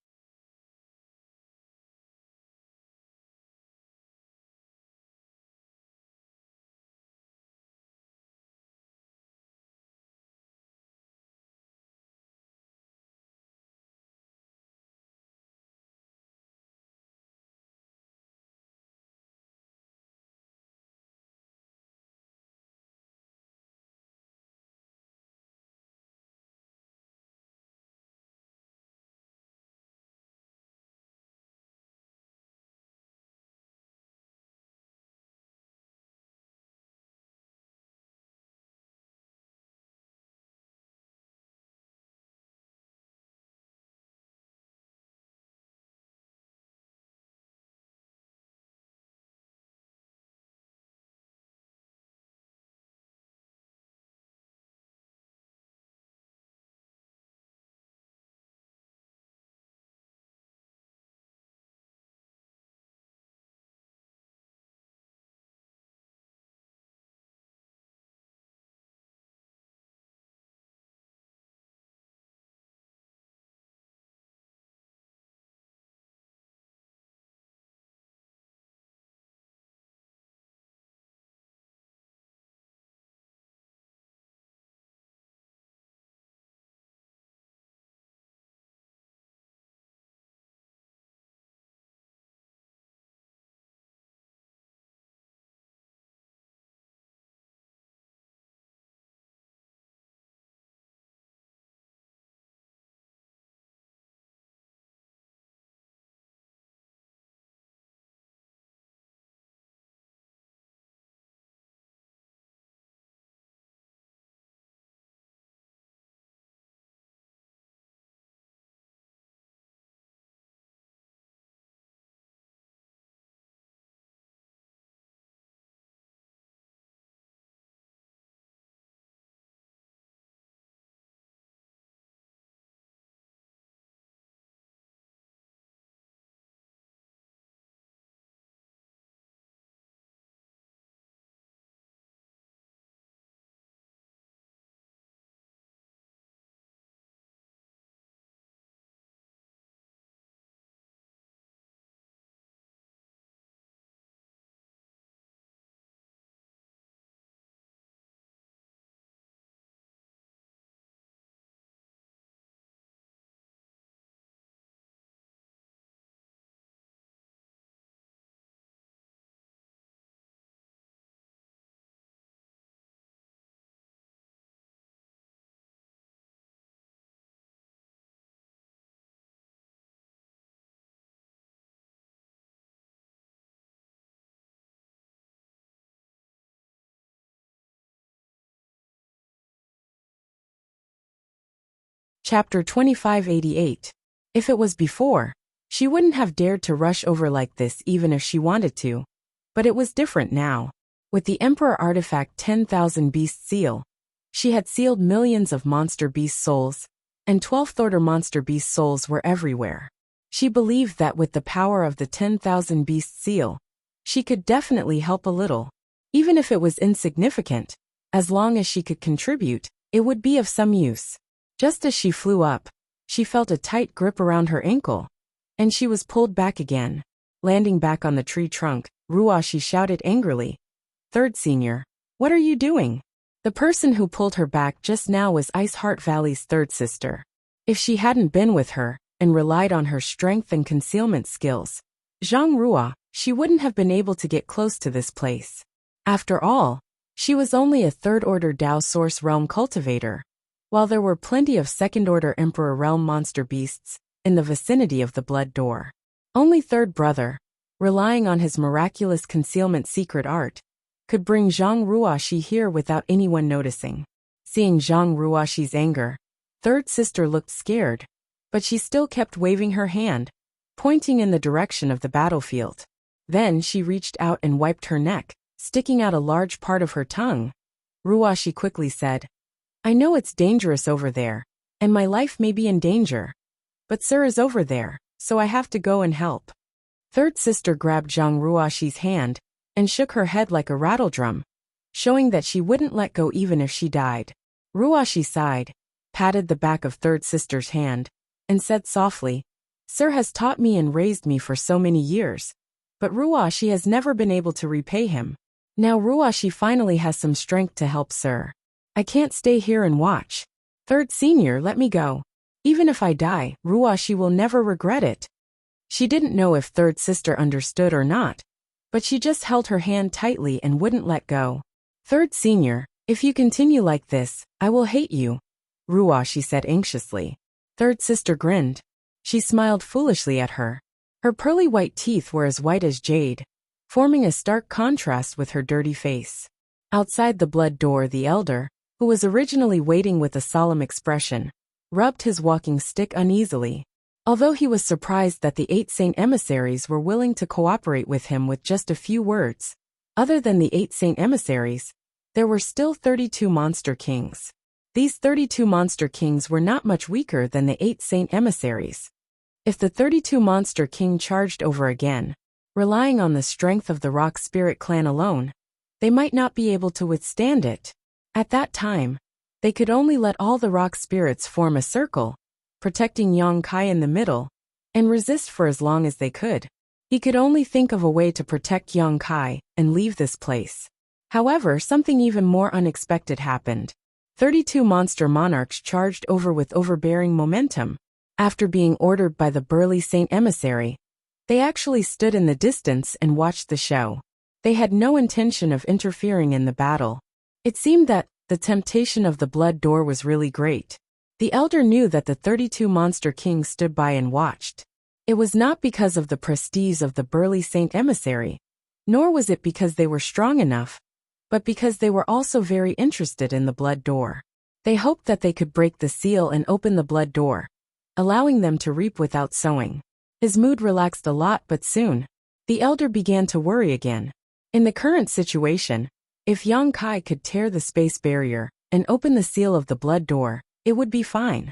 Chapter 2588. If it was before, she wouldn't have dared to rush over like this even if she wanted to. But it was different now. With the Emperor Artifact 10,000 Beast Seal, she had sealed millions of monster beast souls, and 12th Order monster beast souls were everywhere. She believed that with the power of the 10,000 Beast Seal, she could definitely help a little. Even if it was insignificant, as long as she could contribute, it would be of some use. Just as she flew up, she felt a tight grip around her ankle, and she was pulled back again. Landing back on the tree trunk, Ruoxi shouted angrily, "Third Senior, what are you doing?" The person who pulled her back just now was Ice Heart Valley's third sister. If she hadn't been with her, and relied on her strength and concealment skills, Zhang Ruo, she wouldn't have been able to get close to this place. After all, she was only a third-order Dao Source Realm cultivator, while there were plenty of second-order Emperor Realm monster beasts in the vicinity of the Blood Door. Only third brother, relying on his miraculous concealment secret art, could bring Zhang Ruoxi here without anyone noticing. Seeing Zhang Ruoxi's anger, third sister looked scared, but she still kept waving her hand, pointing in the direction of the battlefield. Then she reached out and wiped her neck, sticking out a large part of her tongue. Ruoxi quickly said, "I know it's dangerous over there, and my life may be in danger. But Sir is over there, so I have to go and help." Third sister grabbed Zhang Ruoxi's hand and shook her head like a rattledrum, showing that she wouldn't let go even if she died. Ruoxi sighed, patted the back of third sister's hand, and said softly, "Sir has taught me and raised me for so many years, but Ruoxi has never been able to repay him. Now Ruoxi finally has some strength to help Sir. I can't stay here and watch. Third senior, let me go. Even if I die, Ruoxi will never regret it." She didn't know if third sister understood or not, but she just held her hand tightly and wouldn't let go. "Third senior, if you continue like this, I will hate you," Ruoxi said anxiously. Third sister grinned. She smiled foolishly at her. Her pearly white teeth were as white as jade, forming a stark contrast with her dirty face. Outside the Blood Door, the elder, who was originally waiting with a solemn expression, rubbed his walking stick uneasily. Although he was surprised that the 8 Saint Emissaries were willing to cooperate with him with just a few words, other than the 8 Saint Emissaries, there were still 32 Monster Kings. These 32 Monster Kings were not much weaker than the 8 Saint Emissaries. If the 32 Monster King charged over again, relying on the strength of the Rock Spirit clan alone, they might not be able to withstand it. At that time, they could only let all the Rock Spirits form a circle, protecting Yang Kai in the middle, and resist for as long as they could. He could only think of a way to protect Yang Kai and leave this place. However, something even more unexpected happened. 32 monster monarchs charged over with overbearing momentum. After being ordered by the burly Saint Emissary, they actually stood in the distance and watched the show. They had no intention of interfering in the battle. It seemed that the temptation of the Blood Door was really great. The elder knew that the 32 Monster Kings stood by and watched. It was not because of the prestige of the burly Saint Emissary, nor was it because they were strong enough, but because they were also very interested in the Blood Door. They hoped that they could break the seal and open the Blood Door, allowing them to reap without sowing. His mood relaxed a lot, but soon, the elder began to worry again. In the current situation, if Yang Kai could tear the space barrier and open the seal of the Blood Door, it would be fine.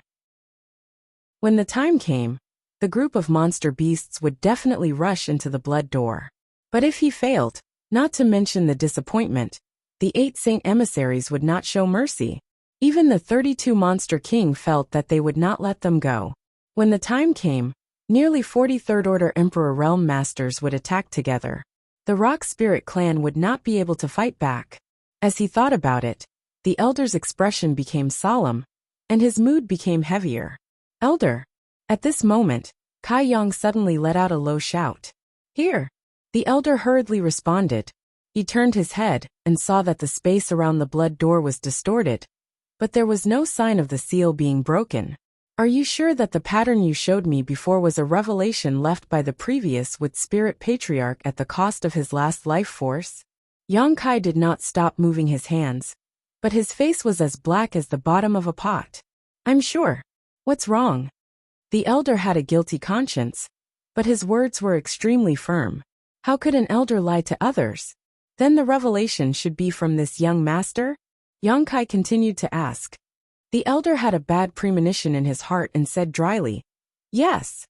When the time came, the group of monster beasts would definitely rush into the Blood Door. But if he failed, not to mention the disappointment, the 8 Saint Emissaries would not show mercy. Even the 32 Monster King felt that they would not let them go. When the time came, nearly 40 Third-Order Emperor Realm Masters would attack together. The Rock Spirit clan would not be able to fight back. As he thought about it, the elder's expression became solemn, and his mood became heavier. "Elder." At this moment, Kai Yang suddenly let out a low shout. "Here." The elder hurriedly responded. He turned his head and saw that the space around the Blood Door was distorted, but there was no sign of the seal being broken. "Are you sure that the pattern you showed me before was a revelation left by the previous Wood Spirit Patriarch at the cost of his last life force?" Yang Kai did not stop moving his hands, but his face was as black as the bottom of a pot. "I'm sure." "What's wrong?" The elder had a guilty conscience, but his words were extremely firm. How could an elder lie to others? Then the revelation should be from this young master? Yang Kai continued to ask. The elder had a bad premonition in his heart and said dryly, "Yes."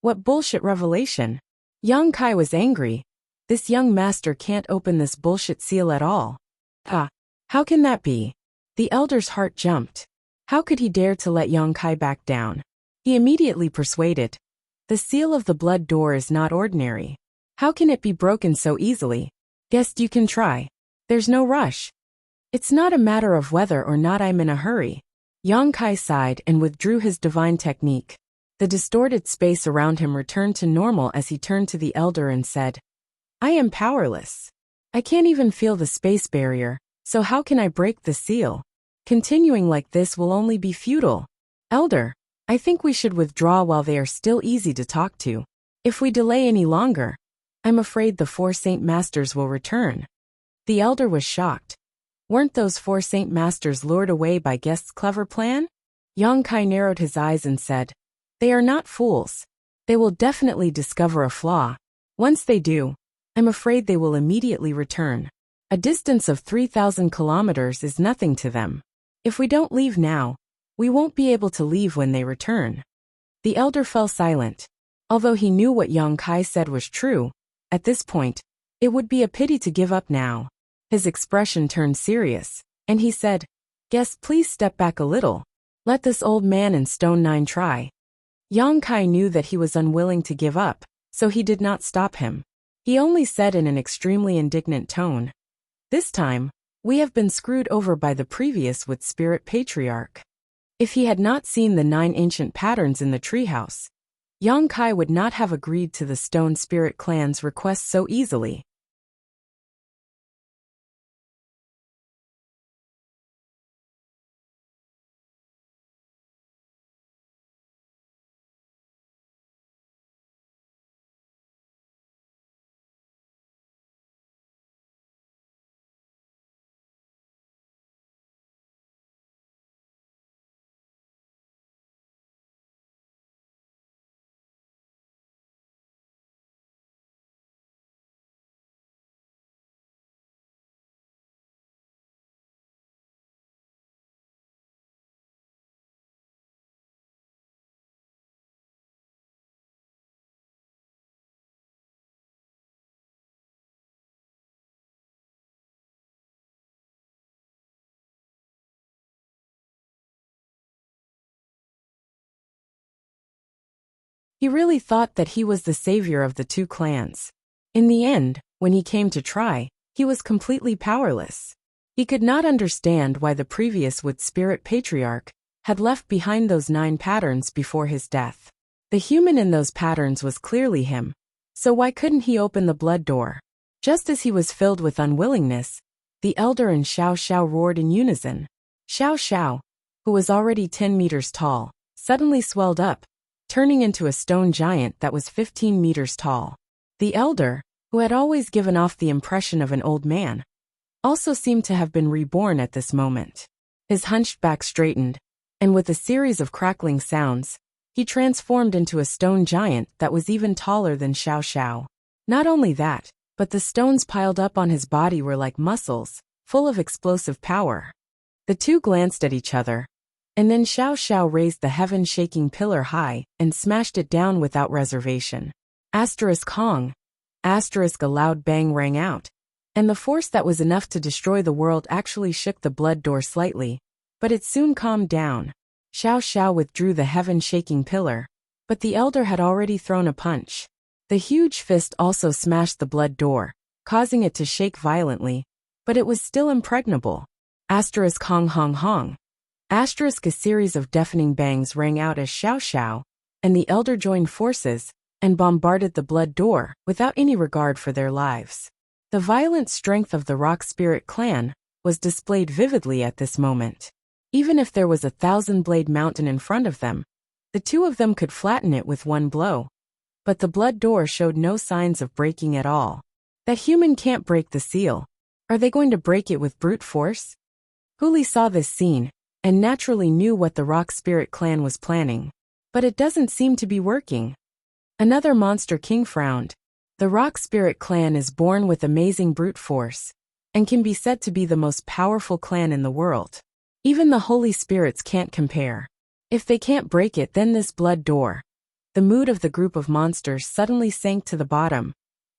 "What bullshit revelation?" Yang Kai was angry. This young master can't open this bullshit seal at all. How can that be? The elder's heart jumped. How could he dare to let Yang Kai back down? He immediately persuaded. The seal of the Blood Door is not ordinary. How can it be broken so easily? Guess you can try. There's no rush. It's not a matter of whether or not I'm in a hurry. Yang Kai sighed and withdrew his divine technique. The distorted space around him returned to normal as he turned to the elder and said, "I am powerless. I can't even feel the space barrier, so how can I break the seal? Continuing like this will only be futile. Elder, I think we should withdraw while they are still easy to talk to. If we delay any longer, I'm afraid the 4 Saint Masters will return." The elder was shocked. Weren't those 4 Saint Masters lured away by Guest's clever plan? Yang Kai narrowed his eyes and said, "They are not fools. They will definitely discover a flaw. Once they do, I'm afraid they will immediately return. A distance of 3,000 kilometers is nothing to them. If we don't leave now, we won't be able to leave when they return." The elder fell silent. Although he knew what Yang Kai said was true, at this point, it would be a pity to give up now. His expression turned serious, and he said, "Guest, please step back a little. Let this old man in Stone 9 try." Yang Kai knew that he was unwilling to give up, so he did not stop him. He only said in an extremely indignant tone, "This time, we have been screwed over by the previous Wood Spirit Patriarch." If he had not seen the 9 ancient patterns in the treehouse, Yang Kai would not have agreed to the Stone Spirit clan's request so easily. He really thought that he was the savior of the 2 clans. In the end, when he came to try, he was completely powerless. He could not understand why the previous Wood Spirit Patriarch had left behind those 9 patterns before his death. The human in those patterns was clearly him, so why couldn't he open the blood door? Just as he was filled with unwillingness, the elder and Xiao Xiao roared in unison. Xiao Xiao, who was already 10 meters tall, suddenly swelled up, turning into a stone giant that was 15 meters tall. The elder, who had always given off the impression of an old man, also seemed to have been reborn at this moment. His hunched back straightened, and with a series of crackling sounds, he transformed into a stone giant that was even taller than Xiao Xiao. Not only that, but the stones piled up on his body were like muscles, full of explosive power. The 2 glanced at each other, and then Xiao Xiao raised the heaven-shaking pillar high and smashed it down without reservation. Asterisk Hong. Asterisk a loud bang rang out, and the force that was enough to destroy the world actually shook the blood door slightly, but it soon calmed down. Xiao Xiao withdrew the heaven-shaking pillar, but the elder had already thrown a punch. The huge fist also smashed the blood door, causing it to shake violently, but it was still impregnable. Asterisk Hong Hong Hong. Asterisk a series of deafening bangs rang out as Xiao Xiao and the elder joined forces and bombarded the blood door without any regard for their lives. The violent strength of the Rock Spirit clan was displayed vividly at this moment. Even if there was a 1,000-blade mountain in front of them, the 2 of them could flatten it with one blow. But the blood door showed no signs of breaking at all. That human can't break the seal. Are they going to break it with brute force? Huli saw this scene and naturally knew what the Rock Spirit clan was planning. But it doesn't seem to be working. Another Monster King frowned. The Rock Spirit clan is born with amazing brute force, and can be said to be the most powerful clan in the world. Even the Holy Spirits can't compare. If they can't break it, then this blood door. The mood of the group of monsters suddenly sank to the bottom,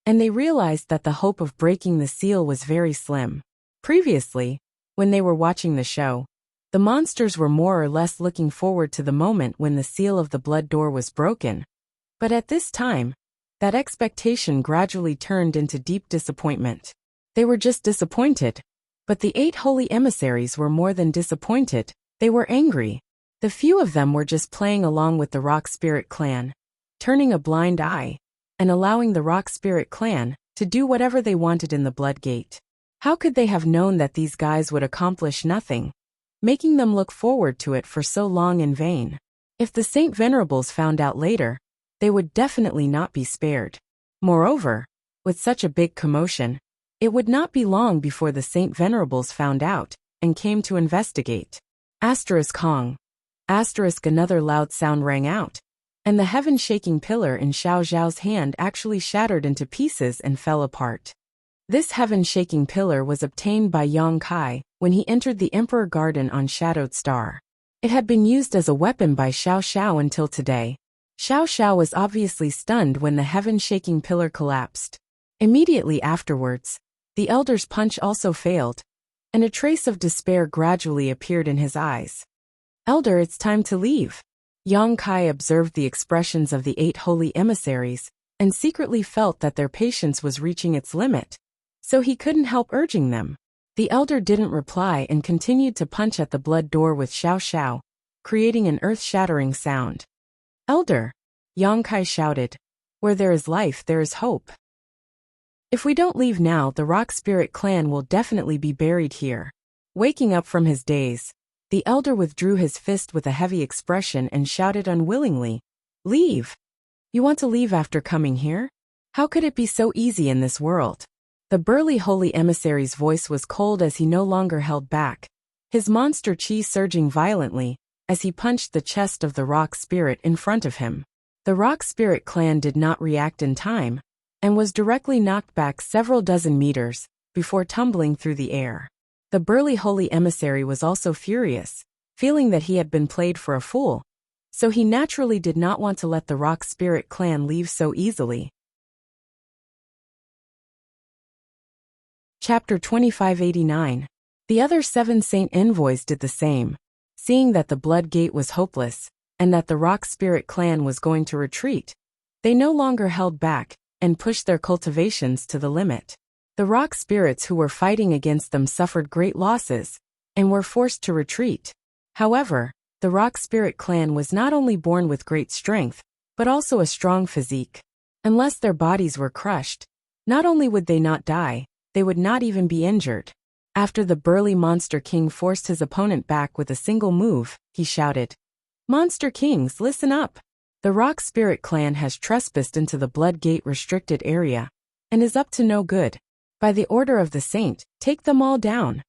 and they realized that the hope of breaking the seal was very slim. Previously, when they were watching the show, the monsters were more or less looking forward to the moment when the seal of the blood door was broken. But at this time, that expectation gradually turned into deep disappointment. They were just disappointed. But the 8 holy emissaries were more than disappointed, they were angry. The few of them were just playing along with the Rock Spirit clan, turning a blind eye, and allowing the Rock Spirit clan to do whatever they wanted in the Blood Gate. How could they have known that these guys would accomplish nothing, making them look forward to it for so long in vain? If the Saint Venerables found out later, they would definitely not be spared. Moreover, with such a big commotion, it would not be long before the Saint Venerables found out and came to investigate. Hong. Another loud sound rang out, and the heaven-shaking pillar in Xiao Zhao's hand actually shattered into pieces and fell apart. This heaven-shaking pillar was obtained by Yang Kai when he entered the Emperor Garden on Shadowed Star. It had been used as a weapon by Xiao Xiao until today. Xiao Xiao was obviously stunned when the heaven-shaking pillar collapsed. Immediately afterwards, the elder's punch also failed, and a trace of despair gradually appeared in his eyes. "Elder, it's time to leave." Yang Kai observed the expressions of the 8 holy emissaries and secretly felt that their patience was reaching its limit, so he couldn't help urging them. The elder didn't reply and continued to punch at the blood door with Xiao Xiao, creating an earth-shattering sound. "Elder," Yang Kai shouted, "where there is life there is hope. If we don't leave now, the Rock Spirit clan will definitely be buried here." Waking up from his daze, the elder withdrew his fist with a heavy expression and shouted unwillingly, "Leave? You want to leave after coming here? How could it be so easy in this world?" The burly holy emissary's voice was cold as he no longer held back, his monster chi surging violently as he punched the chest of the Rock Spirit in front of him. The Rock Spirit clan did not react in time, and was directly knocked back several dozen meters before tumbling through the air. The burly holy emissary was also furious, feeling that he had been played for a fool, so he naturally did not want to let the Rock Spirit clan leave so easily. Chapter 2589. The other 7 Saint Envoys did the same. Seeing that the Blood Gate was hopeless, and that the Rock Spirit clan was going to retreat, they no longer held back and pushed their cultivations to the limit. The Rock Spirits who were fighting against them suffered great losses, and were forced to retreat. However, the Rock Spirit clan was not only born with great strength, but also a strong physique. Unless their bodies were crushed, not only would they not die, they would not even be injured. After the burly Monster King forced his opponent back with a single move, he shouted, "Monster Kings, listen up! The Rock Spirit clan has trespassed into the Blood Gate restricted area, and is up to no good. By the order of the saint, take them all down."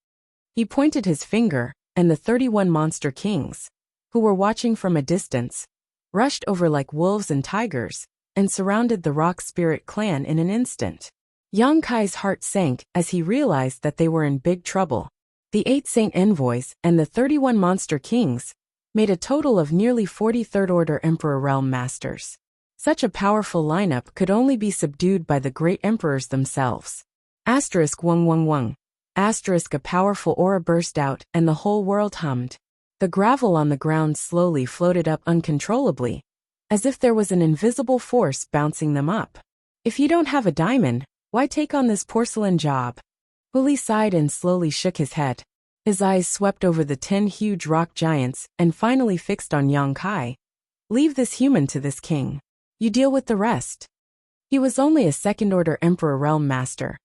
He pointed his finger, and the 31 Monster Kings, who were watching from a distance, rushed over like wolves and tigers, and surrounded the Rock Spirit clan in an instant. Yang Kai's heart sank as he realized that they were in big trouble. The 8 Saint Envoys and the 31 Monster Kings made a total of nearly 40 Third-Order Emperor Realm Masters. Such a powerful lineup could only be subdued by the great emperors themselves. Wung wung wung. A powerful aura burst out and the whole world hummed. The gravel on the ground slowly floated up uncontrollably, as if there was an invisible force bouncing them up. "If you don't have a diamond, why take on this porcelain job?" Huli sighed and slowly shook his head. His eyes swept over the 10 huge rock giants and finally fixed on Yang Kai. "Leave this human to this king. You deal with the rest." He was only a second-order Emperor Realm Master,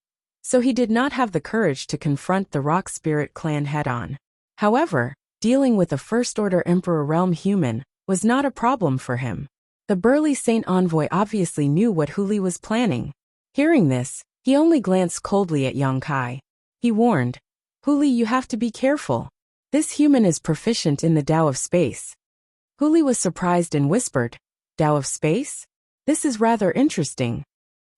so he did not have the courage to confront the Rock Spirit clan head-on. However, dealing with a first-order Emperor Realm human was not a problem for him. The burly Saint Envoy obviously knew what Huli was planning. Hearing this, he only glanced coldly at Yang Kai. He warned, "Huli, you have to be careful. This human is proficient in the Tao of Space." Huli was surprised and whispered, "Tao of Space? This is rather interesting."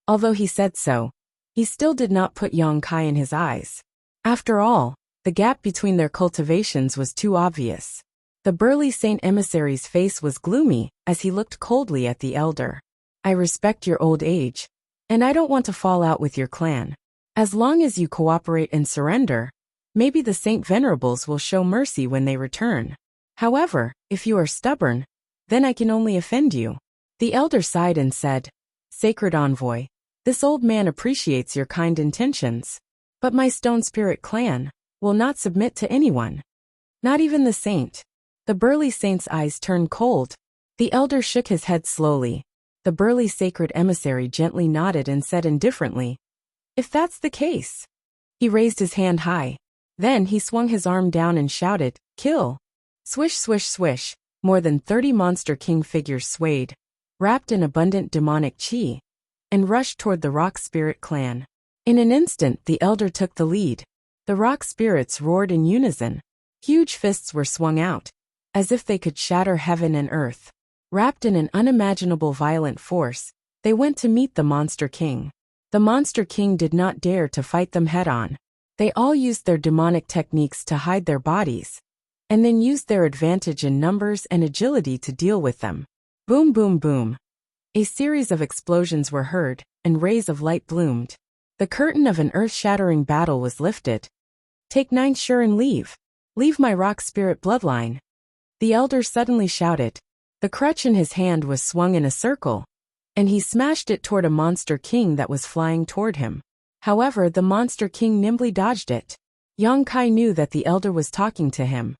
Although he said so, he still did not put Yang Kai in his eyes. After all, the gap between their cultivations was too obvious. The burly Saint Emissary's face was gloomy as he looked coldly at the elder. "I respect your old age, and I don't want to fall out with your clan. As long as you cooperate and surrender, maybe the Saint Venerables will show mercy when they return. However, if you are stubborn, then I can only offend you." The elder sighed and said, "Sacred Envoy, this old man appreciates your kind intentions, but my Stone Spirit clan will not submit to anyone. Not even the saint." The burly saint's eyes turned cold. The elder shook his head slowly. The burly sacred emissary gently nodded and said indifferently, "If that's the case." He raised his hand high. Then he swung his arm down and shouted, "Kill!" Swish, swish, swish. More than 30 monster king figures swayed, wrapped in abundant demonic chi, and rushed toward the rock spirit clan. In an instant, the elder took the lead. The rock spirits roared in unison. Huge fists were swung out, as if they could shatter heaven and earth. Wrapped in an unimaginable violent force, they went to meet the Monster King. The Monster King did not dare to fight them head-on. They all used their demonic techniques to hide their bodies, and then used their advantage in numbers and agility to deal with them. Boom, boom, boom. A series of explosions were heard, and rays of light bloomed. The curtain of an earth-shattering battle was lifted. "Take 9 sure and leave. Leave my rock spirit bloodline." The elder suddenly shouted. The crutch in his hand was swung in a circle, and he smashed it toward a monster king that was flying toward him. However, the monster king nimbly dodged it. Yang Kai knew that the elder was talking to him.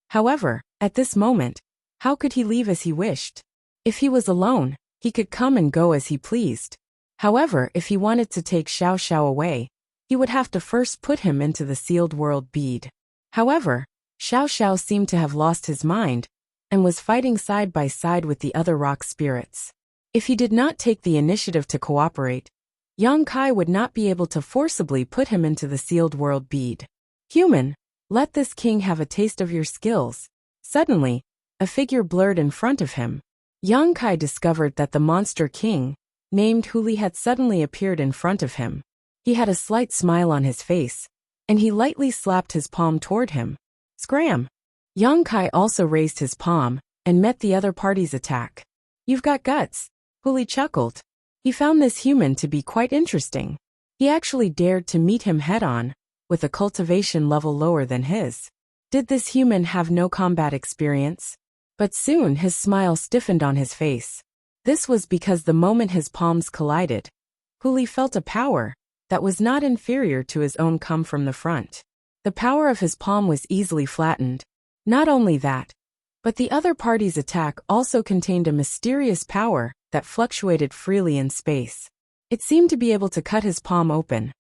However, at this moment, how could he leave as he wished? If he was alone, he could come and go as he pleased. However, if he wanted to take Xiao Xiao away, he would have to first put him into the sealed world bead. However, Xiao Xiao seemed to have lost his mind, and was fighting side by side with the other rock spirits. If he did not take the initiative to cooperate, Yang Kai would not be able to forcibly put him into the sealed world bead. "Human, let this king have a taste of your skills." Suddenly, a figure blurred in front of him. Yang Kai discovered that the monster king, named Huli, had suddenly appeared in front of him. He had a slight smile on his face, and he lightly slapped his palm toward him. Scram! Yang Kai also raised his palm, and met the other party's attack. "You've got guts," Huli chuckled. He found this human to be quite interesting. He actually dared to meet him head-on, with a cultivation level lower than his. Did this human have no combat experience? But soon his smile stiffened on his face. This was because the moment his palms collided, Huli felt a power that was not inferior to his own come from the front. The power of his palm was easily flattened. Not only that, but the other party's attack also contained a mysterious power that fluctuated freely in space. It seemed to be able to cut his palm open.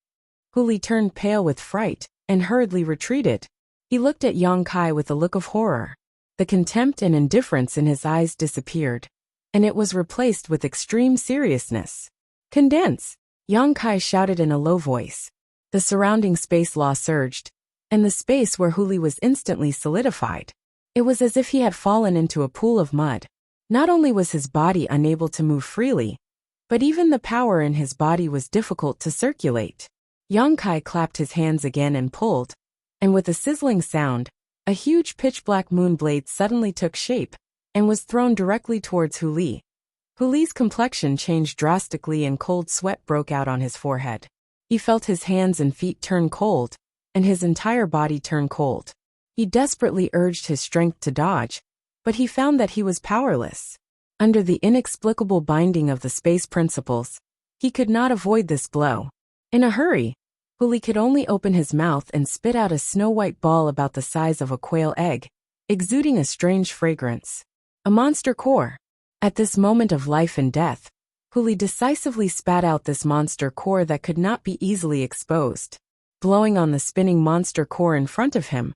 Huli turned pale with fright and hurriedly retreated. He looked at Yang Kai with a look of horror. The contempt and indifference in his eyes disappeared, and it was replaced with extreme seriousness. "Condense!" Yang Kai shouted in a low voice. The surrounding space law surged, and the space where Huli was instantly solidified. It was as if he had fallen into a pool of mud. Not only was his body unable to move freely, but even the power in his body was difficult to circulate. Yang Kai clapped his hands again and pulled, and with a sizzling sound, a huge pitch-black moon blade suddenly took shape and was thrown directly towards Huli. Huli's complexion changed drastically and cold sweat broke out on his forehead. He felt his hands and feet turn cold, and his entire body turn cold. He desperately urged his strength to dodge, but he found that he was powerless. Under the inexplicable binding of the space principles, he could not avoid this blow. In a hurry, Huli could only open his mouth and spit out a snow-white ball about the size of a quail egg, exuding a strange fragrance. A monster core. At this moment of life and death, Huli decisively spat out this monster core that could not be easily exposed. Blowing on the spinning monster core in front of him,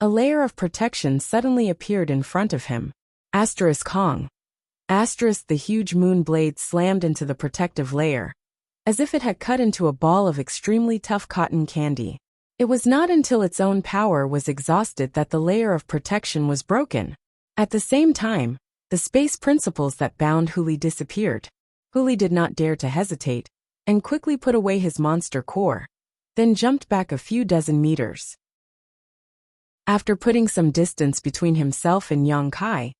a layer of protection suddenly appeared in front of him. Asterisk Kong. Asterisk the huge moon blade slammed into the protective layer, as if it had cut into a ball of extremely tough cotton candy. It was not until its own power was exhausted that the layer of protection was broken. At the same time, the space principles that bound Huli disappeared. Huli did not dare to hesitate, and quickly put away his monster core, then jumped back a few dozen meters. After putting some distance between himself and Yang Kai,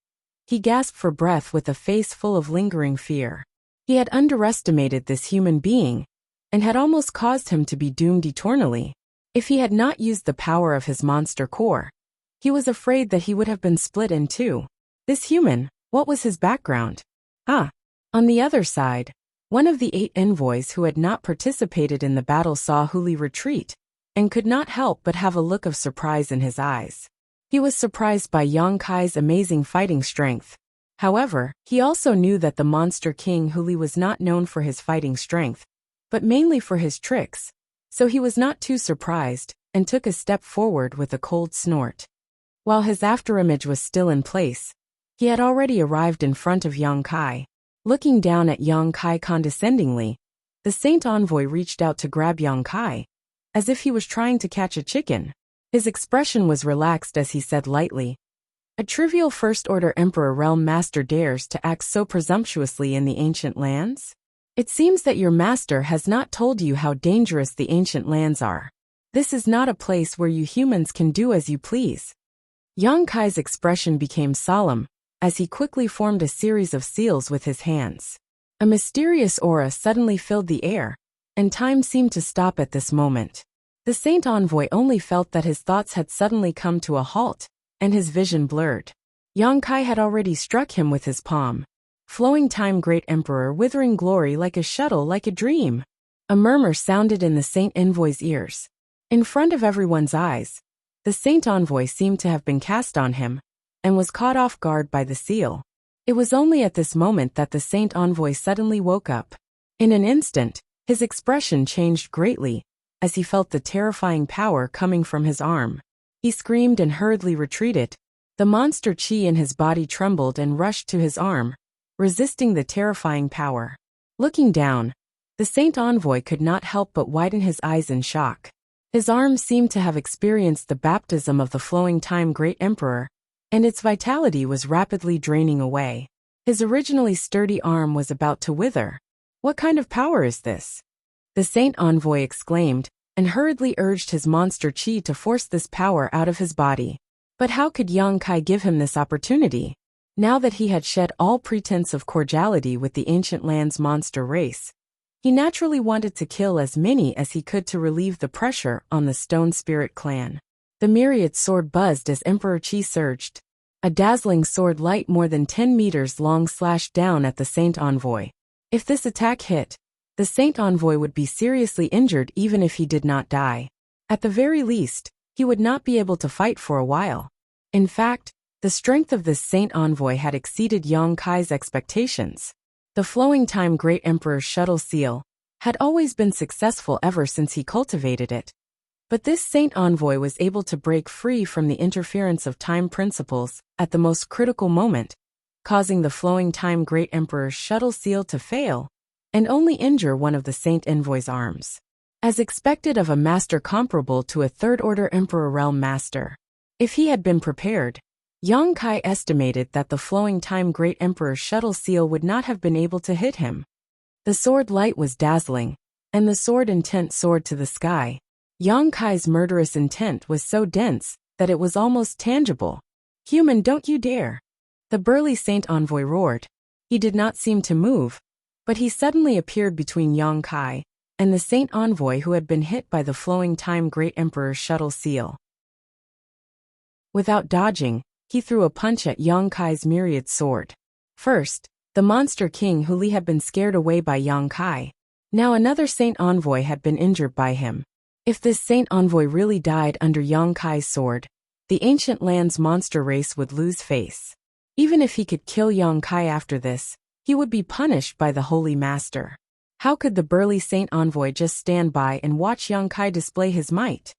he gasped for breath with a face full of lingering fear. He had underestimated this human being, and had almost caused him to be doomed eternally. If he had not used the power of his monster core, he was afraid that he would have been split in two. This human, what was his background? On the other side, one of the 8 envoys who had not participated in the battle saw Huli retreat, and could not help but have a look of surprise in his eyes. He was surprised by Yang Kai's amazing fighting strength. However, he also knew that the monster king Huli was not known for his fighting strength, but mainly for his tricks, so he was not too surprised, and took a step forward with a cold snort. While his afterimage was still in place, he had already arrived in front of Yang Kai. Looking down at Yang Kai condescendingly, the Saint Envoy reached out to grab Yang Kai, as if he was trying to catch a chicken. His expression was relaxed as he said lightly, "A trivial First-Order Emperor Realm Master dares to act so presumptuously in the ancient lands? It seems that your master has not told you how dangerous the ancient lands are. This is not a place where you humans can do as you please." Yang Kai's expression became solemn, as he quickly formed a series of seals with his hands. A mysterious aura suddenly filled the air, and time seemed to stop at this moment. The Saint Envoy only felt that his thoughts had suddenly come to a halt, and his vision blurred. Yang Kai had already struck him with his palm. "Flowing time, great emperor, withering glory like a shuttle, like a dream." A murmur sounded in the Saint Envoy's ears. In front of everyone's eyes, the Saint Envoy seemed to have been cast on him, and was caught off guard by the seal. It was only at this moment that the Saint Envoy suddenly woke up. In an instant, his expression changed greatly, as he felt the terrifying power coming from his arm. He screamed and hurriedly retreated. The monster chi in his body trembled and rushed to his arm, resisting the terrifying power. Looking down, the Saint Envoy could not help but widen his eyes in shock. His arm seemed to have experienced the baptism of the flowing time great emperor, and its vitality was rapidly draining away. His originally sturdy arm was about to wither. "What kind of power is this?" the Saint Envoy exclaimed, and hurriedly urged his monster chi to force this power out of his body. But how could Yang Kai give him this opportunity? Now that he had shed all pretense of cordiality with the ancient land's monster race, he naturally wanted to kill as many as he could to relieve the pressure on the Stone Spirit clan. The myriad sword buzzed as Emperor Chi surged. A dazzling sword light more than 10 meters long slashed down at the Saint Envoy. If this attack hit, the Saint Envoy would be seriously injured even if he did not die. At the very least, he would not be able to fight for a while. In fact, the strength of this Saint Envoy had exceeded Yang Kai's expectations. The flowing time great emperor's shuttle seal had always been successful ever since he cultivated it. But this Saint Envoy was able to break free from the interference of time principles at the most critical moment, causing the flowing time great emperor's shuttle seal to fail and only injure one of the Saint Envoy's arms. As expected of a master comparable to a third-order emperor realm master. If he had been prepared, Yang Kai estimated that the flowing time great emperor's shuttle seal would not have been able to hit him. The sword light was dazzling, and the sword intent soared to the sky. Yang Kai's murderous intent was so dense that it was almost tangible. "Human, don't you dare!" the burly Saint Envoy roared. He did not seem to move, but he suddenly appeared between Yang Kai and the Saint Envoy who had been hit by the flowing time great emperor's shuttle seal. Without dodging, he threw a punch at Yang Kai's myriad sword. First, the monster king Huli had been scared away by Yang Kai. Now another Saint Envoy had been injured by him. If this Saint Envoy really died under Yang Kai's sword, the ancient land's monster race would lose face. Even if he could kill Yang Kai after this, he would be punished by the Holy Master. How could the burly Saint Envoy just stand by and watch Yang Kai display his might?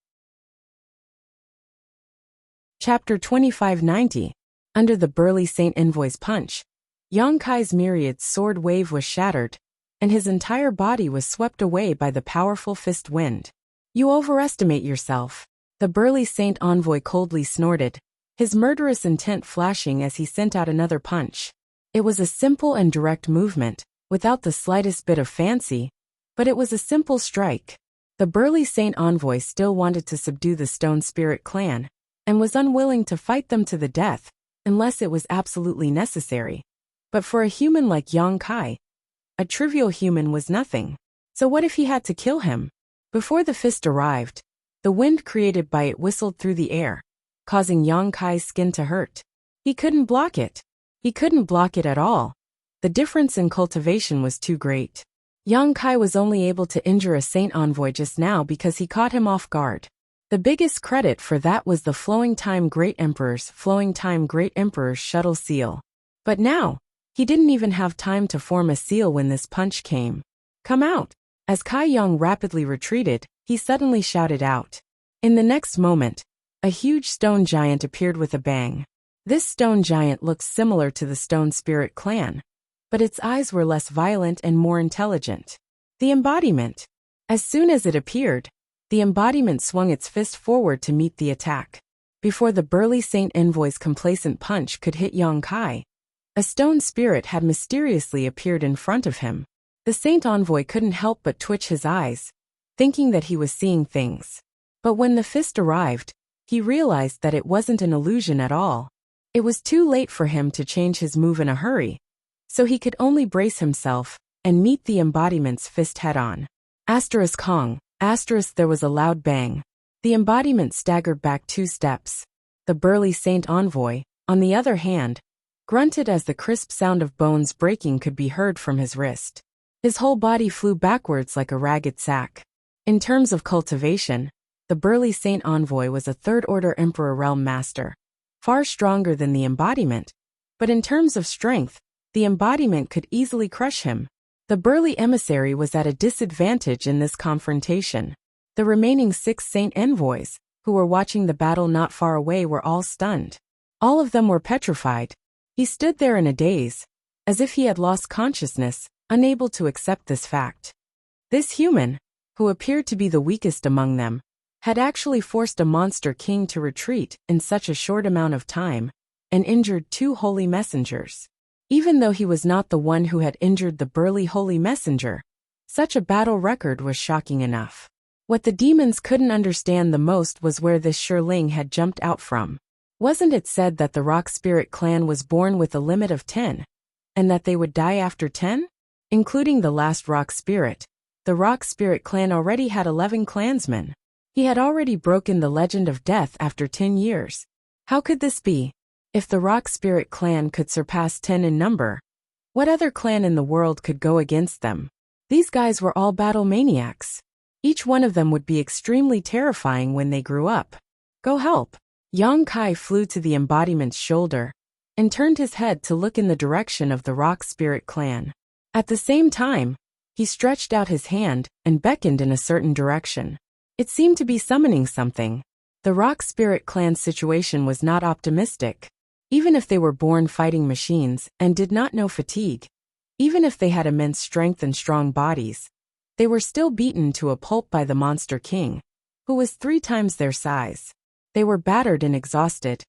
Chapter 2590. Under the burly Saint Envoy's punch, Yang Kai's myriad sword wave was shattered, and his entire body was swept away by the powerful fist wind. "You overestimate yourself," the burly Saint Envoy coldly snorted, his murderous intent flashing as he sent out another punch. It was a simple and direct movement, without the slightest bit of fancy, but it was a simple strike. The burly Saint Envoy still wanted to subdue the Stone Spirit clan, and was unwilling to fight them to the death, unless it was absolutely necessary. But for a human like Yang Kai, a trivial human was nothing. So what if he had to kill him? Before the fist arrived, the wind created by it whistled through the air, causing Yang Kai's skin to hurt. He couldn't block it. He couldn't block it at all. The difference in cultivation was too great. Yang Kai was only able to injure a Saint Envoy just now because he caught him off guard. The biggest credit for that was the Flowing Time Great Emperor's shuttle seal. But now, he didn't even have time to form a seal when this punch came. "Come out!" As Kai Yong rapidly retreated, he suddenly shouted out. In the next moment, a huge stone giant appeared with a bang. This stone giant looked similar to the Stone Spirit clan, but its eyes were less violent and more intelligent. The embodiment. As soon as it appeared, the embodiment swung its fist forward to meet the attack. Before the burly Saint Envoy's complacent punch could hit Yong Kai, a stone spirit had mysteriously appeared in front of him. The Saint Envoy couldn't help but twitch his eyes, thinking that he was seeing things. But when the fist arrived, he realized that it wasn't an illusion at all. It was too late for him to change his move in a hurry, so he could only brace himself and meet the embodiment's fist head-on. Kong. There was a loud bang. The embodiment staggered back 2 steps. The burly Saint Envoy, on the other hand, grunted as the crisp sound of bones breaking could be heard from his wrist. His whole body flew backwards like a ragged sack. In terms of cultivation, the burly Saint Envoy was a third-order Emperor Realm Master, far stronger than the embodiment, but in terms of strength, the embodiment could easily crush him. The burly emissary was at a disadvantage in this confrontation. The remaining 6 Saint Envoys, who were watching the battle not far away, were all stunned. All of them were petrified. He stood there in a daze, as if he had lost consciousness, unable to accept this fact. This human, who appeared to be the weakest among them, had actually forced a monster king to retreat in such a short amount of time, and injured 2 holy messengers. Even though he was not the one who had injured the burly holy messenger, such a battle record was shocking enough. What the demons couldn't understand the most was where this Shirling had jumped out from. Wasn't it said that the Rock Spirit clan was born with a limit of 10, and that they would die after 10? Including the last Rock Spirit, the Rock Spirit clan already had 11 clansmen. He had already broken the legend of death after 10 years. How could this be? If the Rock Spirit clan could surpass 10 in number, what other clan in the world could go against them? These guys were all battle maniacs. Each one of them would be extremely terrifying when they grew up. Go help! Yong Kai flew to the embodiment's shoulder and turned his head to look in the direction of the Rock Spirit clan. At the same time, he stretched out his hand and beckoned in a certain direction. It seemed to be summoning something. The Rock Spirit clan's situation was not optimistic. Even if they were born fighting machines and did not know fatigue, even if they had immense strength and strong bodies, they were still beaten to a pulp by the Monster King, who was 3 times their size. They were battered and exhausted.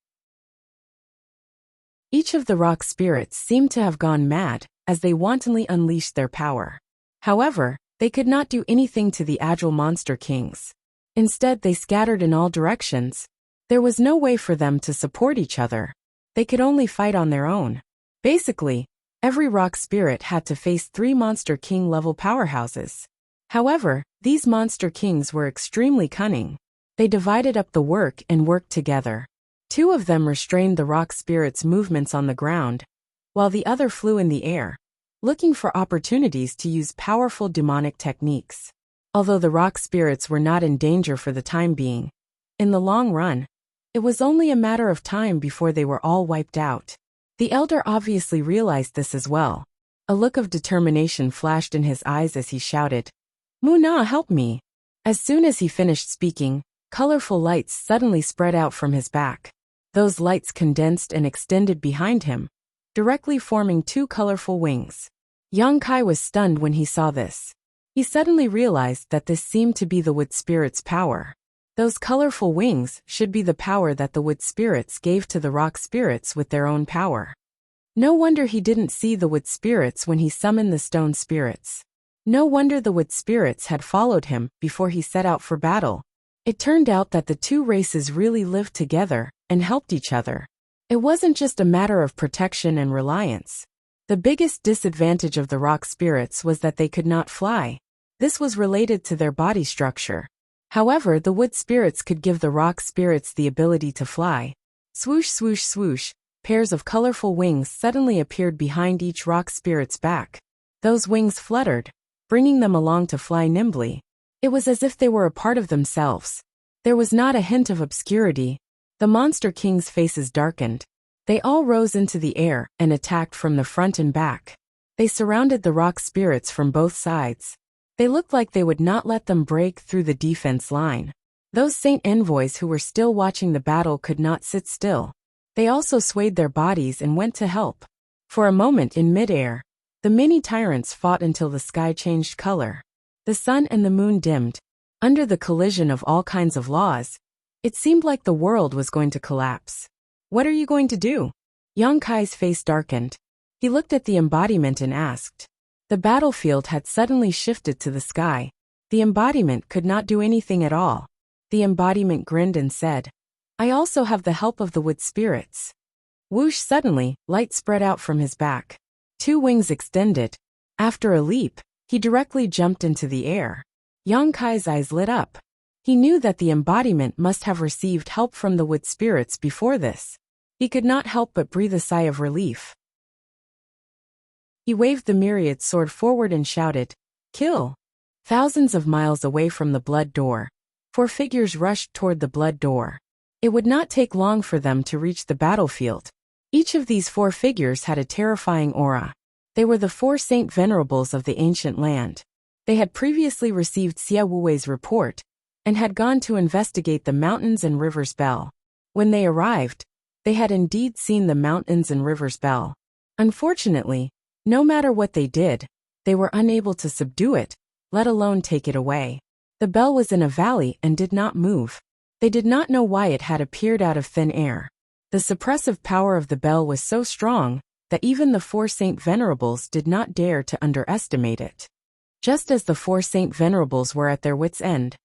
Each of the Rock Spirits seemed to have gone mad as they wantonly unleashed their power. However, they could not do anything to the agile Monster Kings. Instead, they scattered in all directions. There was no way for them to support each other. They could only fight on their own. Basically, every Rock Spirit had to face 3 Monster King-level powerhouses. However, these Monster Kings were extremely cunning. They divided up the work and worked together. 2 of them restrained the Rock Spirit's movements on the ground, while the other flew in the air, looking for opportunities to use powerful demonic techniques. Although the Rock Spirits were not in danger for the time being, in the long run, it was only a matter of time before they were all wiped out. The Elder obviously realized this as well. A look of determination flashed in his eyes as he shouted, "Muna, help me!" As soon as he finished speaking, colorful lights suddenly spread out from his back. Those lights condensed and extended behind him, directly forming 2 colorful wings. Yong Kai was stunned when he saw this. He suddenly realized that this seemed to be the Wood Spirit's power. Those colorful wings should be the power that the Wood Spirits gave to the Rock Spirits with their own power. No wonder he didn't see the Wood Spirits when he summoned the Stone Spirits. No wonder the Wood Spirits had followed him before he set out for battle. It turned out that the 2 races really lived together and helped each other. It wasn't just a matter of protection and reliance. The biggest disadvantage of the Rock Spirits was that they could not fly. This was related to their body structure. However, the Wood Spirits could give the Rock Spirits the ability to fly. Swoosh, swoosh, swoosh, pairs of colorful wings suddenly appeared behind each Rock Spirit's back. Those wings fluttered, bringing them along to fly nimbly. It was as if they were a part of themselves. There was not a hint of obscurity. The monster kings' faces darkened. They all rose into the air and attacked from the front and back. They surrounded the rock spirits from both sides. They looked like they would not let them break through the defense line. Those saint envoys who were still watching the battle could not sit still. They also swayed their bodies and went to help. For a moment in midair, the mini tyrants fought until the sky changed color. The sun and the moon dimmed. Under the collision of all kinds of laws, it seemed like the world was going to collapse. What are you going to do? Yang Kai's face darkened. He looked at the embodiment and asked. The battlefield had suddenly shifted to the sky. The embodiment could not do anything at all. The embodiment grinned and said, I also have the help of the wood spirits. Whoosh! Suddenly, light spread out from his back. 2 wings extended. After a leap, he directly jumped into the air. Yang Kai's eyes lit up. He knew that the embodiment must have received help from the wood spirits before this. He could not help but breathe a sigh of relief. He waved the myriad sword forward and shouted, Kill! Thousands of miles away from the blood door, 4 figures rushed toward the blood door. It would not take long for them to reach the battlefield. Each of these 4 figures had a terrifying aura. They were the 4 saint venerables of the ancient land. They had previously received Xia Wuwei's report and had gone to investigate the mountains and rivers bell. When they arrived, they had indeed seen the mountains and rivers bell. Unfortunately, no matter what they did, they were unable to subdue it, let alone take it away. The bell was in a valley and did not move. They did not know why it had appeared out of thin air. The suppressive power of the bell was so strong that even the 4 saint venerables did not dare to underestimate it. Just as the 4 saint venerables were at their wits' end,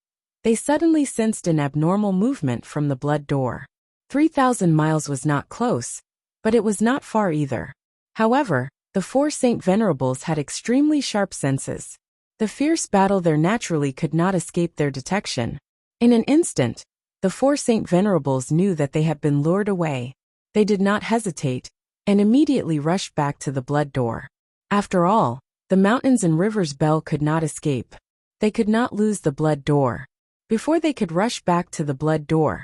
they suddenly sensed an abnormal movement from the blood door. 3,000 miles was not close, but it was not far either. However, the 4 saint venerables had extremely sharp senses. The fierce battle there naturally could not escape their detection. In an instant, the 4 saint venerables knew that they had been lured away. They did not hesitate, and immediately rushed back to the blood door. After all, the mountains and rivers bell could not escape. They could not lose the blood door. Before they could rush back to the blood door,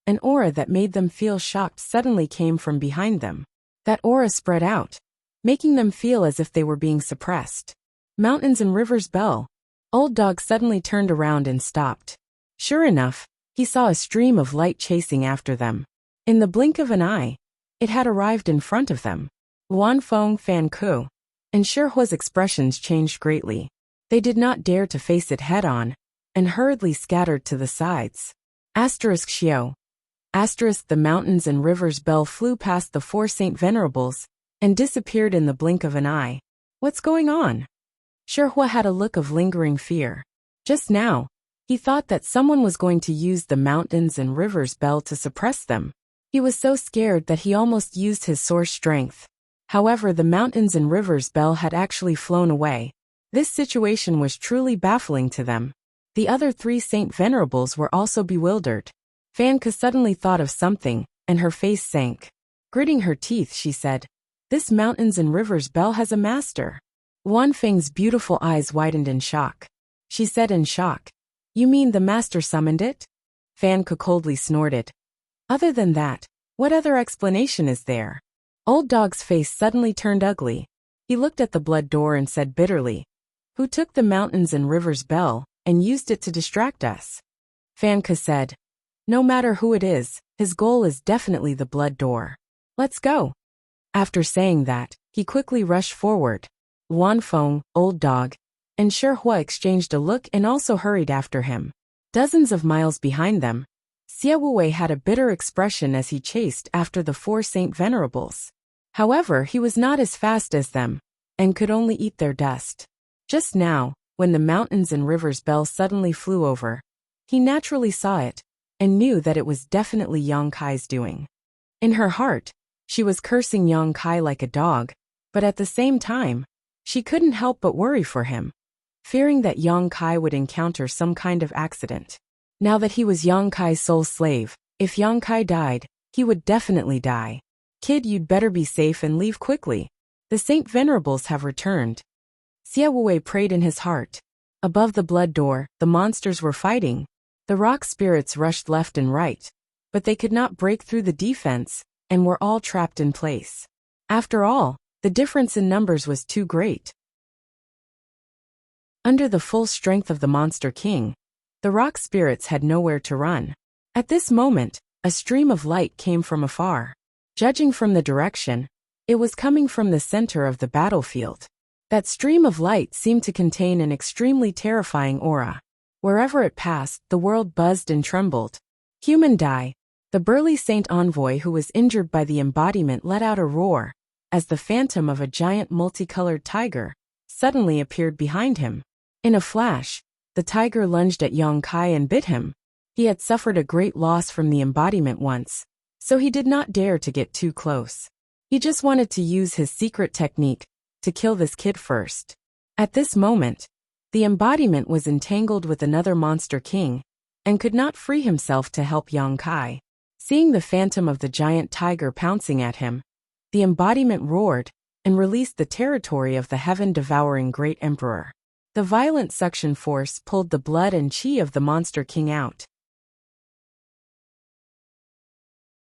an aura that made them feel shocked suddenly came from behind them. That aura spread out, making them feel as if they were being suppressed. Mountains and rivers bell. Old Dog suddenly turned around and stopped. Sure enough, he saw a stream of light chasing after them. In the blink of an eye, it had arrived in front of them. Luan Feng, Fan Ku, and Shihua's expressions changed greatly. They did not dare to face it head-on, and hurriedly scattered to the sides. Xiao. The mountains and rivers bell flew past the 4 saint venerables, and disappeared in the blink of an eye. What's going on? Shihua had a look of lingering fear. Just now, he thought that someone was going to use the mountains and rivers bell to suppress them. He was so scared that he almost used his source strength. However, the mountains and rivers bell had actually flown away. This situation was truly baffling to them. The other 3 saint venerables were also bewildered. Fan Ke suddenly thought of something, and her face sank. Gritting her teeth, she said, This mountains and rivers bell has a master. Luan Feng's beautiful eyes widened in shock. She said in shock, You mean the master summoned it? Fan Ke coldly snorted. Other than that, what other explanation is there? Old Dog's face suddenly turned ugly. He looked at the blood door and said bitterly, Who took the mountains and rivers bell and used it to distract us? Fan Ke said, No matter who it is, his goal is definitely the blood door. Let's go. After saying that, he quickly rushed forward. Luan Feng, Old Dog, and Shihua exchanged a look and also hurried after him. Dozens of miles behind them, Xia Wuwei had a bitter expression as he chased after the 4 saint venerables. However, he was not as fast as them, and could only eat their dust. Just now, when the mountains and rivers bell suddenly flew over, he naturally saw it, and knew that it was definitely Yang Kai's doing. In her heart, she was cursing Yang Kai like a dog, but at the same time, she couldn't help but worry for him, fearing that Yang Kai would encounter some kind of accident. Now that he was Yang Kai's sole slave, if Yang Kai died, he would definitely die. Kid, you'd better be safe and leave quickly. The Saint Venerables have returned. Xia Wuwei prayed in his heart. Above the blood door, the monsters were fighting. The rock spirits rushed left and right, but they could not break through the defense and were all trapped in place. After all, the difference in numbers was too great. Under the full strength of the Monster King, the rock spirits had nowhere to run. At this moment, a stream of light came from afar. Judging from the direction, it was coming from the center of the battlefield. That stream of light seemed to contain an extremely terrifying aura. Wherever it passed, the world buzzed and trembled. Human die. The burly Saint Envoy who was injured by the embodiment let out a roar, as the phantom of a giant multicolored tiger suddenly appeared behind him. In a flash, the tiger lunged at Yong Kai and bit him. He had suffered a great loss from the embodiment once, so he did not dare to get too close. He just wanted to use his secret technique to kill this kid first. At this moment, the embodiment was entangled with another Monster King and could not free himself to help Yong Kai. Seeing the phantom of the giant tiger pouncing at him, the embodiment roared and released the territory of the heaven-devouring Great Emperor. The violent suction force pulled the blood and chi of the Monster King out.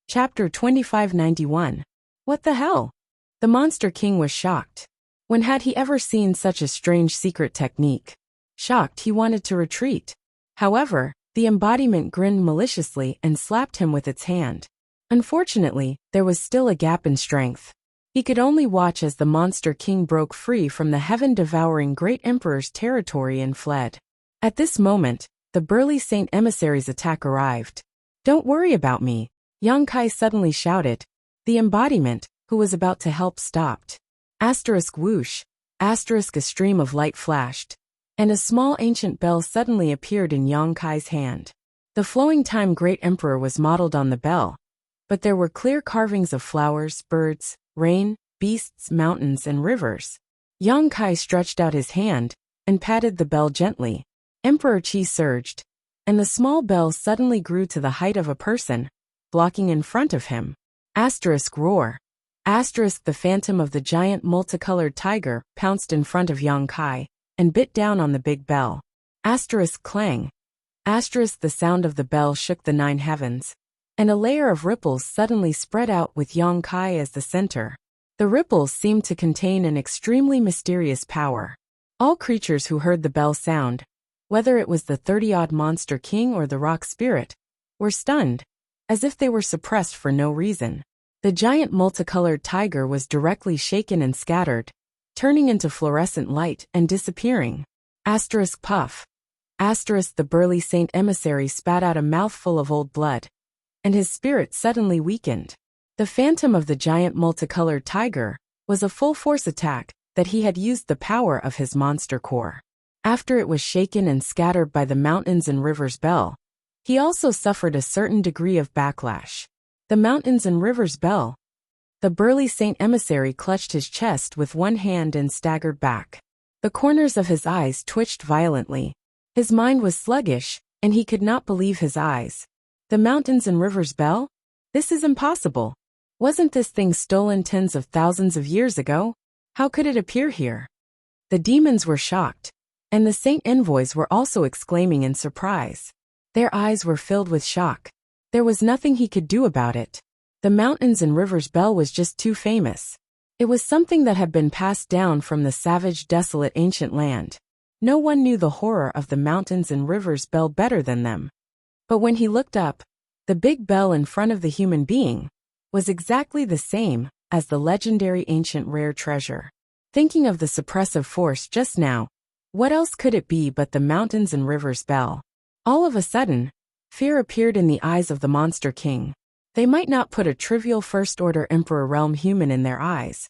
Chapter 2591. What the hell? The Monster King was shocked. When had he ever seen such a strange secret technique? Shocked, he wanted to retreat. However, the embodiment grinned maliciously and slapped him with its hand. Unfortunately, there was still a gap in strength. He could only watch as the Monster King broke free from the heaven-devouring Great Emperor's territory and fled. At this moment, the burly Saint Emissary's attack arrived. "Don't worry about me," Yong Kai suddenly shouted. The embodiment, who was about to help, stopped. Asterisk whoosh, asterisk a stream of light flashed, and a small ancient bell suddenly appeared in Yong Kai's hand. The flowing time Great Emperor was modeled on the bell, but there were clear carvings of flowers, birds, rain, beasts, mountains, and rivers. Yong Kai stretched out his hand and patted the bell gently. Emperor Qi surged, and the small bell suddenly grew to the height of a person, blocking in front of him. Asterisk roar. Asterisk the phantom of the giant multicolored tiger pounced in front of Yong Kai and bit down on the big bell. Asterisk clang. Asterisk the sound of the bell shook the 9 heavens, and a layer of ripples suddenly spread out with Yong Kai as the center. The ripples seemed to contain an extremely mysterious power. All creatures who heard the bell sound, whether it was the 30-odd Monster King or the rock spirit, were stunned, as if they were suppressed for no reason. The giant multicolored tiger was directly shaken and scattered, turning into fluorescent light and disappearing. Asterisk puff. Asterisk the burly Saint Emissary spat out a mouthful of old blood, and his spirit suddenly weakened. The phantom of the giant multicolored tiger was a full-force attack that he had used the power of his monster core. After it was shaken and scattered by the mountains and rivers bell, he also suffered a certain degree of backlash. The mountains and rivers bell. The burly Saint Emissary clutched his chest with one hand and staggered back. The corners of his eyes twitched violently. His mind was sluggish, and he could not believe his eyes. The mountains and rivers bell? This is impossible. Wasn't this thing stolen tens of thousands of years ago? How could it appear here? The demons were shocked, and the Saint Envoys were also exclaiming in surprise. Their eyes were filled with shock. There was nothing he could do about it. The mountains and rivers bell was just too famous. It was something that had been passed down from the savage, desolate ancient land. No one knew the horror of the mountains and rivers bell better than them. But when he looked up, the big bell in front of the human being was exactly the same as the legendary ancient rare treasure. Thinking of the suppressive force just now, what else could it be but the mountains and rivers bell? All of a sudden, fear appeared in the eyes of the Monster King. They might not put a trivial first-order Emperor realm human in their eyes,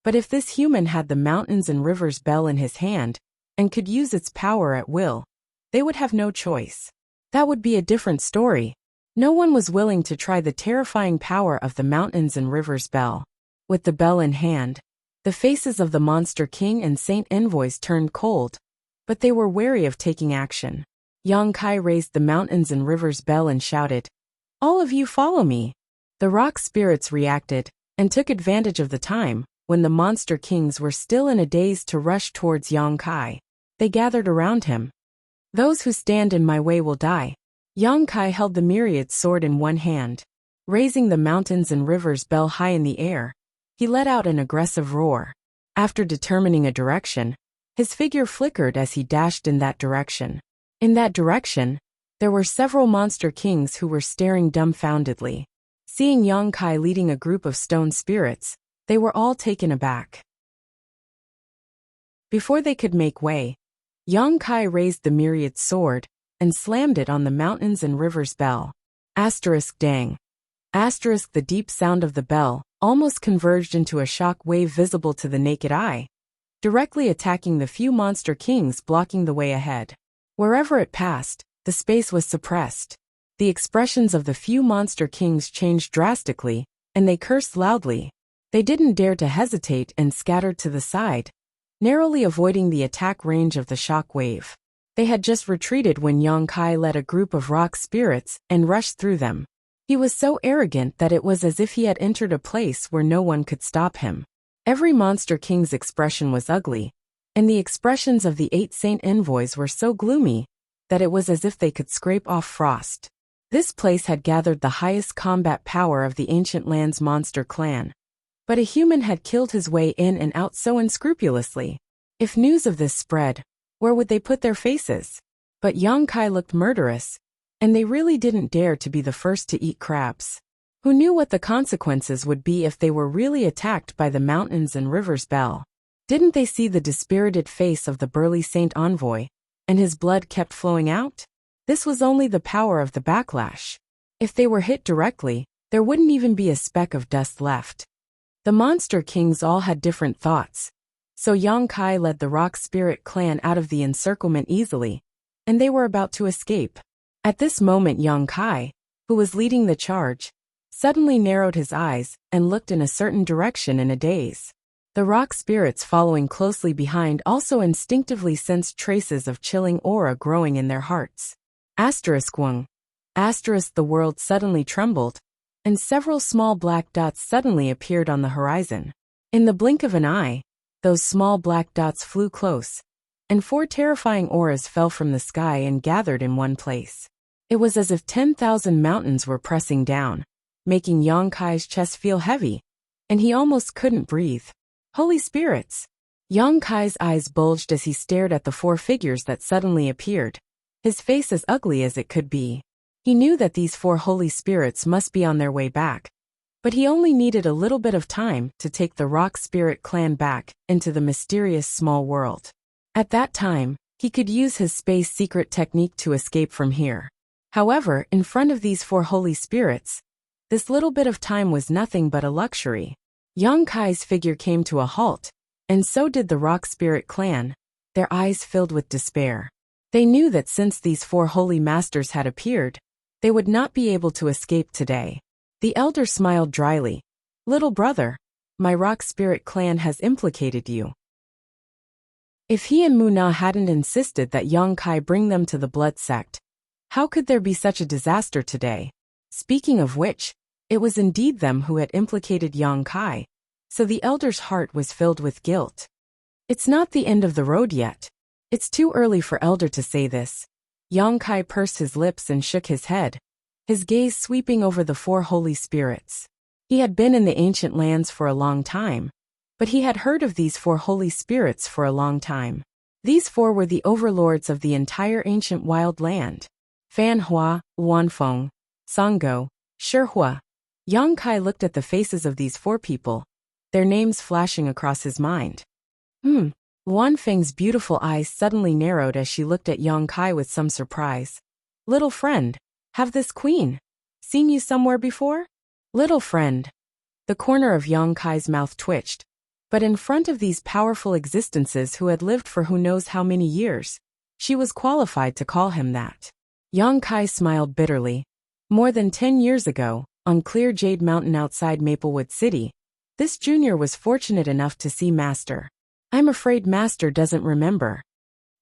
but if this human had the mountains and rivers bell in his hand and could use its power at will, they would have no choice. That would be a different story. No one was willing to try the terrifying power of the mountains and rivers bell. With the bell in hand, the faces of the Monster King and Saint Envoys turned cold, but they were wary of taking action. Yong Kai raised the mountains and rivers bell and shouted, "All of you follow me." The rock spirits reacted and took advantage of the time when the Monster Kings were still in a daze to rush towards Yong Kai. They gathered around him. "Those who stand in my way will die," Yang Kai held the myriad sword in one hand. Raising the mountains and rivers bell high in the air, he let out an aggressive roar. After determining a direction, his figure flickered as he dashed in that direction. In that direction, there were several monster kings who were staring dumbfoundedly. Seeing Yang Kai leading a group of stone spirits, they were all taken aback. Before they could make way, Yang Kai raised the myriad sword and slammed it on the mountains and rivers bell. Dang. The deep sound of the bell almost converged into a shock wave visible to the naked eye, directly attacking the few monster kings blocking the way ahead. Wherever it passed, the space was suppressed. The expressions of the few monster kings changed drastically, and they cursed loudly. They didn't dare to hesitate and scattered to the side, narrowly avoiding the attack range of the shock wave. They had just retreated when Yang Kai led a group of rock spirits and rushed through them. He was so arrogant that it was as if he had entered a place where no one could stop him. Every monster king's expression was ugly, and the expressions of the 8 saint envoys were so gloomy that it was as if they could scrape off frost. This place had gathered the highest combat power of the ancient land's monster clan. But a human had killed his way in and out so unscrupulously. If news of this spread, where would they put their faces? But Yang Kai looked murderous, and they really didn't dare to be the first to eat crabs. Who knew what the consequences would be if they were really attacked by the mountains and rivers bell? Didn't they see the dispirited face of the burly saint envoy, and his blood kept flowing out? This was only the power of the backlash. If they were hit directly, there wouldn't even be a speck of dust left. The monster kings all had different thoughts, so Yang Kai led the rock spirit clan out of the encirclement easily, and they were about to escape. At this moment Yang Kai, who was leading the charge, suddenly narrowed his eyes and looked in a certain direction in a daze. The rock spirits following closely behind also instinctively sensed traces of chilling aura growing in their hearts. *1. The world suddenly trembled, and several small black dots suddenly appeared on the horizon. In the blink of an eye, those small black dots flew close, and 4 terrifying auras fell from the sky and gathered in one place. It was as if 10,000 mountains were pressing down, making Yang Kai's chest feel heavy, and he almost couldn't breathe. Holy spirits! Yang Kai's eyes bulged as he stared at the 4 figures that suddenly appeared, his face as ugly as it could be. He knew that these 4 holy spirits must be on their way back, but he only needed a little bit of time to take the rock spirit clan back into the mysterious small world. At that time, he could use his space secret technique to escape from here. However, in front of these 4 holy spirits, this little bit of time was nothing but a luxury. Yang Kai's figure came to a halt, and so did the rock spirit clan, their eyes filled with despair. They knew that since these 4 holy masters had appeared, they would not be able to escape today. The elder smiled dryly. "Little brother, my rock spirit clan has implicated you." If he and Muna hadn't insisted that Yang Kai bring them to the blood sect, how could there be such a disaster today? Speaking of which, it was indeed them who had implicated Yang Kai, so the elder's heart was filled with guilt. It's not the end of the road yet. It's too early for elder to say this. Yang Kai pursed his lips and shook his head, his gaze sweeping over the 4 holy spirits. He had been in the ancient lands for a long time, but he had heard of these 4 holy spirits for a long time. These 4 were the overlords of the entire ancient wild land. Fan Hua, Wanfeng, Songgo, Shihua. Yang Kai looked at the faces of these 4 people, their names flashing across his mind. Wanfeng's beautiful eyes suddenly narrowed as she looked at Yang Kai with some surprise. "Little friend, have this queen seen you somewhere before?" "Little friend." The corner of Yang Kai's mouth twitched, but in front of these powerful existences who had lived for who knows how many years, she was qualified to call him that. Yang Kai smiled bitterly. More than 10 years ago, on clear Jade Mountain outside Maplewood City, this junior was fortunate enough to see Master. I'm afraid Master doesn't remember.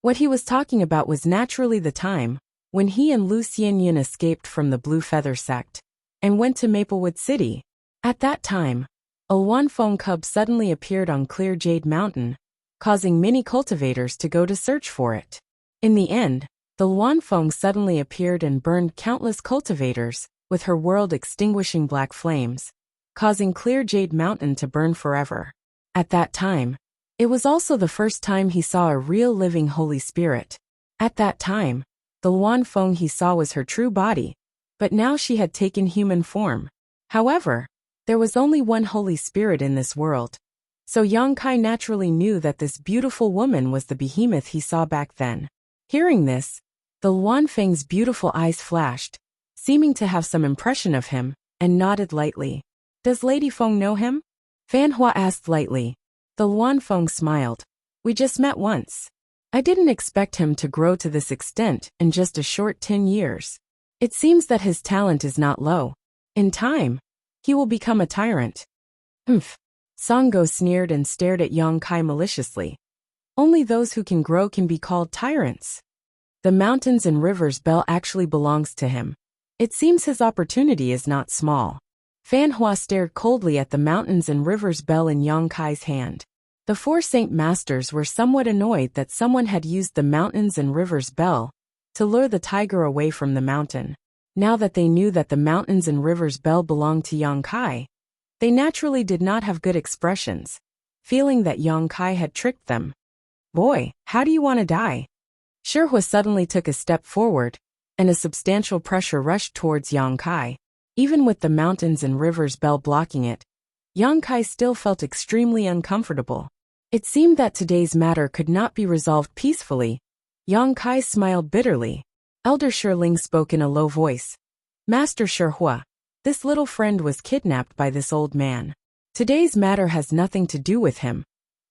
What he was talking about was naturally the time when he and Lu Xianyan escaped from the Blue Feather sect and went to Maplewood City. At that time, a Wanfeng cub suddenly appeared on clear Jade Mountain, causing many cultivators to go to search for it. In the end, the Luanfeng suddenly appeared and burned countless cultivators, with her world-extinguishing black flames, causing Clear Jade Mountain to burn forever. At that time, it was also the first time he saw a real living Holy Spirit. At that time, the Luanfeng he saw was her true body, but now she had taken human form. However, there was only one Holy Spirit in this world, so Yang Kai naturally knew that this beautiful woman was the behemoth he saw back then. Hearing this, the Luanfeng's beautiful eyes flashed, seeming to have some impression of him, and nodded lightly. Does Lady Feng know him? Fan Hua asked lightly. The Luanfeng smiled. We just met once. I didn't expect him to grow to this extent in just a short 10 years. It seems that his talent is not low. In time, he will become a tyrant. Songgo sneered and stared at Yang Kai maliciously. Only those who can grow can be called tyrants. The mountains and rivers bell actually belongs to him. It seems his opportunity is not small. Fan Hua stared coldly at the mountains and rivers bell in Yang Kai's hand. The four Saint Masters were somewhat annoyed that someone had used the mountains and rivers bell to lure the tiger away from the mountain. Now that they knew that the mountains and rivers bell belonged to Yang Kai, they naturally did not have good expressions, feeling that Yang Kai had tricked them. Boy, how do you want to die? Shihua suddenly took a step forward, and a substantial pressure rushed towards Yang Kai. Even with the mountains and rivers bell blocking it, Yang Kai still felt extremely uncomfortable. It seemed that today's matter could not be resolved peacefully. Yang Kai smiled bitterly. Elder Shiling spoke in a low voice. Master Shihua, this little friend was kidnapped by this old man. Today's matter has nothing to do with him,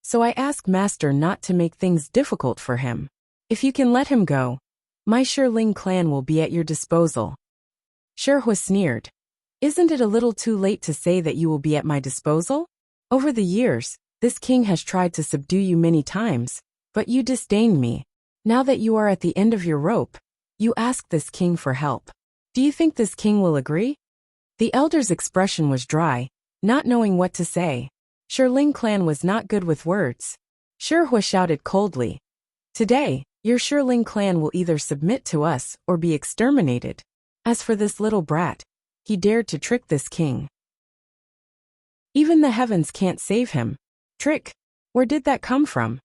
so I ask Master not to make things difficult for him. If you can let him go, my Shiling clan will be at your disposal. Shihua sneered. Isn't it a little too late to say that you will be at my disposal? Over the years, this king has tried to subdue you many times, but you disdained me. Now that you are at the end of your rope, you ask this king for help. Do you think this king will agree? The elder's expression was dry, not knowing what to say. Shiling clan was not good with words. Shihua shouted coldly. Today, your Shiling clan will either submit to us or be exterminated. As for this little brat, he dared to trick this king. Even the heavens can't save him. Trick? Where did that come from?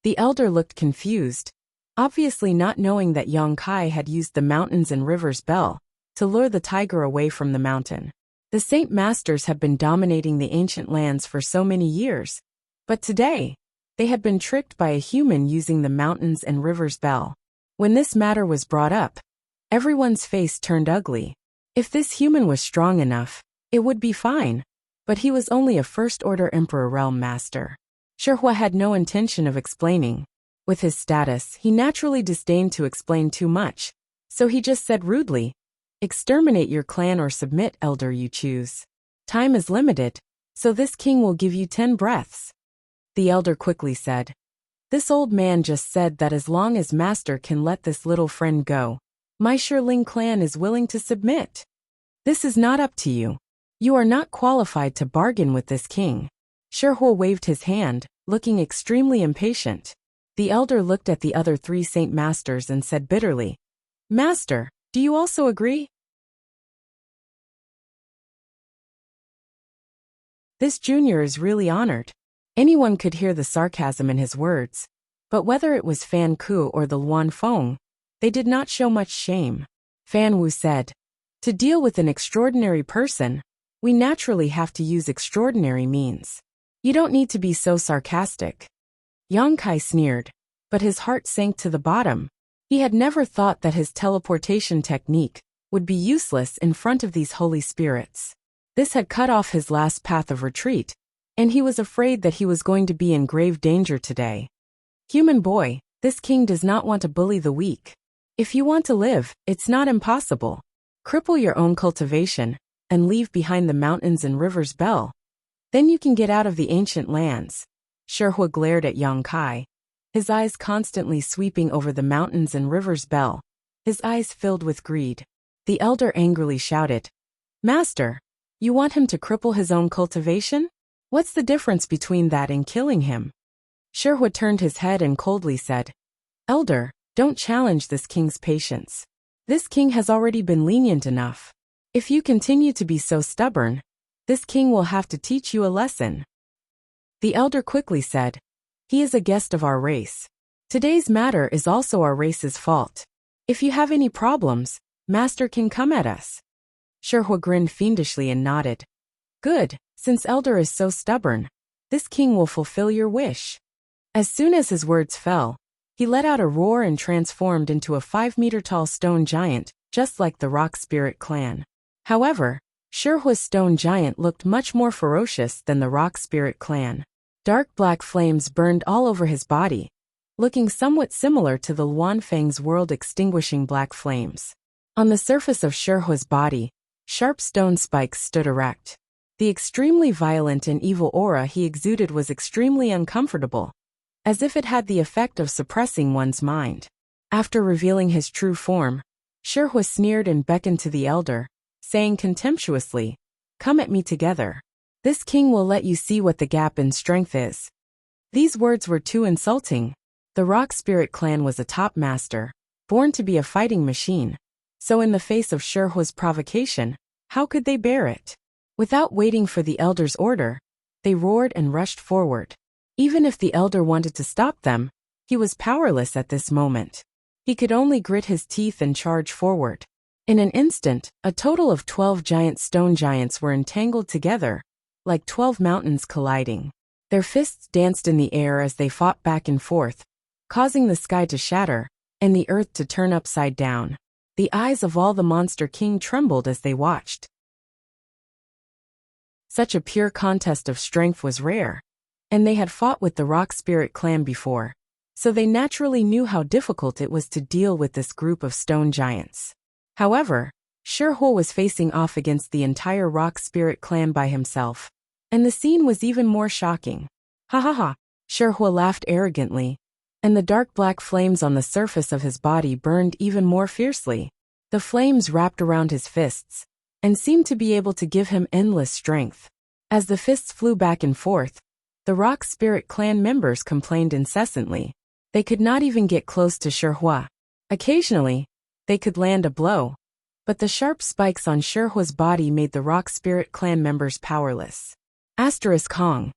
The elder looked confused, obviously not knowing that Yang Kai had used the mountains and rivers bell to lure the tiger away from the mountain. The Saint Masters have been dominating the ancient lands for so many years, but today, they had been tricked by a human using the mountains and rivers bell. When this matter was brought up, everyone's face turned ugly. If this human was strong enough, it would be fine, but he was only a first-order Emperor Realm Master. Shihua had no intention of explaining. With his status, he naturally disdained to explain too much, so he just said rudely, exterminate your clan or submit, elder, you choose. Time is limited, so this king will give you 10 breaths. The elder quickly said. This old man just said that as long as master can let this little friend go, my Shiling clan is willing to submit. This is not up to you. You are not qualified to bargain with this king. Shihua waved his hand, looking extremely impatient. The elder looked at the other 3 Saint Masters and said bitterly, Master, do you also agree? This junior is really honored. Anyone could hear the sarcasm in his words, but whether it was Fan Ku or the Luanfeng, they did not show much shame. Fan Wu said, to deal with an extraordinary person, we naturally have to use extraordinary means. You don't need to be so sarcastic. Yang Kai sneered, but his heart sank to the bottom. He had never thought that his teleportation technique would be useless in front of these holy spirits. This had cut off his last path of retreat, and he was afraid that he was going to be in grave danger today. Human boy, this king does not want to bully the weak. If you want to live, it's not impossible. Cripple your own cultivation, and leave behind the mountains and rivers bell. Then you can get out of the ancient lands. Shihua glared at Yang Kai, his eyes constantly sweeping over the mountains and rivers bell, his eyes filled with greed. The elder angrily shouted, Master, you want him to cripple his own cultivation? What's the difference between that and killing him? Shihua turned his head and coldly said, Elder, Don't challenge this king's patience. This king has already been lenient enough. If you continue to be so stubborn, this king will have to teach you a lesson." The elder quickly said, "He is a guest of our race. Today's matter is also our race's fault. If you have any problems, Master can come at us." Sherhua grinned fiendishly and nodded. "Good, since elder is so stubborn, this king will fulfill your wish." As soon as his words fell, he let out a roar and transformed into a 5-meter-tall stone giant, just like the Rock Spirit clan. However, Sherhua's stone giant looked much more ferocious than the Rock Spirit clan. Dark black flames burned all over his body, looking somewhat similar to the Luanfang's world-extinguishing black flames. On the surface of Sherhua's body, sharp stone spikes stood erect. The extremely violent and evil aura he exuded was extremely uncomfortable, as if it had the effect of suppressing one's mind. After revealing his true form, Sherhua sneered and beckoned to the elder, saying contemptuously, "Come at me together. This king will let you see what the gap in strength is." These words were too insulting. The Rock Spirit clan was a top master, born to be a fighting machine, so in the face of Sherhua's provocation, how could they bear it? Without waiting for the elder's order, they roared and rushed forward. Even if the elder wanted to stop them, he was powerless at this moment. He could only grit his teeth and charge forward. In an instant, a total of 12 giant stone giants were entangled together, like 12 mountains colliding. Their fists danced in the air as they fought back and forth, causing the sky to shatter and the earth to turn upside down. The eyes of all the Monster King trembled as they watched. Such a pure contest of strength was rare, and they had fought with the Rock Spirit clan before, so they naturally knew how difficult it was to deal with this group of stone giants. However, Sherhua was facing off against the entire Rock Spirit clan by himself, and the scene was even more shocking. "Ha ha ha," Sherhua laughed arrogantly, and the dark black flames on the surface of his body burned even more fiercely. The flames wrapped around his fists, and seemed to be able to give him endless strength. As the fists flew back and forth, the Rock Spirit clan members complained incessantly. They could not even get close to Sherhua. Occasionally, they could land a blow, but the sharp spikes on Sherhua's body made the Rock Spirit clan members powerless. Hong.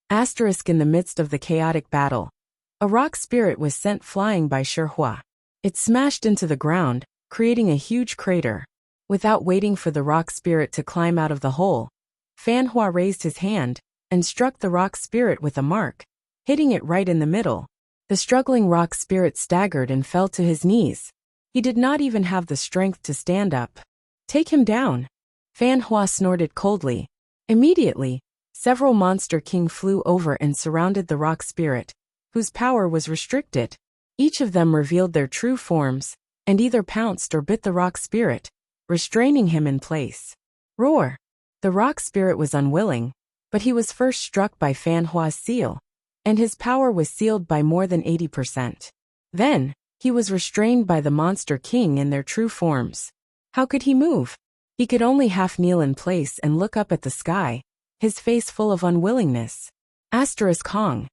In the midst of the chaotic battle, a rock spirit was sent flying by Sherhua. It smashed into the ground, creating a huge crater. Without waiting for the rock spirit to climb out of the hole, Fanhua raised his hand and struck the rock spirit with a mark, hitting it right in the middle. The struggling rock spirit staggered and fell to his knees. He did not even have the strength to stand up. "Take him down," Fanhua snorted coldly. Immediately, several Monster King flew over and surrounded the rock spirit, whose power was restricted. Each of them revealed their true forms, and either pounced or bit the rock spirit, restraining him in place. Roar! The rock spirit was unwilling, but he was first struck by Fanhua's seal, and his power was sealed by more than 80%. Then, he was restrained by the Monster King in their true forms. How could he move? He could only half kneel in place and look up at the sky, his face full of unwillingness. Hong.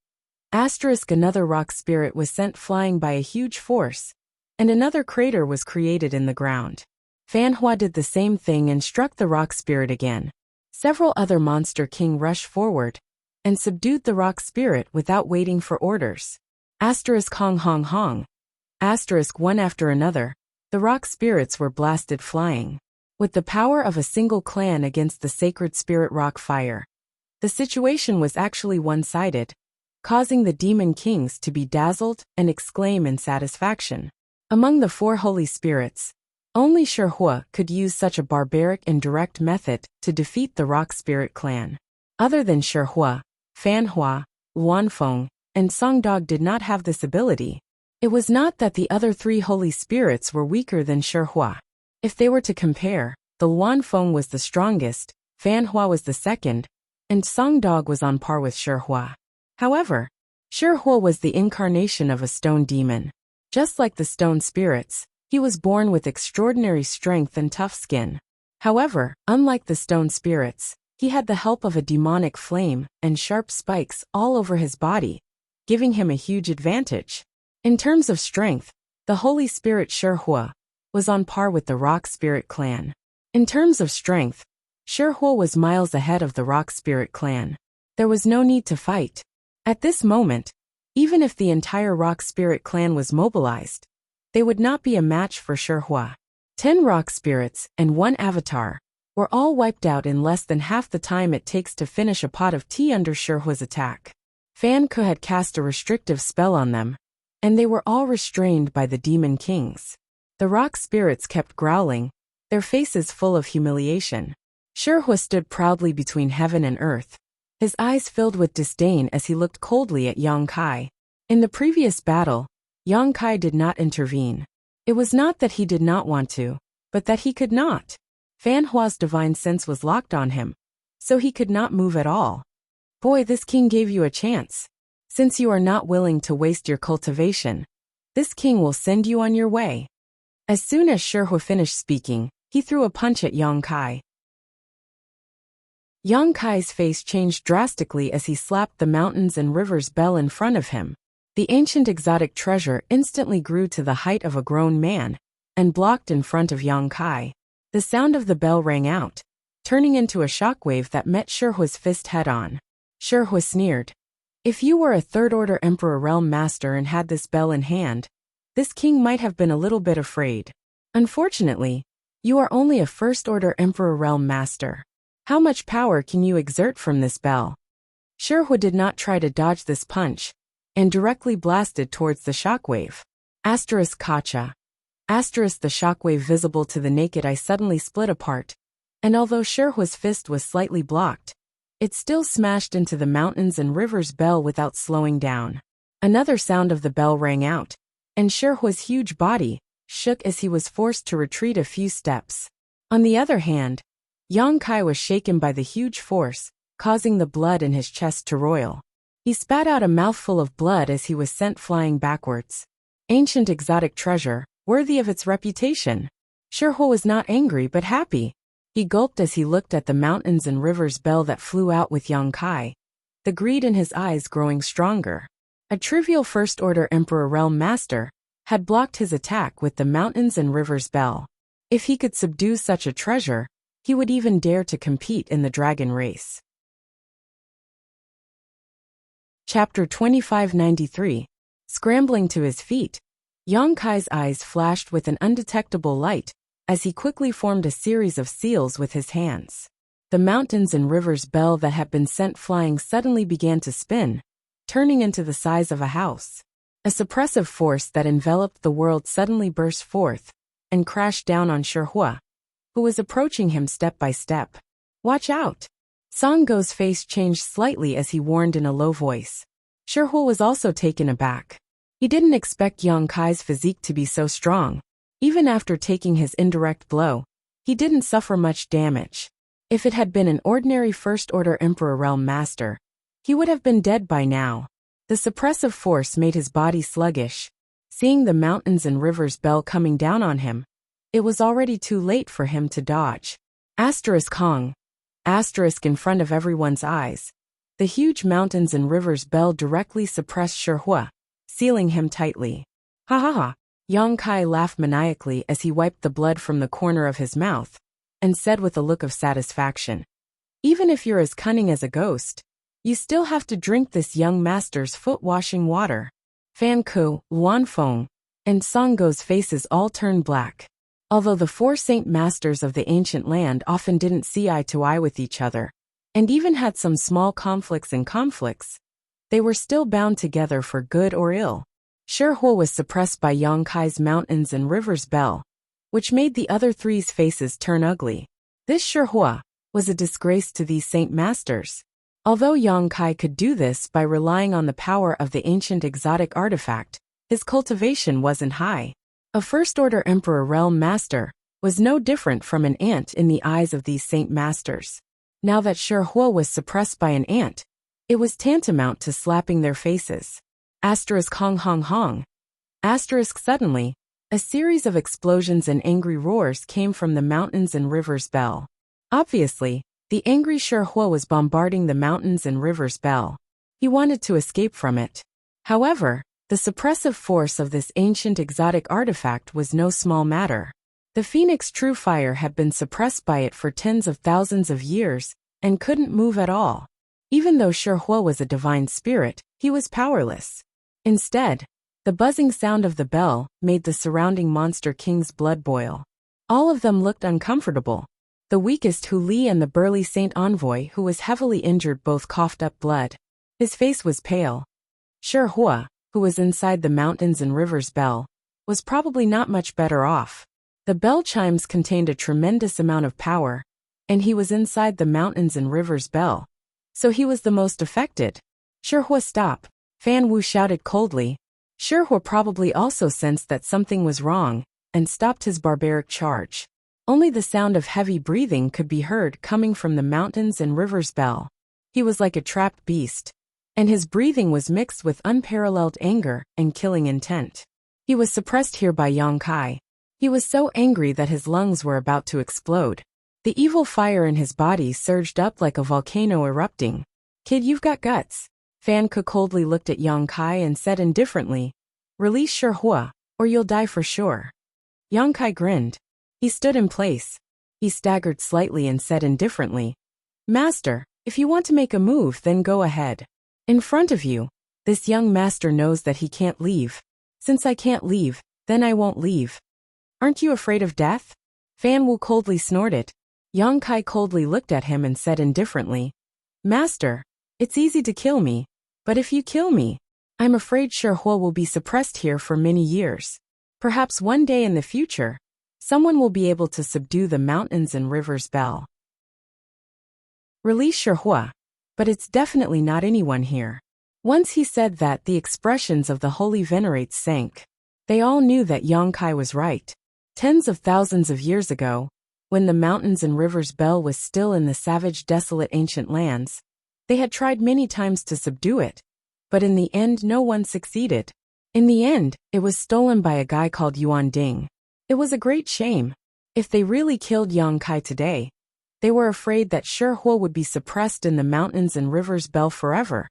Another rock spirit was sent flying by a huge force, and another crater was created in the ground. Fanhua did the same thing and struck the rock spirit again. Several other Monster King rushed forward and subdued the rock spirit without waiting for orders. Hong. One after another, the rock spirits were blasted flying. With the power of a single clan against the sacred spirit rock fire, the situation was actually one-sided, causing the demon kings to be dazzled and exclaim in satisfaction. Among the 4 holy spirits, only Sherhua could use such a barbaric and direct method to defeat the rock spirit clan. Other than Sherhua, Fanhua, Luanfeng, and Songdog did not have this ability. It was not that the other 3 holy spirits were weaker than Sherhua. If they were to compare, the Luanfeng was the strongest, Fanhua was the second, and Songdog was on par with Sherhua. However, Sherhua was the incarnation of a stone demon. Just like the stone spirits, he was born with extraordinary strength and tough skin. However, unlike the stone spirits, he had the help of a demonic flame and sharp spikes all over his body, giving him a huge advantage. In terms of strength, The Holy Spirit Shihua was on par with the Rock Spirit clan. In terms of strength, Shihua was miles ahead of the Rock Spirit clan. There was no need to fight. At this moment, even if the entire Rock Spirit clan was mobilized, they would not be a match for Shihua. 10 Rock Spirits and 1 Avatar were all wiped out in less than half the time it takes to finish a pot of tea under Shihua's attack. Fan Ke had cast a restrictive spell on them, and they were all restrained by the Demon Kings. The Rock Spirits kept growling, their faces full of humiliation. Shihua stood proudly between heaven and earth, his eyes filled with disdain as he looked coldly at Yang Kai. In the previous battle, Yang Kai did not intervene. It was not that he did not want to, but that he could not. Fan Hua's divine sense was locked on him, so he could not move at all. Boy, this king gave you a chance. Since you are not willing to waste your cultivation, this king will send you on your way. As soon as Shihua finished speaking, he threw a punch at Yang Kai. Yang Kai's face changed drastically as he slapped the mountains and rivers bell in front of him. The ancient exotic treasure instantly grew to the height of a grown man and blocked in front of Yang Kai. The sound of the bell rang out, turning into a shockwave that met Shihua's fist head-on. Shihua sneered. If you were a third-order Emperor Realm Master and had this bell in hand, this king might have been a little bit afraid. Unfortunately, you are only a first-order Emperor Realm Master. How much power can you exert from this bell? Shihua did not try to dodge this punch, and directly blasted towards the shockwave. Kacha. The shockwave visible to the naked eye suddenly split apart, and although Shihua's fist was slightly blocked, it still smashed into the mountains and rivers bell without slowing down. Another sound of the bell rang out, and Shihua's huge body shook as he was forced to retreat a few steps. On the other hand, Yang Kai was shaken by the huge force, causing the blood in his chest to roil. He spat out a mouthful of blood as he was sent flying backwards. Ancient exotic treasure, worthy of its reputation. Shihua was not angry but happy. He gulped as he looked at the mountains and rivers bell that flew out with Yang Kai, the greed in his eyes growing stronger. A trivial first-order Emperor Realm Master had blocked his attack with the mountains and rivers bell. If he could subdue such a treasure, he would even dare to compete in the dragon race. Chapter 2593. Scrambling to his feet, Yang Kai's eyes flashed with an undetectable light as he quickly formed a series of seals with his hands. The mountains and rivers bell that had been sent flying suddenly began to spin, turning into the size of a house. A suppressive force that enveloped the world suddenly burst forth and crashed down on Shihua, who was approaching him step by step. Watch out! Songgo's face changed slightly as he warned in a low voice. Shihua was also taken aback. He didn't expect Yang Kai's physique to be so strong. Even after taking his indirect blow, he didn't suffer much damage. If it had been an ordinary first-order Emperor Realm Master, he would have been dead by now. The suppressive force made his body sluggish. Seeing the mountains and rivers bell coming down on him, it was already too late for him to dodge. Hong. In front of everyone's eyes. The huge mountains and rivers bell directly suppressed Shihua, sealing him tightly. Ha ha ha! Yang Kai laughed maniacally as he wiped the blood from the corner of his mouth, and said with a look of satisfaction, even if you're as cunning as a ghost, you still have to drink this young master's foot-washing water. Fan Ke, Wanfeng, and Songgo's faces all turned black. Although the 4 saint masters of the ancient land often didn't see eye to eye with each other, and even had some small conflicts, they were still bound together for good or ill. Shihua was suppressed by Yang Kai's mountains and rivers bell, which made the other three's faces turn ugly. This Shihua was a disgrace to these saint masters. Although Yang Kai could do this by relying on the power of the ancient exotic artifact, his cultivation wasn't high. A first-order Emperor Realm Master was no different from an ant in the eyes of these saint masters. Now that Shihua was suppressed by an ant, it was tantamount to slapping their faces. Hong. Suddenly, a series of explosions and angry roars came from the mountains and rivers bell. Obviously, the angry Shihua was bombarding the mountains and rivers bell. He wanted to escape from it. However, the The suppressive force of this ancient exotic artifact was no small matter. The Phoenix True Fire had been suppressed by it for tens of thousands of years, and couldn't move at all. Even though Shihua was a divine spirit, he was powerless. Instead, the buzzing sound of the bell made the surrounding monster king's blood boil. All of them looked uncomfortable. The weakest Hu Li and the burly Saint Envoy, who was heavily injured, both coughed up blood. His face was pale. Shihua, who was inside the Mountains and Rivers bell, was probably not much better off. The bell chimes contained a tremendous amount of power, and he was inside the Mountains and Rivers bell, so he was the most affected. Shihua, stop! Fan Wu shouted coldly. Shihua probably also sensed that something was wrong, and stopped his barbaric charge. Only the sound of heavy breathing could be heard coming from the Mountains and Rivers bell. He was like a trapped beast, and his breathing was mixed with unparalleled anger and killing intent. He was suppressed here by Yang Kai. He was so angry that his lungs were about to explode. The evil fire in his body surged up like a volcano erupting. Kid, you've got guts. Fan Ke coldly looked at Yang Kai and said indifferently, release Shihua, or you'll die for sure. Yang Kai grinned. He stood in place. He staggered slightly and said indifferently, Master, if you want to make a move, then go ahead. In front of you, this young master knows that he can't leave. Since I can't leave, then I won't leave. Aren't you afraid of death? Fan Wu coldly snorted. Yang Kai coldly looked at him and said indifferently, Master, it's easy to kill me, but if you kill me, I'm afraid Shihua will be suppressed here for many years. Perhaps one day in the future, someone will be able to subdue the Mountains and Rivers bell. Release Shihua, but it's definitely not anyone here. Once he said that, the expressions of the holy venerates sank. They all knew that Yang Kai was right. Tens of thousands of years ago, when the Mountains and Rivers bell was still in the savage, desolate ancient lands, they had tried many times to subdue it, but in the end no one succeeded. In the end, it was stolen by a guy called Yuan Ding. It was a great shame. If they really killed Yang Kai today, they were afraid that Shihua would be suppressed in the Mountains and Rivers bell forever,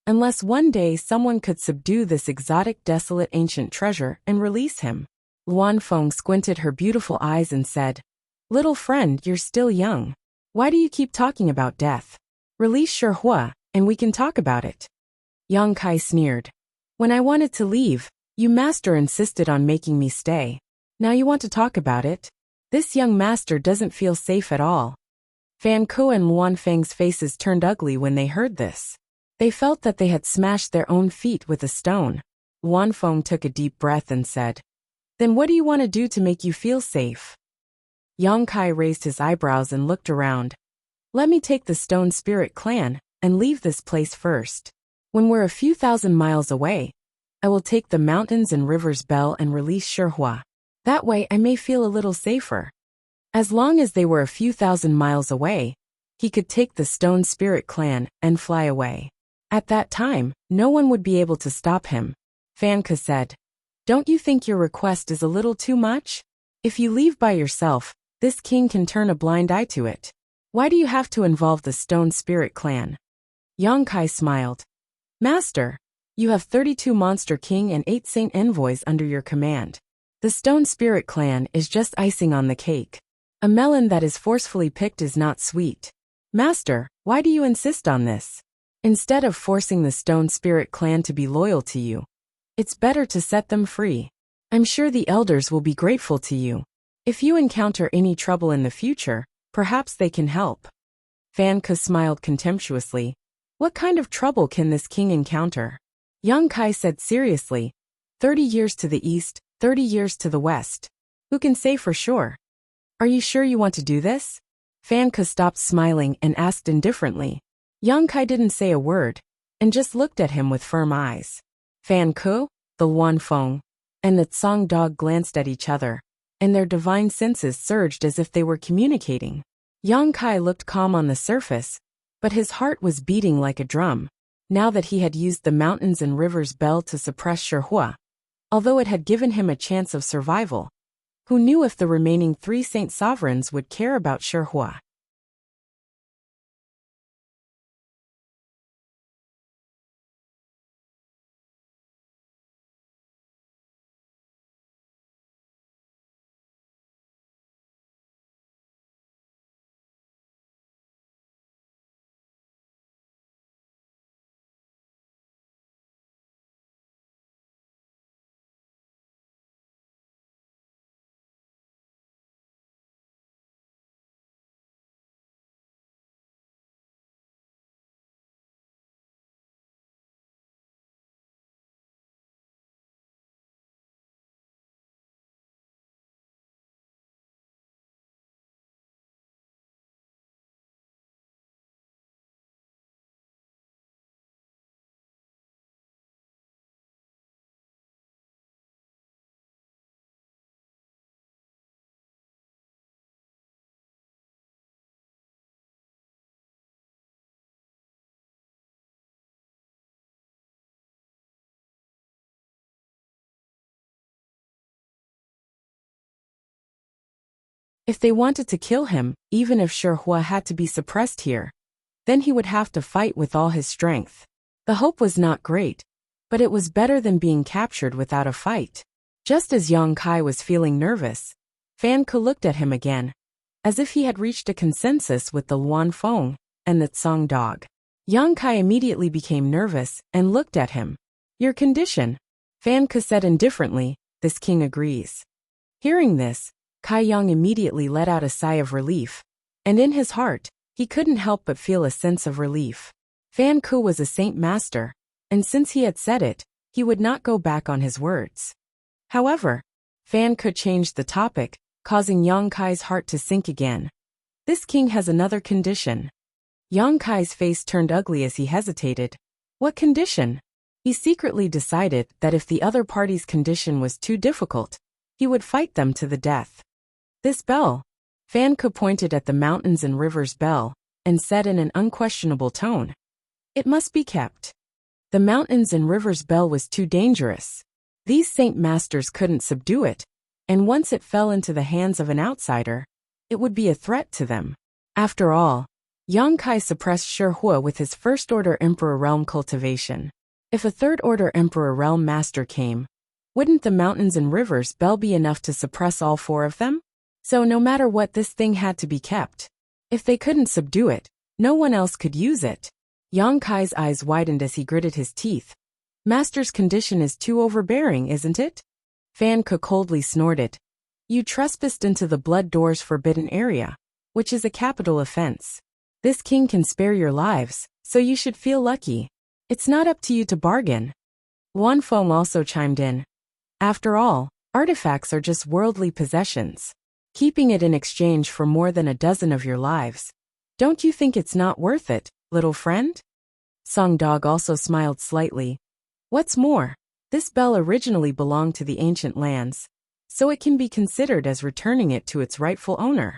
unless one day someone could subdue this exotic, desolate ancient treasure and release him. Luan Feng squinted her beautiful eyes and said, Little friend, you're still young. Why do you keep talking about death? Release Shihua, and we can talk about it. Yang Kai sneered. When I wanted to leave, you master insisted on making me stay. Now you want to talk about it? This young master doesn't feel safe at all. Fan Ke and Luan Feng's faces turned ugly when they heard this. They felt that they had smashed their own feet with a stone. Luan Feng took a deep breath and said, Then what do you want to do to make you feel safe? Yang Kai raised his eyebrows and looked around. Let me take the Stone Spirit clan and leave this place first. When we're a few thousand miles away, I will take the Mountains and Rivers bell and release Shihua. That way I may feel a little safer. As long as they were a few thousand miles away, he could take the Stone Spirit clan and fly away. At that time, no one would be able to stop him. Fan Ke said, Don't you think your request is a little too much? If you leave by yourself, this king can turn a blind eye to it. Why do you have to involve the Stone Spirit clan? Yang Kai smiled. Master, you have 32 Monster King and 8 Saint Envoys under your command. The Stone Spirit clan is just icing on the cake. A melon that is forcefully picked is not sweet. Master, why do you insist on this? Instead of forcing the Stone Spirit clan to be loyal to you, it's better to set them free. I'm sure the elders will be grateful to you. If you encounter any trouble in the future, perhaps they can help. Fan Ke smiled contemptuously. What kind of trouble can this king encounter? Yang Kai said seriously, 30 years to the east, 30 years to the west. Who can say for sure? Are you sure you want to do this? Fan Ke stopped smiling and asked indifferently. Yang Kai didn't say a word, and just looked at him with firm eyes. Fan Ke, the Luan Feng, and the Tsang dog glanced at each other, and their divine senses surged as if they were communicating. Yang Kai looked calm on the surface, but his heart was beating like a drum, now that he had used the Mountains and Rivers bell to suppress Shihua. Although it had given him a chance of survival, who knew if the remaining 3 Saint Sovereigns would care about Shihua? If they wanted to kill him, even if Sherhua had to be suppressed here, then he would have to fight with all his strength. The hope was not great, but it was better than being captured without a fight. Just as Yang Kai was feeling nervous, Fan Ke looked at him again, as if he had reached a consensus with the Luan Feng and the Tsang dog. Yang Kai immediately became nervous and looked at him. Your condition, Fan Ke said indifferently, this king agrees. Hearing this, Kai Yang immediately let out a sigh of relief, and in his heart, he couldn't help but feel a sense of relief. Fan Ke was a saint master, and since he had said it, he would not go back on his words. However, Fan Ke changed the topic, causing Yang Kai's heart to sink again. This king has another condition. Yang Kai's face turned ugly as he hesitated. What condition? He secretly decided that if the other party's condition was too difficult, he would fight them to the death. This bell. Fan Ke pointed at the mountains and rivers bell, and said in an unquestionable tone, it must be kept. The mountains and rivers bell was too dangerous. These saint masters couldn't subdue it, and once it fell into the hands of an outsider, it would be a threat to them. After all, Yang Kai suppressed Sherhua with his first-order Emperor realm cultivation. If a third-order Emperor realm master came, wouldn't the mountains and rivers bell be enough to suppress all four of them? So no matter what, this thing had to be kept. If they couldn't subdue it, no one else could use it. Yang Kai's eyes widened as he gritted his teeth. Master's condition is too overbearing, isn't it? Fan Ke coldly snorted. You trespassed into the Blood Door's forbidden area, which is a capital offense. This king can spare your lives, so you should feel lucky. It's not up to you to bargain. Luan Feng also chimed in. After all, artifacts are just worldly possessions. Keeping it in exchange for more than a dozen of your lives. Don't you think it's not worth it, little friend? Song Dog also smiled slightly. What's more, this bell originally belonged to the ancient lands, so it can be considered as returning it to its rightful owner.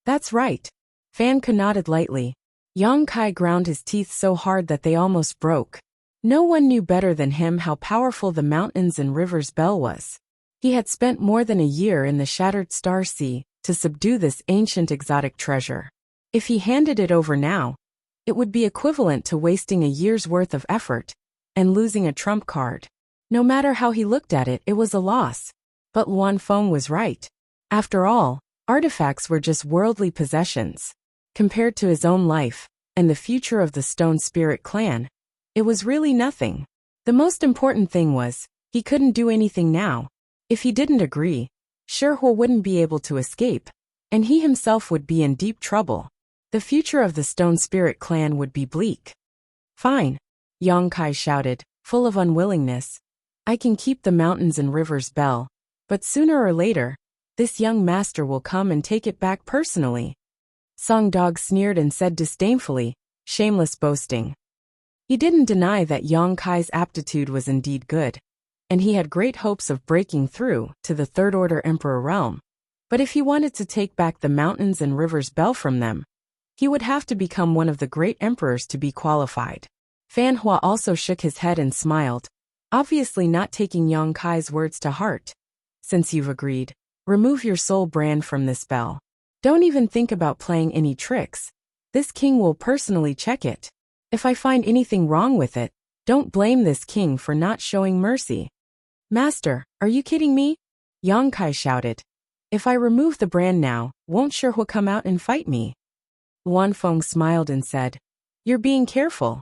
That's right. Fan Ke nodded lightly. Yang Kai ground his teeth so hard that they almost broke. No one knew better than him how powerful the mountains and rivers bell was. He had spent more than a year in the Shattered Star Sea to subdue this ancient exotic treasure. If he handed it over now, it would be equivalent to wasting a year's worth of effort and losing a trump card. No matter how he looked at it, it was a loss. But Luan Feng was right. After all, artifacts were just worldly possessions. Compared to his own life and the future of the Stone Spirit clan, it was really nothing. The most important thing was, he couldn't do anything now. If he didn't agree, Sherhua wouldn't be able to escape, and he himself would be in deep trouble. The future of the Stone Spirit clan would be bleak. Fine, Yang Kai shouted, full of unwillingness. I can keep the mountains and rivers bell, but sooner or later, this young master will come and take it back personally. Song Dog sneered and said disdainfully, shameless boasting. He didn't deny that Yang Kai's aptitude was indeed good, and he had great hopes of breaking through to the third-order Emperor realm. But if he wanted to take back the mountains and rivers bell from them, he would have to become one of the great emperors to be qualified. Fan Hua also shook his head and smiled, obviously not taking Yang Kai's words to heart. Since you've agreed, remove your soul brand from this bell. Don't even think about playing any tricks. This king will personally check it. If I find anything wrong with it, don't blame this king for not showing mercy. Master, are you kidding me? Yang Kai shouted. If I remove the brand now, won't Sherhua come out and fight me? Luan Feng smiled and said, you're being careful.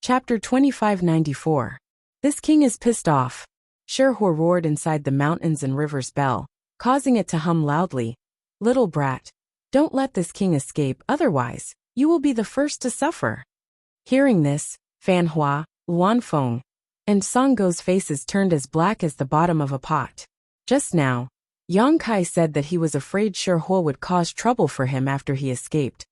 Chapter 2594. This king is pissed off. Sherhua roared inside the mountains and rivers bell, causing it to hum loudly. Little brat, don't let this king escape, otherwise, you will be the first to suffer. Hearing this, Fan Hua, Luan Feng, and Song Go's faces turned as black as the bottom of a pot. Just now, Yang Kai said that he was afraid Sherhua would cause trouble for him after he escaped.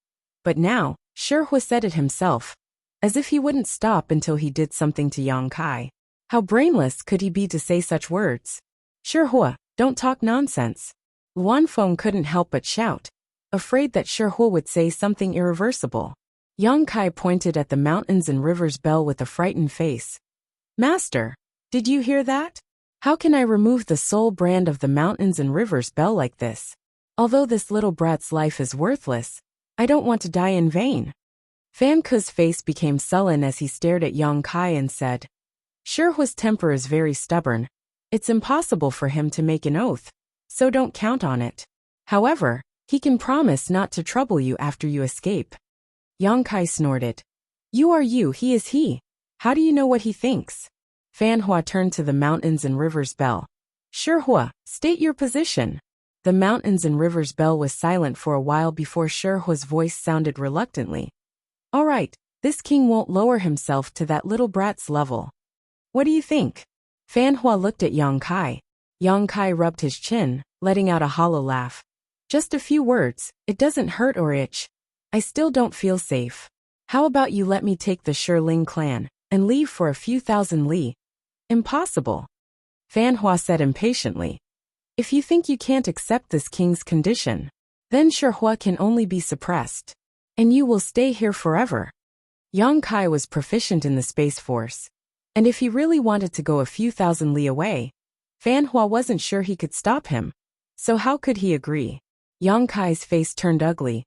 But now, Sherhua said it himself, as if he wouldn't stop until he did something to Yang Kai. How brainless could he be to say such words? Sherhua, don't talk nonsense. Luan Feng couldn't help but shout, afraid that Sherhua would say something irreversible. Yang Kai pointed at the mountains and rivers bell with a frightened face. Master, did you hear that? How can I remove the sole brand of the mountains and rivers bell like this? Although this little brat's life is worthless, I don't want to die in vain. Fan Ke's face became sullen as he stared at Yang Kai and said, Shihua's temper is very stubborn. It's impossible for him to make an oath, so don't count on it. However, he can promise not to trouble you after you escape. Yang Kai snorted. You are you, he is he. How do you know what he thinks? Fan Hua turned to the mountains and rivers bell. Shihua, state your position. The mountains and rivers bell was silent for a while before Shihua's voice sounded reluctantly. All right, this king won't lower himself to that little brat's level. What do you think? Fan Hua looked at Yang Kai. Yang Kai rubbed his chin, letting out a hollow laugh. Just a few words, it doesn't hurt or itch. I still don't feel safe. How about you let me take the Shiling clan and leave for a few thousand li? Impossible. Fan Hua said impatiently. If you think you can't accept this king's condition, then Shihua can only be suppressed, and you will stay here forever. Yang Kai was proficient in the Space Force, and if he really wanted to go a few thousand li away, Fan Hua wasn't sure he could stop him, so how could he agree? Yang Kai's face turned ugly.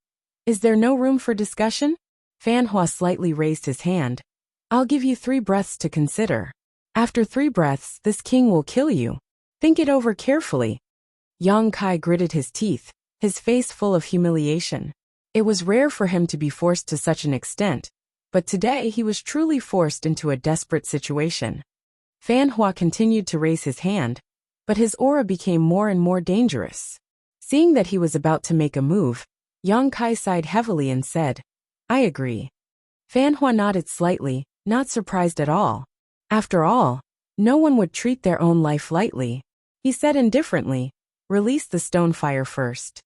Is there no room for discussion? Fan Hua slightly raised his hand. I'll give you 3 breaths to consider. After 3 breaths, this king will kill you. Think it over carefully. Yang Kai gritted his teeth, his face full of humiliation. It was rare for him to be forced to such an extent, but today he was truly forced into a desperate situation. Fan Hua continued to raise his hand, but his aura became more and more dangerous. Seeing that he was about to make a move, Yang Kai sighed heavily and said, I agree. Fan Hua nodded slightly, not surprised at all. After all, no one would treat their own life lightly. He said indifferently, release the stone fire first.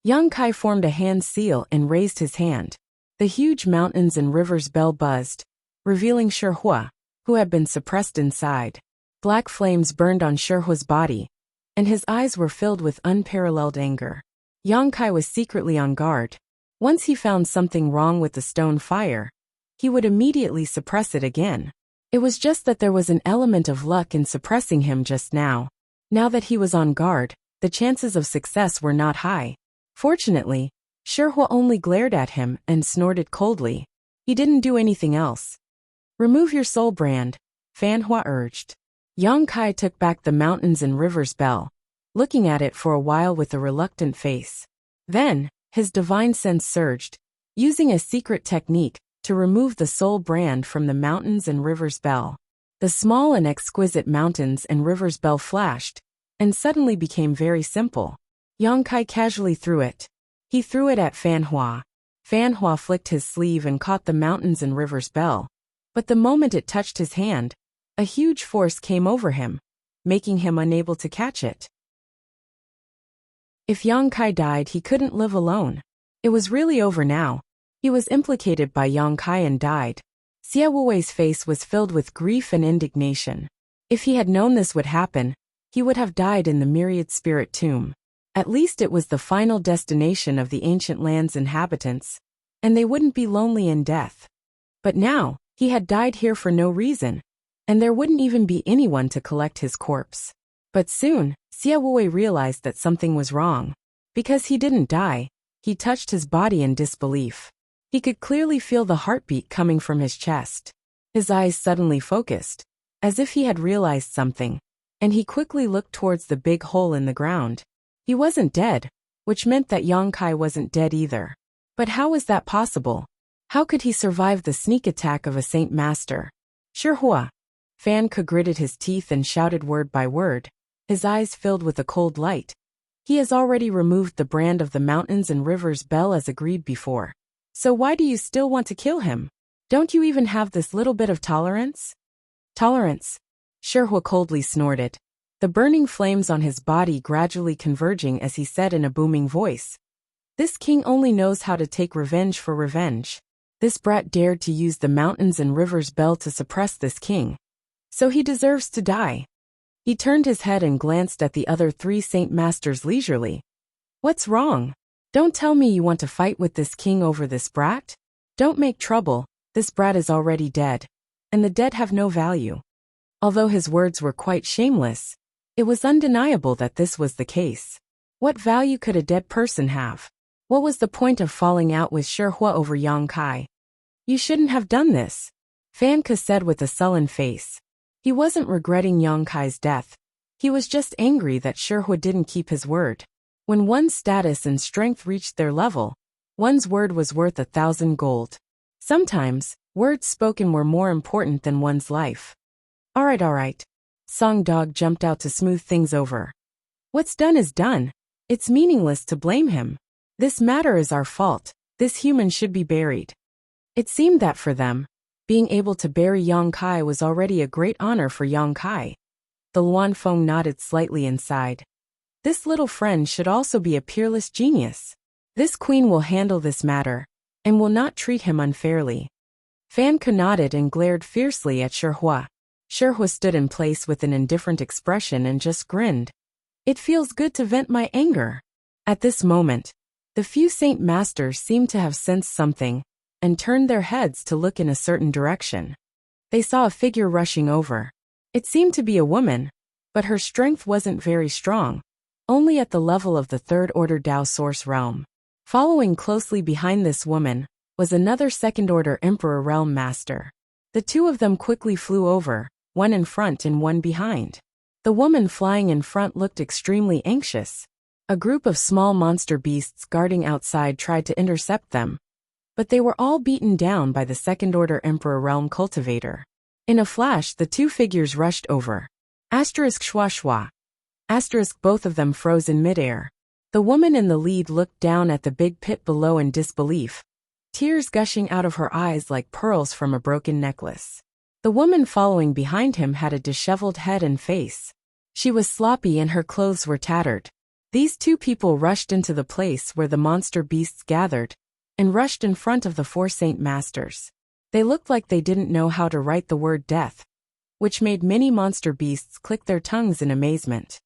Yang Kai formed a hand seal and raised his hand. The huge mountains and rivers bell buzzed, revealing Shihua, who had been suppressed inside. Black flames burned on Shihua's body, and his eyes were filled with unparalleled anger. Yang Kai was secretly on guard. Once he found something wrong with the stone fire, he would immediately suppress it again. It was just that there was an element of luck in suppressing him just now. Now that he was on guard, the chances of success were not high. Fortunately, Shihua only glared at him and snorted coldly. He didn't do anything else. Remove your soul brand, Fan Hua urged. Yang Kai took back the mountains and rivers bell, looking at it for a while with a reluctant face. Then, his divine sense surged, using a secret technique to remove the soul brand from the mountains and rivers bell. The small and exquisite mountains and rivers bell flashed, and suddenly became very simple. Yang Kai casually threw it. He threw it at Fan Hua. Fan Hua flicked his sleeve and caught the mountains and rivers bell. But the moment it touched his hand, a huge force came over him, making him unable to catch it. If Yang Kai died, he couldn't live alone. It was really over now. He was implicated by Yang Kai and died. Xia Wuwei's face was filled with grief and indignation. If he had known this would happen, he would have died in the myriad spirit tomb. At least it was the final destination of the ancient land's inhabitants, and they wouldn't be lonely in death. But now, he had died here for no reason, and there wouldn't even be anyone to collect his corpse. But soon, Xia Wuwei realized that something was wrong. Because he didn't die, he touched his body in disbelief. He could clearly feel the heartbeat coming from his chest. His eyes suddenly focused, as if he had realized something, and he quickly looked towards the big hole in the ground. He wasn't dead, which meant that Yang Kai wasn't dead either. But how was that possible? How could he survive the sneak attack of a Saint Master? Shihua. Fan Ke gritted his teeth and shouted word by word, his eyes filled with a cold light. He has already removed the brand of the mountains and rivers bell as agreed before. So why do you still want to kill him? Don't you even have this little bit of tolerance? Tolerance? Shihua coldly snorted, the burning flames on his body gradually converging as he said in a booming voice. This king only knows how to take revenge for revenge. This brat dared to use the mountains and rivers bell to suppress this king. So he deserves to die. He turned his head and glanced at the other 3 Saint Masters leisurely. What's wrong? Don't tell me you want to fight with this king over this brat? Don't make trouble, this brat is already dead, and the dead have no value. Although his words were quite shameless, It was undeniable that this was the case. What value could a dead person have? What was the point of falling out with Shihua over Yang Kai? You shouldn't have done this, Fan Ke said with a sullen face. He wasn't regretting Yang Kai's death. He was just angry that Shihua didn't keep his word. When one's status and strength reached their level, one's word was worth 1,000 gold. Sometimes, words spoken were more important than one's life. All right. Song Dog jumped out to smooth things over. What's done is done. It's meaningless to blame him. This matter is our fault. This human should be buried. It seemed that for them, being able to bury Yang Kai was already a great honor for Yang Kai. The Luanfeng nodded slightly inside. This little friend should also be a peerless genius. This queen will handle this matter, and will not treat him unfairly. Fan Ke nodded and glared fiercely at Shihua. Shihua stood in place with an indifferent expression and just grinned. It feels good to vent my anger. At this moment, the few Saint Masters seemed to have sensed something, and turned their heads to look in a certain direction. They saw a figure rushing over. It seemed to be a woman, but her strength wasn't very strong, only at the level of the third order Dao Source realm. Following closely behind this woman was another second order Emperor realm master. The two of them quickly flew over, one in front and one behind. The woman flying in front looked extremely anxious. A group of small monster beasts guarding outside tried to intercept them, but they were all beaten down by the second order Emperor realm cultivator. In a flash, the two figures rushed over. **shwa. Both of them froze in midair. The woman in the lead looked down at the big pit below in disbelief, tears gushing out of her eyes like pearls from a broken necklace. The woman following behind him had a disheveled head and face. She was sloppy and her clothes were tattered. These two people rushed into the place where the monster beasts gathered, and rushed in front of the four Saint Masters. They looked like they didn't know how to write the word death, which made many monster beasts click their tongues in amazement.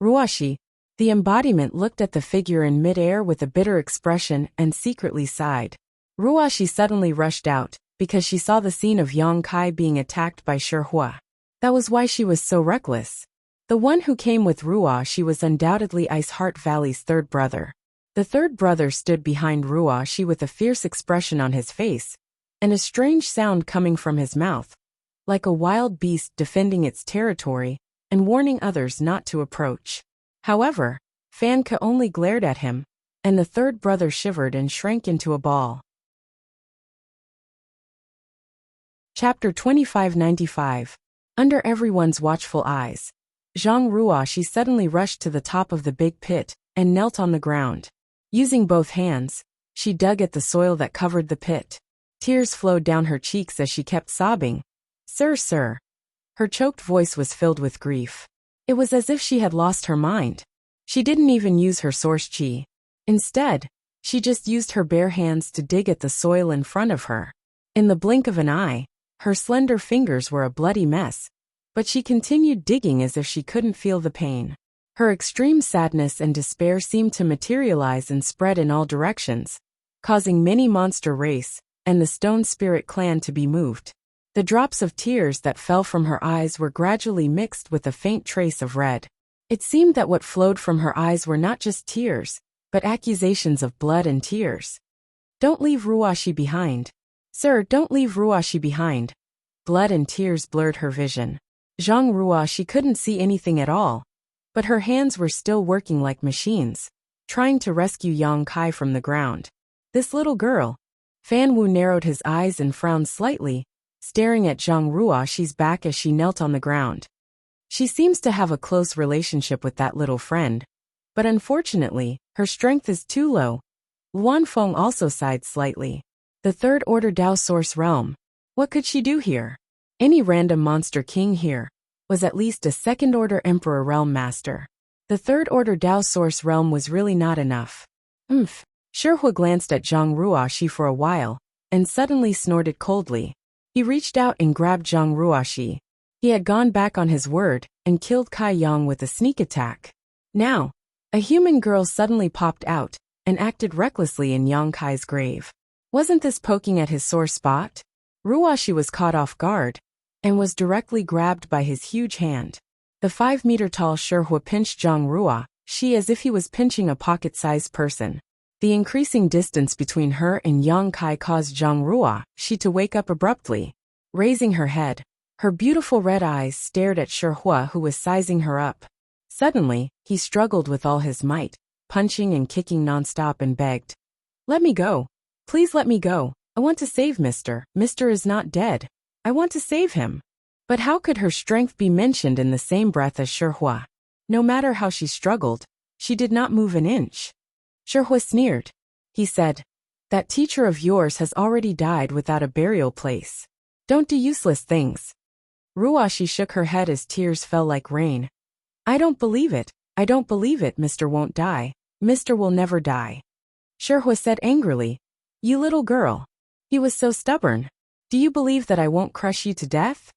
Ruashi, the embodiment, looked at the figure in midair with a bitter expression and secretly sighed. Ruashi suddenly rushed out, because she saw the scene of Yang Kai being attacked by Shihua. That was why she was so reckless. The one who came with Ruashi was undoubtedly Ice Heart Valley's third brother. The third brother stood behind Ruashi with a fierce expression on his face, and a strange sound coming from his mouth, like a wild beast defending its territory and warning others not to approach. However, Fan Ke only glared at him, and the third brother shivered and shrank into a ball. Chapter 2595. Under everyone's watchful eyes, Zhang Ruashi suddenly rushed to the top of the big pit and knelt on the ground. Using both hands, she dug at the soil that covered the pit. Tears flowed down her cheeks as she kept sobbing. Sir. Her choked voice was filled with grief. It was as if she had lost her mind. She didn't even use her source chi. Instead, she just used her bare hands to dig at the soil in front of her. In the blink of an eye, her slender fingers were a bloody mess, but she continued digging as if she couldn't feel the pain. Her extreme sadness and despair seemed to materialize and spread in all directions, causing many monster race and the Stone Spirit clan to be moved. The drops of tears that fell from her eyes were gradually mixed with a faint trace of red. It seemed that what flowed from her eyes were not just tears, but accusations of blood and tears. Don't leave Ruashi behind. Sir, don't leave Ruashi behind. Blood and tears blurred her vision. Zhang Ruashi couldn't see anything at all, but her hands were still working like machines, trying to rescue Yang Kai from the ground. This little girl. Fan Wu narrowed his eyes and frowned slightly, staring at Zhang Ruashi's back as she knelt on the ground. She seems to have a close relationship with that little friend, but unfortunately, her strength is too low. Luanfeng also sighed slightly. The third order Dao Source realm. What could she do here? Any random monster king here was at least a second order Emperor realm master. The third order Dao Source realm was really not enough. Shihua glanced at Zhang Ruashi for a while, and suddenly snorted coldly. He reached out and grabbed Zhang Ruashi. He had gone back on his word and killed Kai Yang with a sneak attack. Now, a human girl suddenly popped out and acted recklessly in Yang Kai's grave. Wasn't this poking at his sore spot? Ruashi was caught off guard and was directly grabbed by his huge hand. The 5-meter-tall Shihua pinched Zhang Ruo, as if he was pinching a pocket-sized person. The increasing distance between her and Yang Kai caused Zhang Ruo, to wake up abruptly. Raising her head, her beautiful red eyes stared at Shihua, who was sizing her up. Suddenly, he struggled with all his might, punching and kicking nonstop and begged, "Let me go. Please let me go. I want to save Mr. Mr. is not dead. I want to save him." But how could her strength be mentioned in the same breath as Shihua? No matter how she struggled, she did not move an inch. Shihua sneered. He said, "That teacher of yours has already died without a burial place. Don't do useless things." Ruo shook her head as tears fell like rain. "I don't believe it. I don't believe it. Mr. won't die. Mr. will never die." Shihua said angrily, "You little girl." He was so stubborn. "Do you believe that I won't crush you to death?"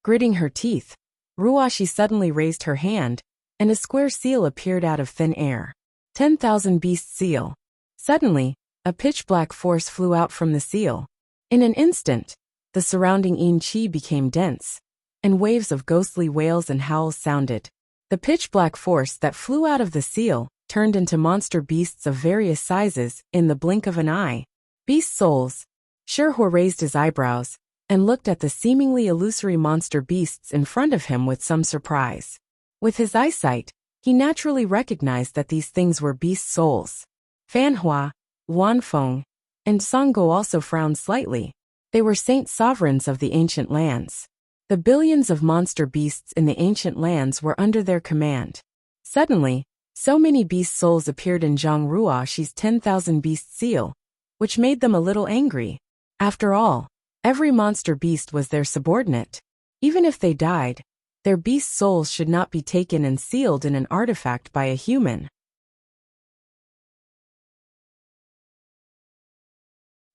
Gritting her teeth, Ruo suddenly raised her hand, and a square seal appeared out of thin air. 10,000 beast seal. Suddenly, a pitch-black force flew out from the seal. In an instant, the surrounding yin qi became dense, and waves of ghostly wails and howls sounded. The pitch-black force that flew out of the seal turned into monster beasts of various sizes in the blink of an eye. Beast souls. Shihua raised his eyebrows and looked at the seemingly illusory monster beasts in front of him with some surprise. With his eyesight, he naturally recognized that these things were beast souls. Fanhua, Wanfeng, and Songgo also frowned slightly. They were saint sovereigns of the ancient lands. The billions of monster beasts in the ancient lands were under their command. Suddenly, so many beast souls appeared in Zhang Ruo's 10,000 beast seal, which made them a little angry. After all, every monster beast was their subordinate. Even if they died, their beast souls should not be taken and sealed in an artifact by a human.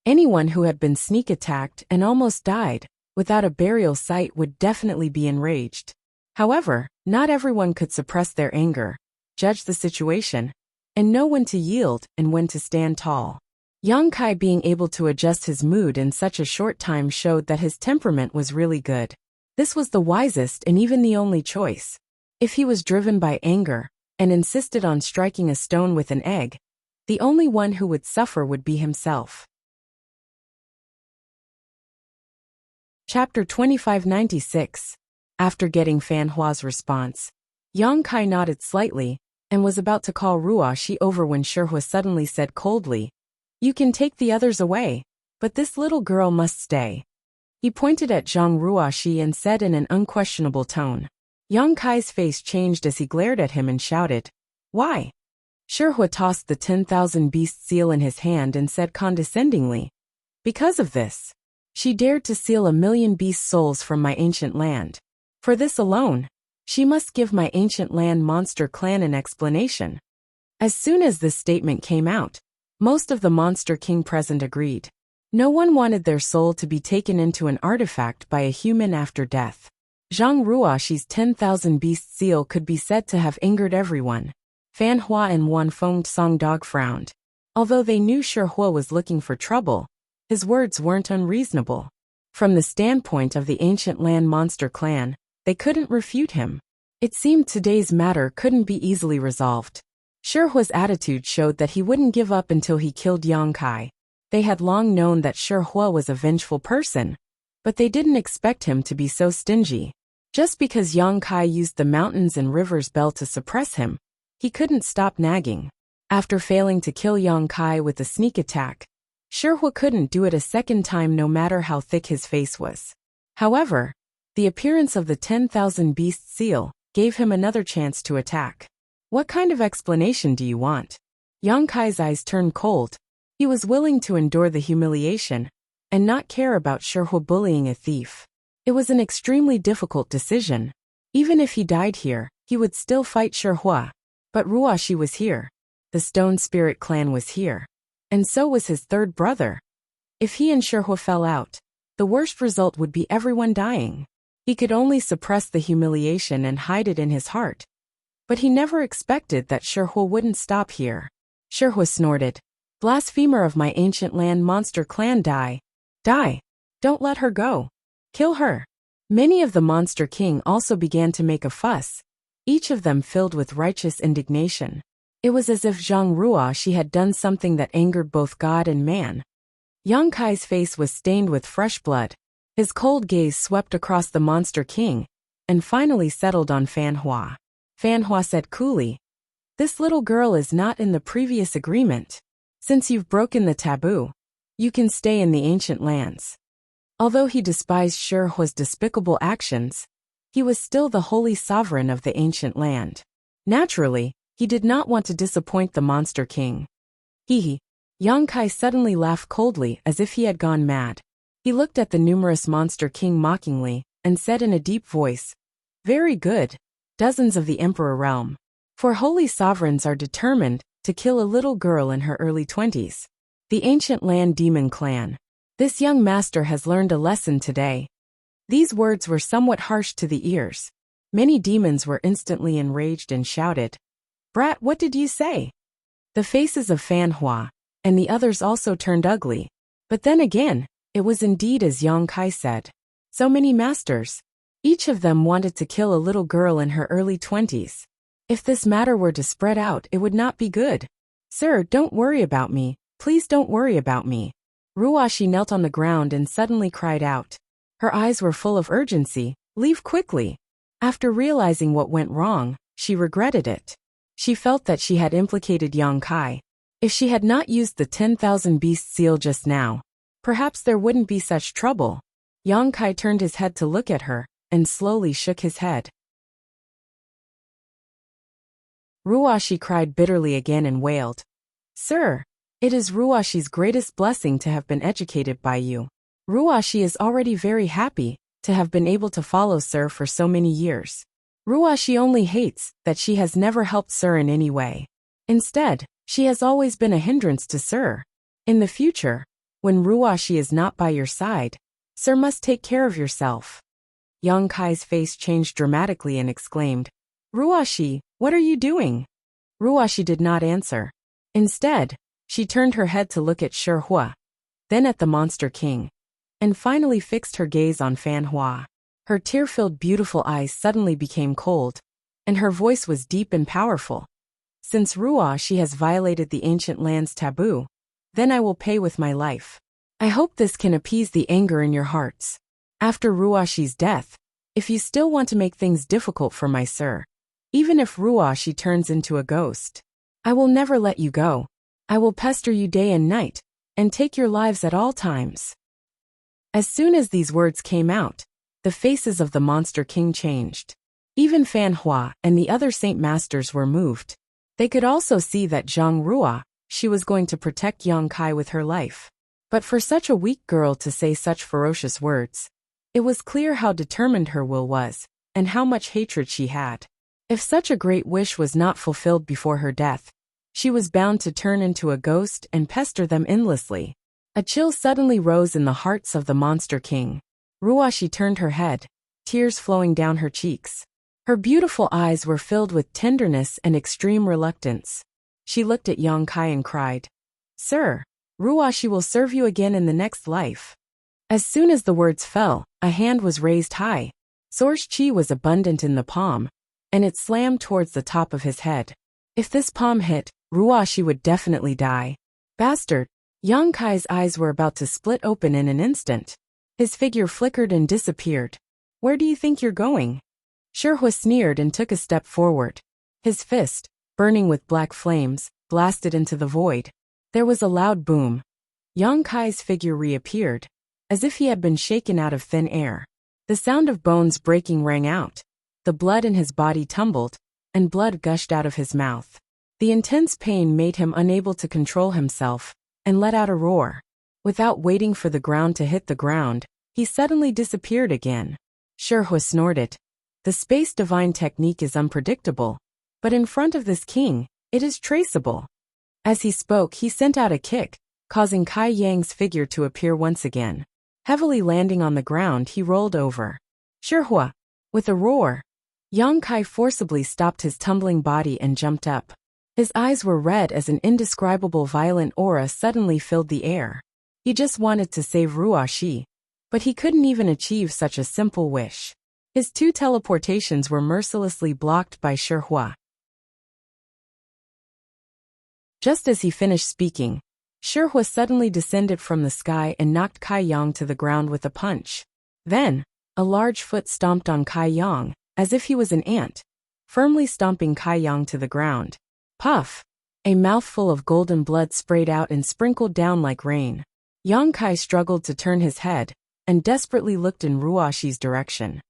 Anyone who had been sneak attacked and almost died without a burial site would definitely be enraged. However, not everyone could suppress their anger, judge the situation, and know when to yield and when to stand tall. Yang Kai being able to adjust his mood in such a short time showed that his temperament was really good. This was the wisest and even the only choice. If he was driven by anger and insisted on striking a stone with an egg, the only one who would suffer would be himself. Chapter 2596. After getting Fanhua's response, Yang Kai nodded slightly and was about to call Ruo over when Shihua suddenly said coldly, "You can take the others away, but this little girl must stay." He pointed at Zhang Ruo and said in an unquestionable tone. Yang Kai's face changed as he glared at him and shouted, "Why?" Shihua tossed the 10,000 beast seal in his hand and said condescendingly, "Because of this. She dared to seal 1,000,000 beast souls from my ancient land. For this alone, she must give my ancient land monster clan an explanation." As soon as this statement came out, most of the monster king present agreed. No one wanted their soul to be taken into an artifact by a human after death. Zhang Ruo's 10,000 beast seal could be said to have angered everyone. Fanhua and Wanfeng Songdog frowned. Although they knew Shihua was looking for trouble, his words weren't unreasonable. From the standpoint of the ancient land monster clan, they couldn't refute him. It seemed today's matter couldn't be easily resolved. Shihua's attitude showed that he wouldn't give up until he killed Yang Kai. They had long known that Shihua was a vengeful person, but they didn't expect him to be so stingy. Just because Yang Kai used the mountains and rivers bell to suppress him, he couldn't stop nagging. After failing to kill Yang Kai with a sneak attack, Shihua couldn't do it a second time no matter how thick his face was. However, the appearance of the 10,000 beast seal gave him another chance to attack. "What kind of explanation do you want?" Yang Kai's eyes turned cold. He was willing to endure the humiliation and not care about Shihua bullying a thief. It was an extremely difficult decision. Even if he died here, he would still fight Shihua. But Ruo was here. The Stone Spirit clan was here. And so was his third brother. If he and Shihua fell out, the worst result would be everyone dying. He could only suppress the humiliation and hide it in his heart. But he never expected that Shihua wouldn't stop here. Shihua snorted. "Blasphemer of my ancient land monster clan, die. Die. Don't let her go. Kill her." Many of the Monster King also began to make a fuss, each of them filled with righteous indignation. It was as if Zhang Ruoxi had done something that angered both God and man. Yang Kai's face was stained with fresh blood. His cold gaze swept across the Monster King, and finally settled on Fan Hua. Fan Hua said coolly, "This little girl is not in the previous agreement. Since you've broken the taboo, you can stay in the ancient lands." Although he despised Shi Hua's despicable actions, he was still the holy sovereign of the ancient land. Naturally, he did not want to disappoint the Monster King. Hee. Yang Kai suddenly laughed coldly as if he had gone mad. He looked at the numerous Monster King mockingly, and said in a deep voice, "Very good, dozens of the Emperor realm. For holy sovereigns are determined to kill a little girl in her early 20s. The ancient land demon clan. This young master has learned a lesson today." These words were somewhat harsh to the ears. Many demons were instantly enraged and shouted, "Brat, what did you say?" The faces of Fan Hua and the others also turned ugly. But then again, it was indeed as Yang Kai said. So many masters. Each of them wanted to kill a little girl in her early 20s. If this matter were to spread out, it would not be good. "Sir, don't worry about me. Please don't worry about me." Ruoxi knelt on the ground and suddenly cried out. Her eyes were full of urgency. "Leave quickly." After realizing what went wrong, she regretted it. She felt that she had implicated Yang Kai. If she had not used the 10,000 beast seal just now, perhaps there wouldn't be such trouble. Yang Kai turned his head to look at her, and slowly shook his head. Ruoxi cried bitterly again and wailed, "Sir, it is Ruoxi's greatest blessing to have been educated by you. Ruoxi is already very happy to have been able to follow Sir for so many years. Ruoxi only hates that she has never helped Sir in any way. Instead, she has always been a hindrance to Sir. In the future, when Ruoxi is not by your side, Sir must take care of yourself." Yang Kai's face changed dramatically and exclaimed, "Ruoxi, what are you doing?" Ruoxi did not answer. Instead, she turned her head to look at Shi Hua, then at the Monster King, and finally fixed her gaze on Fan Hua. Her tear-filled beautiful eyes suddenly became cold, and her voice was deep and powerful. "Since Ruoxi has violated the ancient land's taboo, then I will pay with my life. I hope this can appease the anger in your hearts. After Ruoxi's death, if you still want to make things difficult for my sir, even if Ruoxi turns into a ghost, I will never let you go. I will pester you day and night, and take your lives at all times." As soon as these words came out, the faces of the Monster King changed. Even Fan Hua and the other Saint Masters were moved. They could also see that Zhang Ruoxi was going to protect Yang Kai with her life. But for such a weak girl to say such ferocious words, it was clear how determined her will was, and how much hatred she had. If such a great wish was not fulfilled before her death, she was bound to turn into a ghost and pester them endlessly. A chill suddenly rose in the hearts of the Monster King. Ruoxi turned her head, tears flowing down her cheeks. Her beautiful eyes were filled with tenderness and extreme reluctance. She looked at Yang Kai and cried, "Sir, Ruoxi will serve you again in the next life." As soon as the words fell, a hand was raised high. Source Chi was abundant in the palm, and it slammed towards the top of his head. If this palm hit, Ruoxi would definitely die. "Bastard!" Yang Kai's eyes were about to split open in an instant. His figure flickered and disappeared. "Where do you think you're going?" Shi Hua sneered and took a step forward. His fist, burning with black flames, blasted into the void. There was a loud boom. Yang Kai's figure reappeared, as if he had been shaken out of thin air. The sound of bones breaking rang out. The blood in his body tumbled, and blood gushed out of his mouth. The intense pain made him unable to control himself, and let out a roar. Without waiting for the ground to hit the ground, he suddenly disappeared again. Shi Hua snorted. The space divine technique is unpredictable, but in front of this king, it is traceable. As he spoke, he sent out a kick, causing Kai Yang's figure to appear once again. Heavily landing on the ground, he rolled over. Shi Hua! With a roar, Yang Kai forcibly stopped his tumbling body and jumped up. His eyes were red as an indescribable violent aura suddenly filled the air. He just wanted to save Ruoxi, but he couldn't even achieve such a simple wish. His two teleportations were mercilessly blocked by Shihua. Just as he finished speaking, Shihua suddenly descended from the sky and knocked Kai Yang to the ground with a punch. Then, a large foot stomped on Kai Yang, as if he was an ant, firmly stomping Kai Yang to the ground. Puff! A mouthful of golden blood sprayed out and sprinkled down like rain. Yang Kai struggled to turn his head, and desperately looked in Ruashi's direction.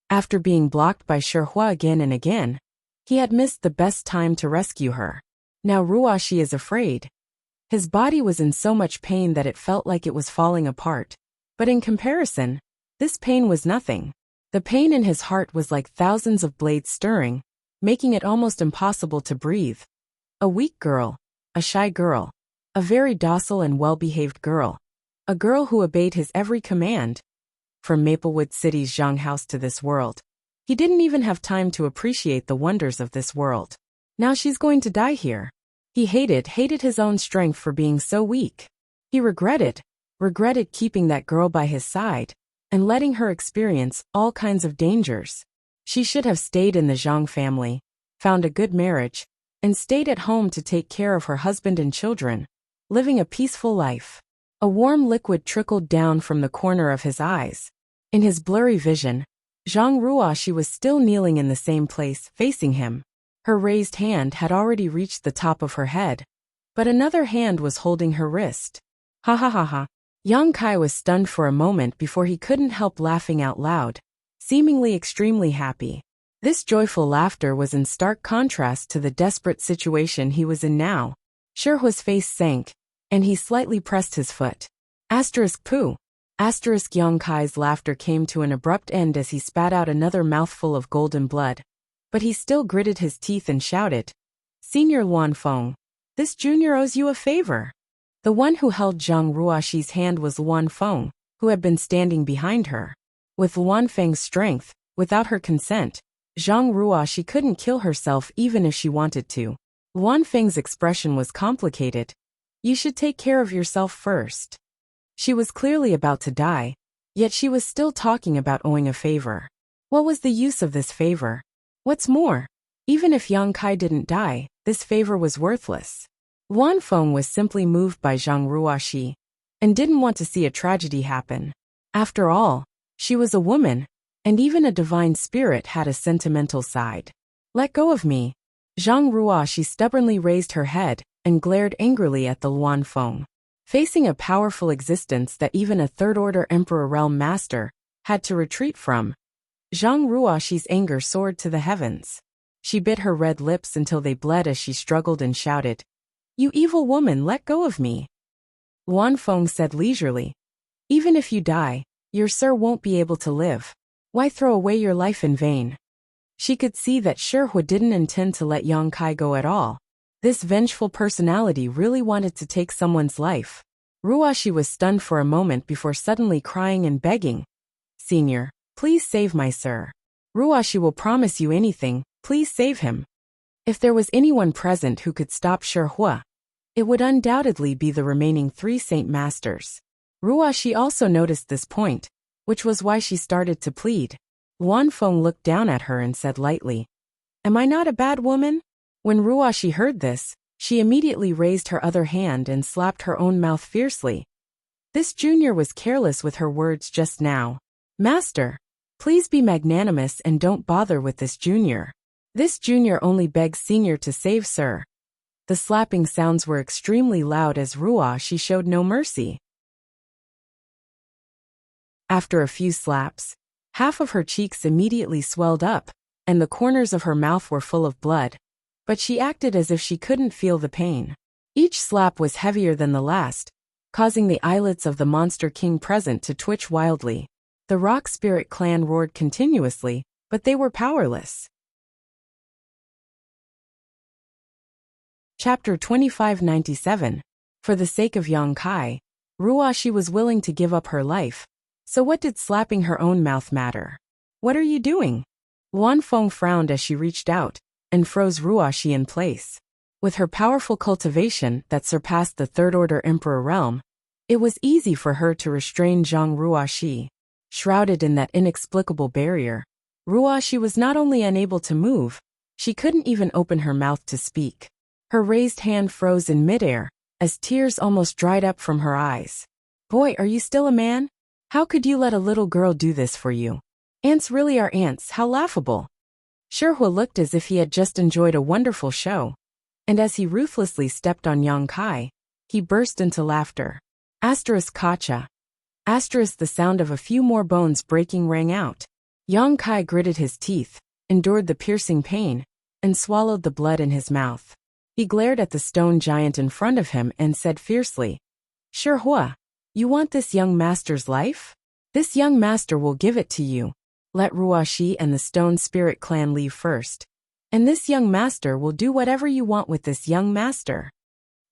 After being blocked by Shihua again and again, he had missed the best time to rescue her. Now Ruashi is afraid. His body was in so much pain that it felt like it was falling apart. But in comparison, this pain was nothing. The pain in his heart was like thousands of blades stirring, making it almost impossible to breathe. A weak girl, a shy girl, a very docile and well-behaved girl, a girl who obeyed his every command. From Maplewood City's Zhang house to this world, he didn't even have time to appreciate the wonders of this world. Now she's going to die here. He hated his own strength for being so weak. He regretted keeping that girl by his side and letting her experience all kinds of dangers. She should have stayed in the Zhang family, found a good marriage, and stayed at home to take care of her husband and children, living a peaceful life. A warm liquid trickled down from the corner of his eyes. In his blurry vision, Zhang Ruashi was still kneeling in the same place, facing him. Her raised hand had already reached the top of her head, but another hand was holding her wrist. Ha ha ha ha. Yang Kai was stunned for a moment before he couldn't help laughing out loud, seemingly extremely happy. This joyful laughter was in stark contrast to the desperate situation he was in now. Shihua's face sank, and he slightly pressed his foot. Pooh. Yang Kai's laughter came to an abrupt end as he spat out another mouthful of golden blood. But he still gritted his teeth and shouted, "Senior Luan Feng, this junior owes you a favor." The one who held Zhang Ruashi's hand was Luan Feng, who had been standing behind her. With Luan Feng's strength, without her consent, Zhang Ruashi couldn't kill herself even if she wanted to. Luan Feng's expression was complicated. "You should take care of yourself first." She was clearly about to die, yet she was still talking about owing a favor. What was the use of this favor? What's more, even if Yang Kai didn't die, this favor was worthless. Luan Feng was simply moved by Zhang Ruashi, and didn't want to see a tragedy happen. After all, she was a woman, and even a divine spirit had a sentimental side. "Let go of me." Zhang Ruashi stubbornly raised her head, and glared angrily at the Luan Feng. Facing a powerful existence that even a third-order Emperor Realm Master had to retreat from, Zhang Ruashi's anger soared to the heavens. She bit her red lips until they bled as she struggled and shouted, "You evil woman, let go of me." Luan Feng said leisurely, "Even if you die, your sir won't be able to live. Why throw away your life in vain?" She could see that Shihua didn't intend to let Yang Kai go at all. This vengeful personality really wanted to take someone's life. Ruashi was stunned for a moment before suddenly crying and begging, "Senior, please save my sir. Ruashi will promise you anything, please save him." If there was anyone present who could stop Shihua, it would undoubtedly be the remaining 3 Saint Masters. Ruashi also noticed this point, which was why she started to plead. Luan Feng looked down at her and said lightly, "Am I not a bad woman?" When Ruashi heard this, she immediately raised her other hand and slapped her own mouth fiercely. This junior was careless with her words just now. "Master, please be magnanimous and don't bother with this junior. This junior only begs senior to save sir." The slapping sounds were extremely loud as Ruashi showed no mercy. After a few slaps, half of her cheeks immediately swelled up, and the corners of her mouth were full of blood, but she acted as if she couldn't feel the pain. Each slap was heavier than the last, causing the eyelids of the monster king present to twitch wildly. The Rock Spirit clan roared continuously, but they were powerless. Chapter 2597. For the sake of Yang Kai, Ruashi was willing to give up her life, so what did slapping her own mouth matter? "What are you doing?" Luan Feng frowned as she reached out, and froze Ruashi in place. With her powerful cultivation that surpassed the third-order Emperor realm, it was easy for her to restrain Zhang Ruashi. Shrouded in that inexplicable barrier, Ruashi was not only unable to move, she couldn't even open her mouth to speak. Her raised hand froze in midair, as tears almost dried up from her eyes. Boy, are you still a man? How could you let a little girl do this for you? Ants really are ants, how laughable. Shihua looked as if he had just enjoyed a wonderful show. And as he ruthlessly stepped on Yang Kai, he burst into laughter. Kacha. The sound of a few more bones breaking rang out. Yang Kai gritted his teeth, endured the piercing pain, and swallowed the blood in his mouth. He glared at the stone giant in front of him and said fiercely, Shihua, you want this young master's life? This young master will give it to you. Let Ruashi and the Stone Spirit clan leave first. And this young master will do whatever you want with this young master.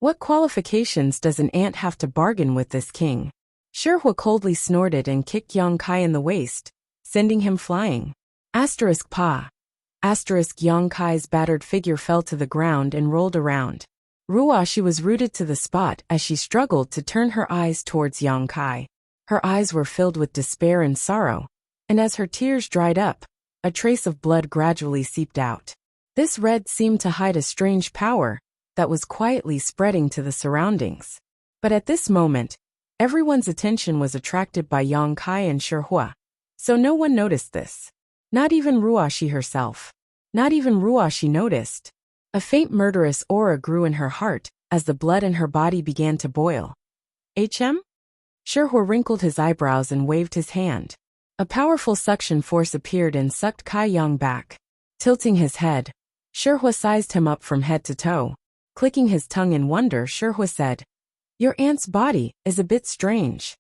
What qualifications does an ant have to bargain with this king? Shihua coldly snorted and kicked Yang Kai in the waist, sending him flying. Pa. Yang Kai's battered figure fell to the ground and rolled around. Ruashi was rooted to the spot as she struggled to turn her eyes towards Yang Kai. Her eyes were filled with despair and sorrow, and as her tears dried up, a trace of blood gradually seeped out. This red seemed to hide a strange power that was quietly spreading to the surroundings. But at this moment, everyone's attention was attracted by Yang Kai and Shihua, so no one noticed this. Not even Ruashi herself. Not even Ruashi noticed. A faint murderous aura grew in her heart as the blood in her body began to boil. Shihua wrinkled his eyebrows and waved his hand. A powerful suction force appeared and sucked Kai Yang back. Tilting his head, Shihua sized him up from head to toe. Clicking his tongue in wonder, Shihua said, Your aunt's body is a bit strange.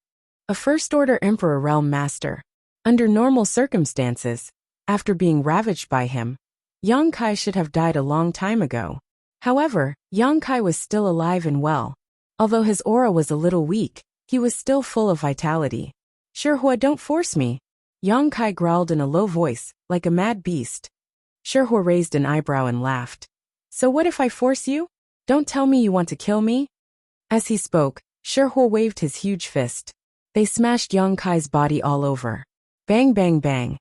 A first-order Emperor Realm Master. Under normal circumstances, after being ravaged by him, Yang Kai should have died a long time ago. However, Yang Kai was still alive and well. Although his aura was a little weak, he was still full of vitality. Shihua, don't force me. Yang Kai growled in a low voice, like a mad beast. Shihua raised an eyebrow and laughed. So what if I force you? Don't tell me you want to kill me? As he spoke, Shihua waved his huge fist. They smashed Yang Kai's body all over. Bang bang bang.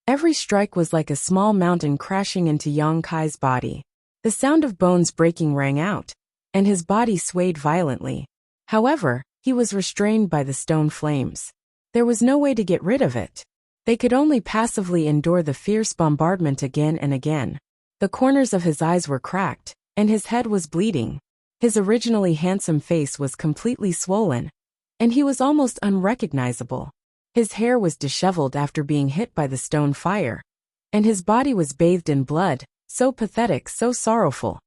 Every strike was like a small mountain crashing into Yang Kai's body. The sound of bones breaking rang out, and his body swayed violently. However, he was restrained by the stone flames. There was no way to get rid of it. They could only passively endure the fierce bombardment again and again. The corners of his eyes were cracked, and his head was bleeding. His originally handsome face was completely swollen, and he was almost unrecognizable. His hair was disheveled after being hit by the stone fire, and his body was bathed in blood, so pathetic, so sorrowful.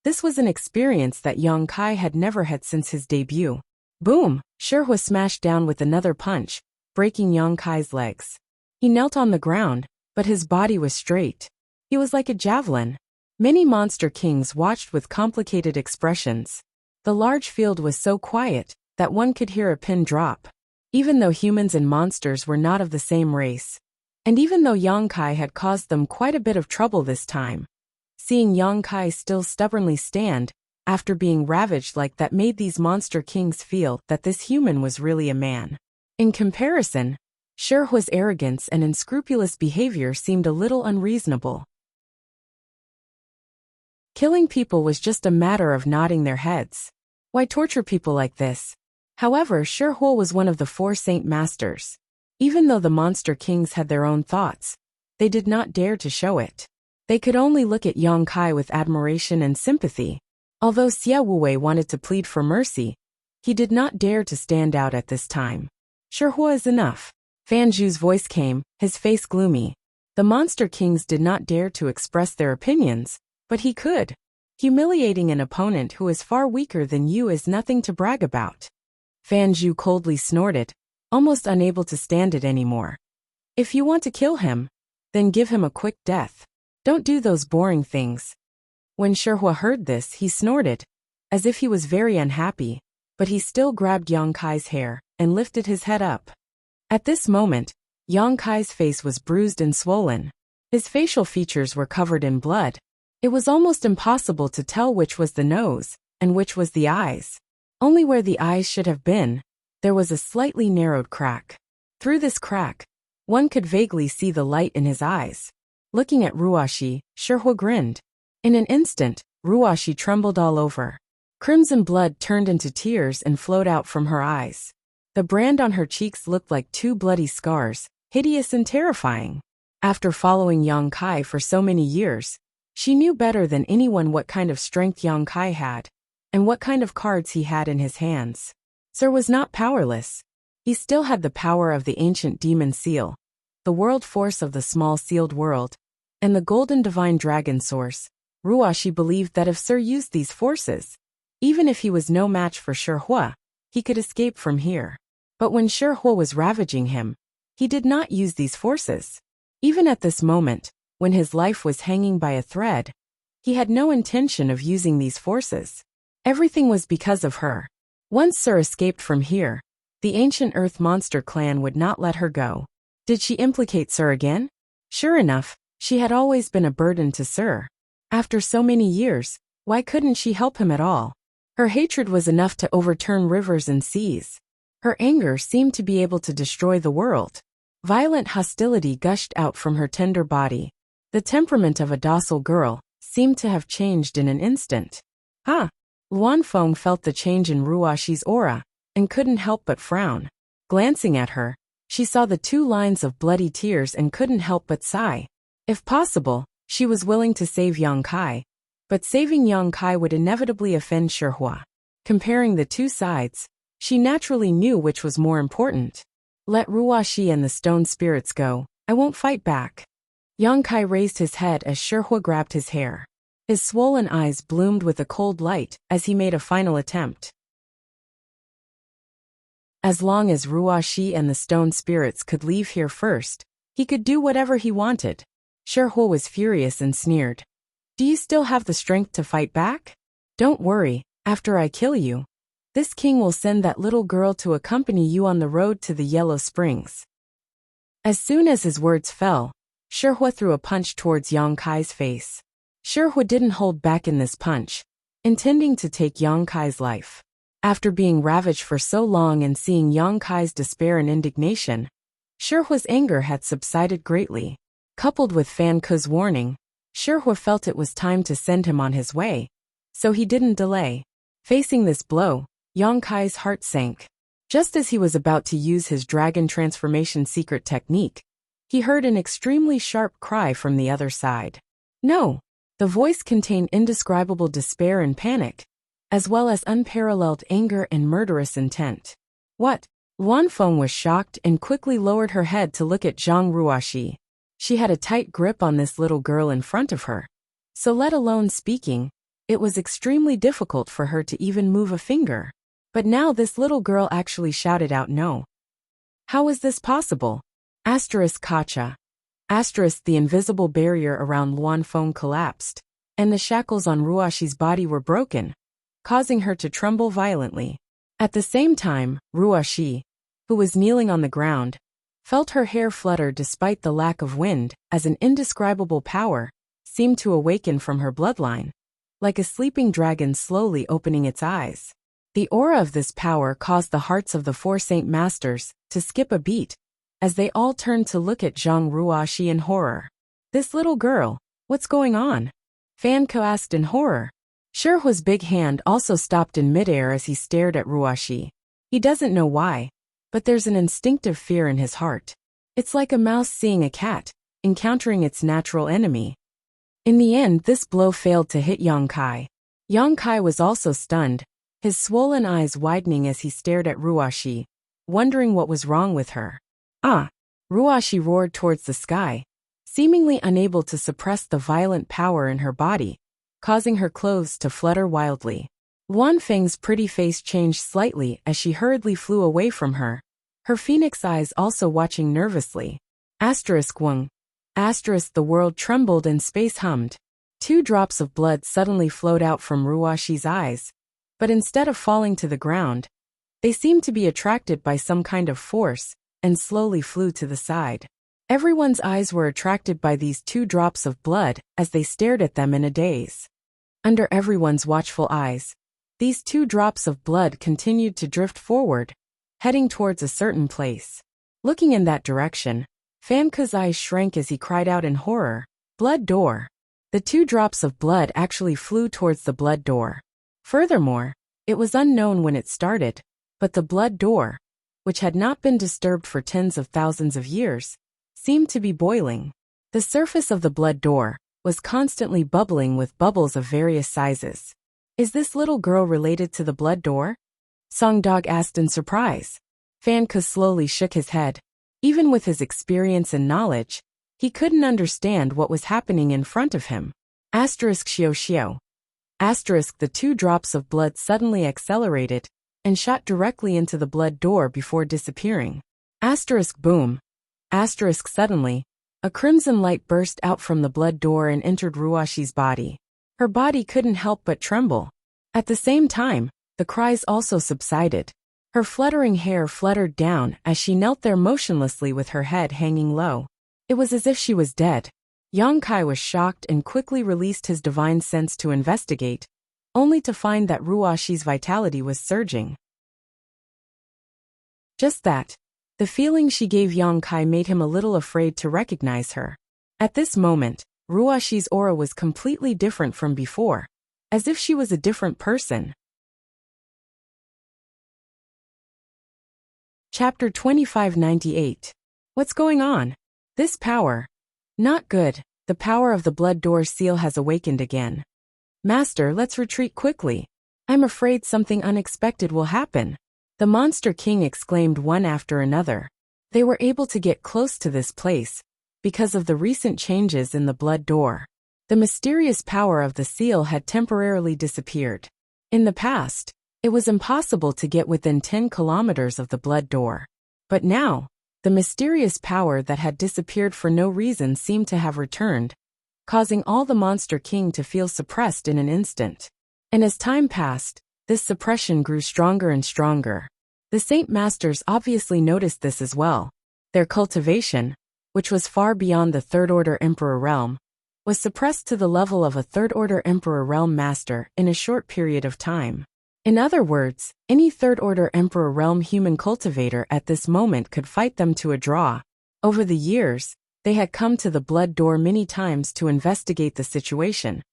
This was an experience that Yang Kai had never had since his debut. Boom! Shihua smashed down with another punch, breaking Yang Kai's legs. He knelt on the ground, but his body was straight. He was like a javelin. Many monster kings watched with complicated expressions. The large field was so quiet that one could hear a pin drop. Even though humans and monsters were not of the same race, and even though Yang Kai had caused them quite a bit of trouble this time, seeing Yang Kai still stubbornly stand after being ravaged like that made these monster kings feel that this human was really a man. In comparison, Shihua's arrogance and unscrupulous behavior seemed a little unreasonable. Killing people was just a matter of nodding their heads. Why torture people like this? However, Shihua was one of the 4 Saint Masters. Even though the Monster Kings had their own thoughts, they did not dare to show it. They could only look at Yang Kai with admiration and sympathy. Although Xie Wuwei wanted to plead for mercy, he did not dare to stand out at this time. Shihua is enough. Fan Zhu's voice came, his face gloomy. The Monster Kings did not dare to express their opinions, but he could. Humiliating an opponent who is far weaker than you is nothing to brag about. Fan Zhu coldly snorted, almost unable to stand it anymore. If you want to kill him, then give him a quick death. Don't do those boring things. When Shihua heard this, he snorted, as if he was very unhappy, but he still grabbed Yang Kai's hair and lifted his head up. At this moment, Yang Kai's face was bruised and swollen. His facial features were covered in blood. It was almost impossible to tell which was the nose and which was the eyes. Only where the eyes should have been, there was a slightly narrowed crack. Through this crack, One could vaguely see the light in his eyes. Looking at Ruoxi, Shihua grinned. In an instant, Ruoxi trembled all over. Crimson blood turned into tears and flowed out from her eyes. The brand on her cheeks looked like two bloody scars, hideous and terrifying. After following Yang Kai for so many years, she knew better than anyone what kind of strength Yang Kai had, and what kind of cards he had in his hands. Sir was not powerless. He still had the power of the ancient demon seal, the world force of the small sealed world, and the golden divine dragon source. Ruoxi believed that if Sir used these forces, even if he was no match for Shihua, he could escape from here. But when Shihua was ravaging him, he did not use these forces. Even at this moment, when his life was hanging by a thread, he had no intention of using these forces. Everything was because of her. Once Sir escaped from here, the ancient earth monster clan would not let her go. Did she implicate Sir again? Sure enough, she had always been a burden to Sir. After so many years, why couldn't she help him at all? Her hatred was enough to overturn rivers and seas. Her anger seemed to be able to destroy the world. Violent hostility gushed out from her tender body. The temperament of a docile girl seemed to have changed in an instant. Luanfeng felt the change in Ruoxi's aura, and couldn't help but frown. Glancing at her, she saw the 2 lines of bloody tears and couldn't help but sigh. If possible, she was willing to save Yang Kai, but saving Yang Kai would inevitably offend Shihua. Comparing the 2 sides, she naturally knew which was more important. Let Ruoxi and the stone spirits go, I won't fight back. Yang Kai raised his head as Shihua grabbed his hair. His swollen eyes bloomed with a cold light as he made a final attempt. As long as Ruoxi and the stone spirits could leave here first, he could do whatever he wanted. Shihua was furious and sneered. Do you still have the strength to fight back? Don't worry, after I kill you, this king will send that little girl to accompany you on the road to the Yellow Springs. As soon as his words fell, Shihua threw a punch towards Yang Kai's face. Shihua didn't hold back in this punch, intending to take Yang Kai's life. After being ravaged for so long and seeing Yang Kai's despair and indignation, Shihua's anger had subsided greatly. Coupled with Fan Ke's warning, Shihua felt it was time to send him on his way, so he didn't delay. Facing this blow, Yang Kai's heart sank. Just as he was about to use his dragon transformation secret technique, he heard an extremely sharp cry from the other side. No! The voice contained indescribable despair and panic, as well as unparalleled anger and murderous intent. What? Luanfeng was shocked and quickly lowered her head to look at Zhang Ruoxi. She had a tight grip on this little girl in front of her, so let alone speaking, it was extremely difficult for her to even move a finger. But now this little girl actually shouted out no. How was this possible? Kacha. The invisible barrier around Luanfeng collapsed, and the shackles on Ruoxi's body were broken, causing her to tremble violently. At the same time, Ruoxi, who was kneeling on the ground, felt her hair flutter despite the lack of wind, as an indescribable power seemed to awaken from her bloodline, like a sleeping dragon slowly opening its eyes. The aura of this power caused the hearts of the 4 Saint Masters to skip a beat, as they all turned to look at Zhang Ruoxi in horror. This little girl, what's going on? Fan Ke asked in horror. Shihua's big hand also stopped in midair as he stared at Ruoxi. He doesn't know why, but there's an instinctive fear in his heart. It's like a mouse seeing a cat, encountering its natural enemy. In the end, this blow failed to hit Yang Kai. Yang Kai was also stunned, his swollen eyes widening as he stared at Ruoxi, wondering what was wrong with her. Ruoxi roared towards the sky, seemingly unable to suppress the violent power in her body, causing her clothes to flutter wildly. Luanfeng's pretty face changed slightly as she hurriedly flew away from her, her phoenix eyes also watching nervously. *1. The world trembled and space hummed. 2 drops of blood suddenly flowed out from Ruoxi's eyes, but instead of falling to the ground, they seemed to be attracted by some kind of force and slowly flew to the side. Everyone's eyes were attracted by these 2 drops of blood as they stared at them in a daze. Under everyone's watchful eyes, these 2 drops of blood continued to drift forward, heading towards a certain place. Looking in that direction, Fan Ke's eyes shrank as he cried out in horror, "Blood door!" The 2 drops of blood actually flew towards the blood door. Furthermore, it was unknown when it started, but the blood door, which had not been disturbed for tens of thousands of years, seemed to be boiling. The surface of the blood door was constantly bubbling with bubbles of various sizes. "Is this little girl related to the blood door?" Song Dog asked in surprise. Fan Ke slowly shook his head. Even with his experience and knowledge, he couldn't understand what was happening in front of him. Asterisk xiao xiao. Asterisk the 2 drops of blood suddenly accelerated and shot directly into the blood door before disappearing. Asterisk boom. Asterisk suddenly, a crimson light burst out from the blood door and entered Ruashi's body. Her body couldn't help but tremble. At the same time, the cries also subsided. Her fluttering hair fluttered down as she knelt there motionlessly with her head hanging low. It was as if she was dead. Yang Kai was shocked and quickly released his divine sense to investigate, only to find that Ruashi's vitality was surging. Just that. The feeling she gave Yang Kai made him a little afraid to recognize her. At this moment, Ruashi's aura was completely different from before, as if she was a different person. Chapter 2598. What's going on? This power. Not good. The power of the blood door seal has awakened again. Master, let's retreat quickly. I'm afraid something unexpected will happen. The Monster King exclaimed one after another. They were able to get close to this place because of the recent changes in the blood door. The mysterious power of the seal had temporarily disappeared. In the past, it was impossible to get within 10 kilometers of the blood door. But now, the mysterious power that had disappeared for no reason seemed to have returned, causing all the Monster King to feel suppressed in an instant. And as time passed, this suppression grew stronger and stronger. The Saint Masters obviously noticed this as well. Their cultivation, which was far beyond the Third Order Emperor realm, was suppressed to the level of a Third Order Emperor realm master in a short period of time. In other words, any Third Order Emperor realm human cultivator at this moment could fight them to a draw. Over the years, they had come to the blood door many times to investigate the situation,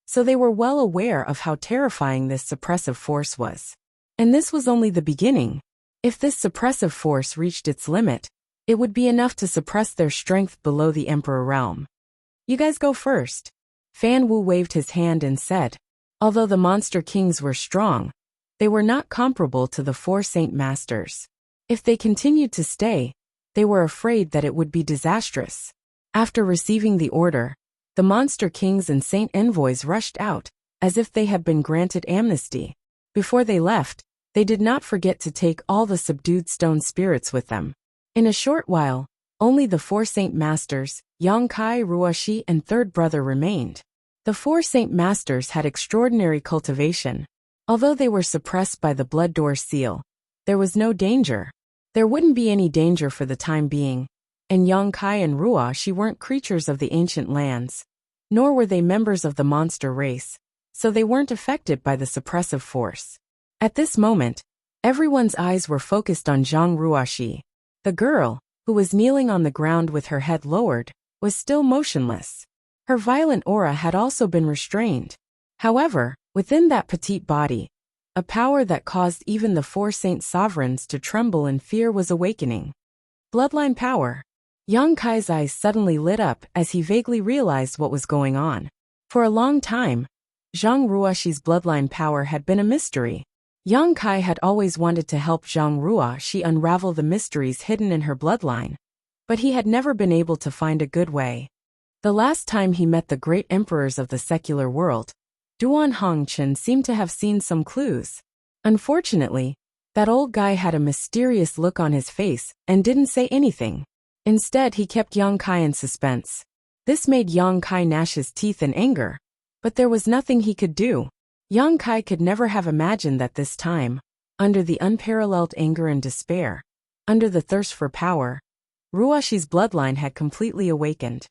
so they were well aware of how terrifying this suppressive force was. And this was only the beginning. If this suppressive force reached its limit, it would be enough to suppress their strength below the Emperor realm. You guys go first. Fan Wu waved his hand and said, although the Monster Kings were strong, they were not comparable to the 4 Saint Masters. If they continued to stay, they were afraid that it would be disastrous. After receiving the order, the Monster Kings and Saint Envoys rushed out, as if they had been granted amnesty. Before they left, they did not forget to take all the subdued stone spirits with them. In a short while, only the 4 Saint Masters, Yang Kai, Ruashi, and Third Brother remained. The 4 Saint Masters had extraordinary cultivation. Although they were suppressed by the blood door seal, there was no danger. There wouldn't be any danger for the time being, and Yang Kai and Ruashi weren't creatures of the ancient lands, nor were they members of the monster race, so they weren't affected by the suppressive force. At this moment, everyone's eyes were focused on Zhang Ruashi. The girl, who was kneeling on the ground with her head lowered, was still motionless. Her violent aura had also been restrained. However, within that petite body, a power that caused even the 4 Saint Sovereigns to tremble in fear was awakening. Bloodline power. Yang Kai's eyes suddenly lit up as he vaguely realized what was going on. For a long time, Zhang Ruashi's bloodline power had been a mystery. Yang Kai had always wanted to help Zhang Ruashi unravel the mysteries hidden in her bloodline, but he had never been able to find a good way. The last time he met the great emperors of the secular world, Duan Hongchen seemed to have seen some clues. Unfortunately, that old guy had a mysterious look on his face and didn't say anything. Instead, he kept Yang Kai in suspense. This made Yang Kai gnash his teeth in anger, but there was nothing he could do. Yang Kai could never have imagined that this time, under the unparalleled anger and despair, under the thirst for power, Ruashi's bloodline had completely awakened.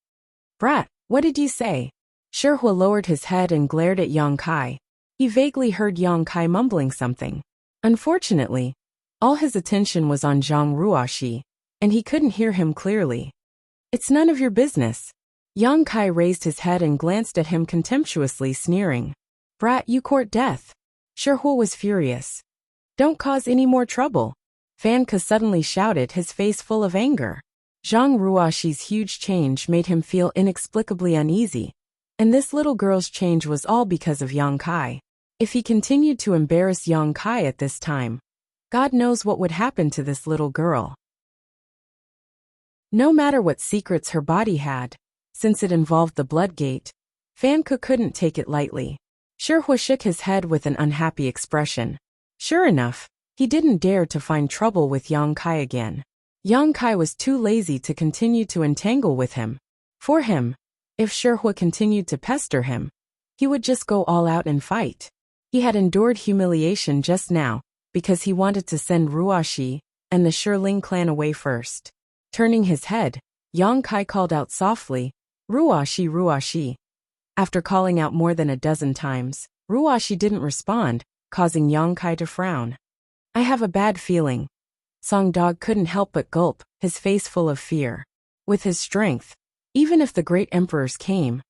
Brat, what did you say? Shihua lowered his head and glared at Yang Kai. He vaguely heard Yang Kai mumbling something. Unfortunately, all his attention was on Zhang Ruashi, and he couldn't hear him clearly. It's none of your business. Yang Kai raised his head and glanced at him contemptuously, sneering. Brat, you court death. Shihua was furious. Don't cause any more trouble. Fan Ke suddenly shouted, his face full of anger. Zhang Ruoxi's huge change made him feel inexplicably uneasy, and this little girl's change was all because of Yang Kai. If he continued to embarrass Yang Kai at this time, God knows what would happen to this little girl. No matter what secrets her body had, since it involved the blood gate, Fan Ke couldn't take it lightly. Shihua shook his head with an unhappy expression. Sure enough, he didn't dare to find trouble with Yang Kai again. Yang Kai was too lazy to continue to entangle with him. For him, if Shihua continued to pester him, he would just go all out and fight. He had endured humiliation just now, because he wanted to send Ruoxi and the Shiling clan away first. Turning his head, Yang Kai called out softly, Ruoxi, Ruoxi. After calling out more than a dozen times, Ruoxi didn't respond, causing Yang Kai to frown. I have a bad feeling. Song Dog couldn't help but gulp, his face full of fear. With his strength, even if the great emperors came,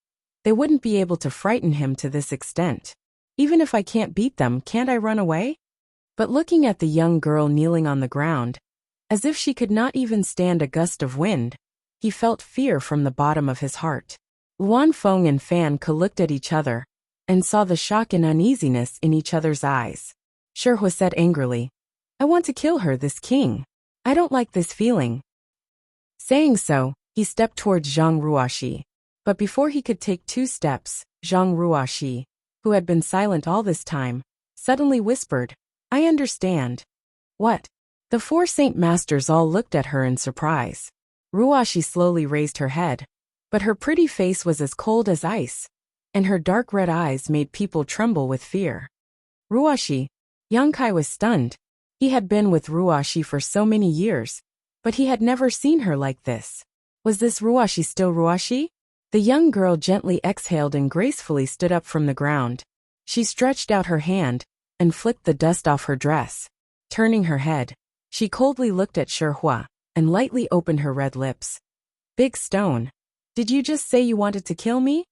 they wouldn't be able to frighten him to this extent. Even if I can't beat them, can't I run away? But looking at the young girl kneeling on the ground, as if she could not even stand a gust of wind, he felt fear from the bottom of his heart. Luan Feng and Fan Ke looked at each other and saw the shock and uneasiness in each other's eyes. Shihua said angrily, I want to kill her, this king. I don't like this feeling. Saying so, he stepped towards Zhang Ruoxi. But before he could take 2 steps, Zhang Ruoxi, who had been silent all this time, suddenly whispered, I understand. What? The 4 Saint Masters all looked at her in surprise. Ruoxi slowly raised her head, but her pretty face was as cold as ice, and her dark red eyes made people tremble with fear. Ruoxi, Yang Kai was stunned. He had been with Ruoxi for so many years, but he had never seen her like this. Was this Ruoxi still Ruoxi? The young girl gently exhaled and gracefully stood up from the ground. She stretched out her hand and flicked the dust off her dress. Turning her head, she coldly looked at Shihua and lightly opened her red lips. Big Stone, did you just say you wanted to kill me?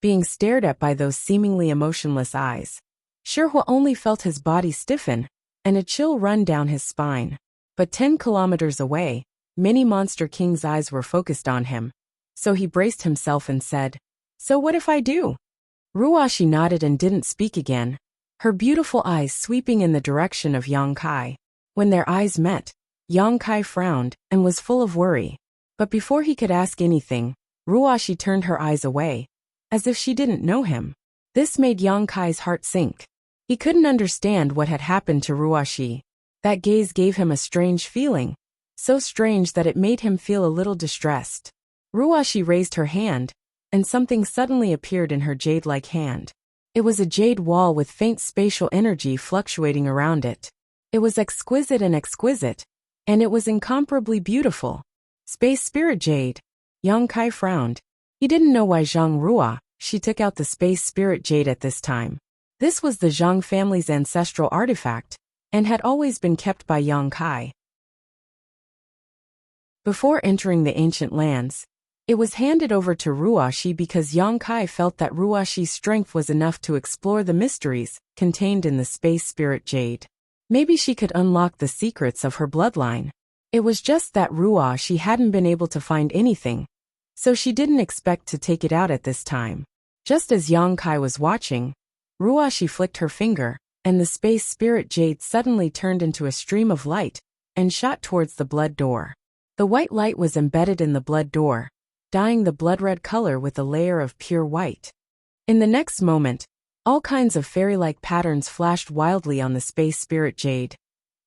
Being stared at by those seemingly emotionless eyes, Shihua only felt his body stiffen and a chill run down his spine. But 10 kilometers away, Mini Monster King's eyes were focused on him. So he braced himself and said, So what if I do? Ruoxi nodded and didn't speak again, her beautiful eyes sweeping in the direction of Yang Kai. When their eyes met, Yang Kai frowned and was full of worry. But before he could ask anything, Ruoxi turned her eyes away, as if she didn't know him. This made Yang Kai's heart sink. He couldn't understand what had happened to Ruoxi. That gaze gave him a strange feeling, so strange that it made him feel a little distressed. Ruoxi raised her hand, and something suddenly appeared in her jade-like hand. It was a jade wall with faint spatial energy fluctuating around it. It was exquisite, and it was incomparably beautiful. Space Spirit Jade. Yang Kai frowned. He didn't know why Zhang Ruoxi took out the Space Spirit Jade at this time. This was the Zhang family's ancestral artifact, and had always been kept by Yang Kai. Before entering the ancient lands, it was handed over to Ruoxi because Yang Kai felt that Ruoxi's strength was enough to explore the mysteries contained in the Space Spirit Jade. Maybe she could unlock the secrets of her bloodline. It was just that Ruoxi hadn't been able to find anything, so she didn't expect to take it out at this time. Just as Yang Kai was watching, Ruoxi flicked her finger, and the Space Spirit Jade suddenly turned into a stream of light and shot towards the blood door. The white light was embedded in the blood door, dyeing the blood-red color with a layer of pure white. In the next moment, all kinds of fairy-like patterns flashed wildly on the Space Spirit Jade.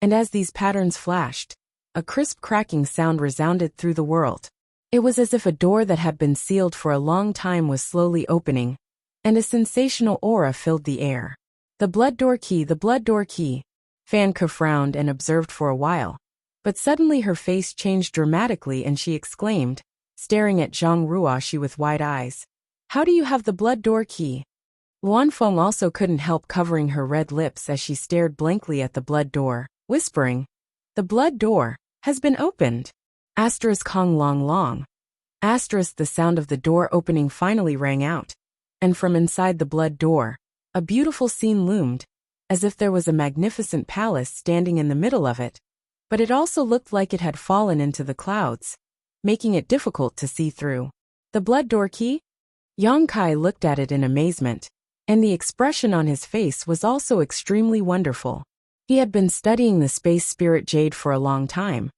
And as these patterns flashed, a crisp cracking sound resounded through the world. It was as if a door that had been sealed for a long time was slowly opening, and a sensational aura filled the air. The blood door key. Fan Ke frowned and observed for a while, but suddenly her face changed dramatically and she exclaimed, staring at Zhang Ruoxi with wide eyes, How do you have the blood door key? Luan Feng also couldn't help covering her red lips as she stared blankly at the blood door, whispering, The blood door has been opened. Asterisk Hong Long Long. Asterisk the sound of the door opening finally rang out. And from inside the blood door, a beautiful scene loomed, as if there was a magnificent palace standing in the middle of it. But it also looked like it had fallen into the clouds, making it difficult to see through. The blood door key? Yang Kai looked at it in amazement, and the expression on his face was also extremely wonderful. He had been studying the space spirit jade for a long time,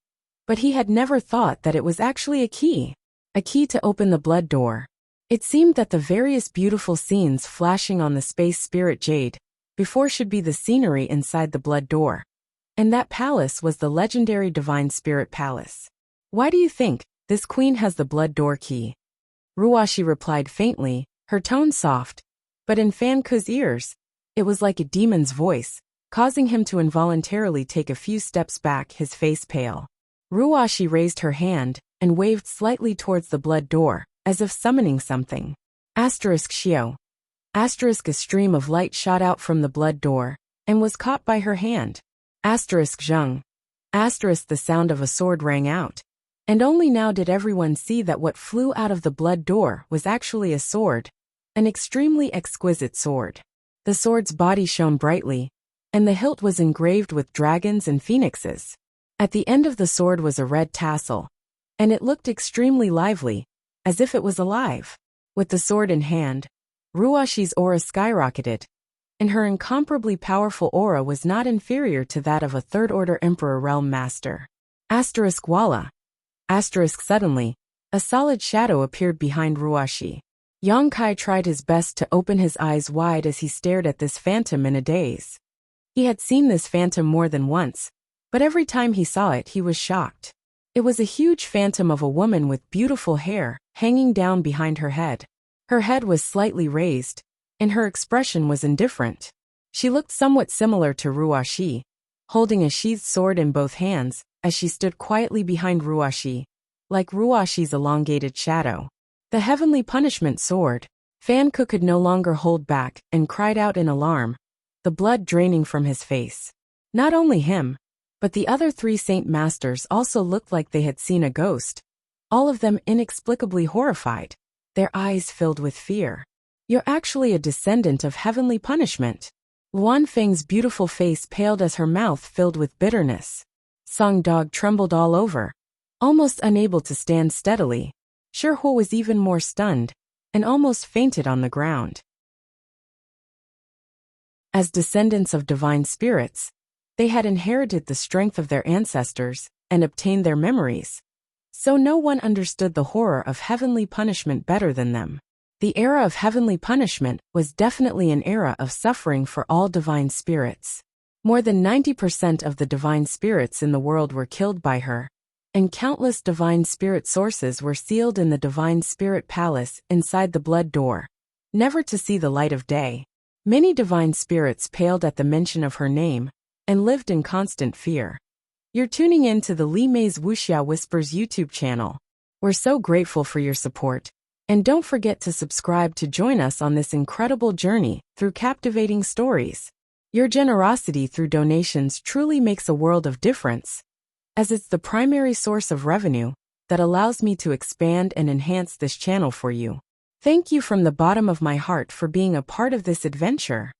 but he had never thought that it was actually a key to open the blood door. It seemed that the various beautiful scenes flashing on the space spirit jade before should be the scenery inside the blood door. And that palace was the legendary Divine Spirit Palace. Why do you think this queen has the blood door key? Ruashi replied faintly, her tone soft, but in Fan Ku's ears, it was like a demon's voice, causing him to involuntarily take a few steps back, his face pale. Ruashi raised her hand and waved slightly towards the blood door, as if summoning something. Asterisk Xiao. Asterisk a stream of light shot out from the blood door, and was caught by her hand. Asterisk Zheng. Asterisk the sound of a sword rang out. And only now did everyone see that what flew out of the blood door was actually a sword, an extremely exquisite sword. The sword's body shone brightly, and the hilt was engraved with dragons and phoenixes. At the end of the sword was a red tassel, and it looked extremely lively, as if it was alive. With the sword in hand, Ruashi's aura skyrocketed, and her incomparably powerful aura was not inferior to that of a third-order Emperor Realm Master. Asterisk Walla. Asterisk suddenly, a solid shadow appeared behind Ruashi. Yang Kai tried his best to open his eyes wide as he stared at this phantom in a daze. He had seen this phantom more than once, but every time he saw it he was shocked. It was a huge phantom of a woman with beautiful hair hanging down behind her head. Her head was slightly raised, and her expression was indifferent. She looked somewhat similar to Ruashi, holding a sheathed sword in both hands, as she stood quietly behind Ruashi, like Ruashi's elongated shadow. The heavenly punishment sword. Fan Ku could no longer hold back and cried out in alarm, the blood draining from his face. Not only him, but the other 3 Saint Masters also looked like they had seen a ghost, all of them inexplicably horrified, their eyes filled with fear. You're actually a descendant of heavenly punishment. Luan Feng's beautiful face paled as her mouth filled with bitterness. Song Dog trembled all over, almost unable to stand steadily. Shihuo was even more stunned, and almost fainted on the ground. As descendants of divine spirits, they had inherited the strength of their ancestors and obtained their memories. So no one understood the horror of heavenly punishment better than them. The era of heavenly punishment was definitely an era of suffering for all divine spirits. More than 90% of the divine spirits in the world were killed by her, and countless divine spirit sources were sealed in the divine spirit palace inside the blood door, never to see the light of day. Many divine spirits paled at the mention of her name, and lived in constant fear. You're tuning in to the Li Mei's Wuxia Whispers YouTube channel. We're so grateful for your support, and don't forget to subscribe to join us on this incredible journey through captivating stories. Your generosity through donations truly makes a world of difference, as it's the primary source of revenue that allows me to expand and enhance this channel for you. Thank you from the bottom of my heart for being a part of this adventure.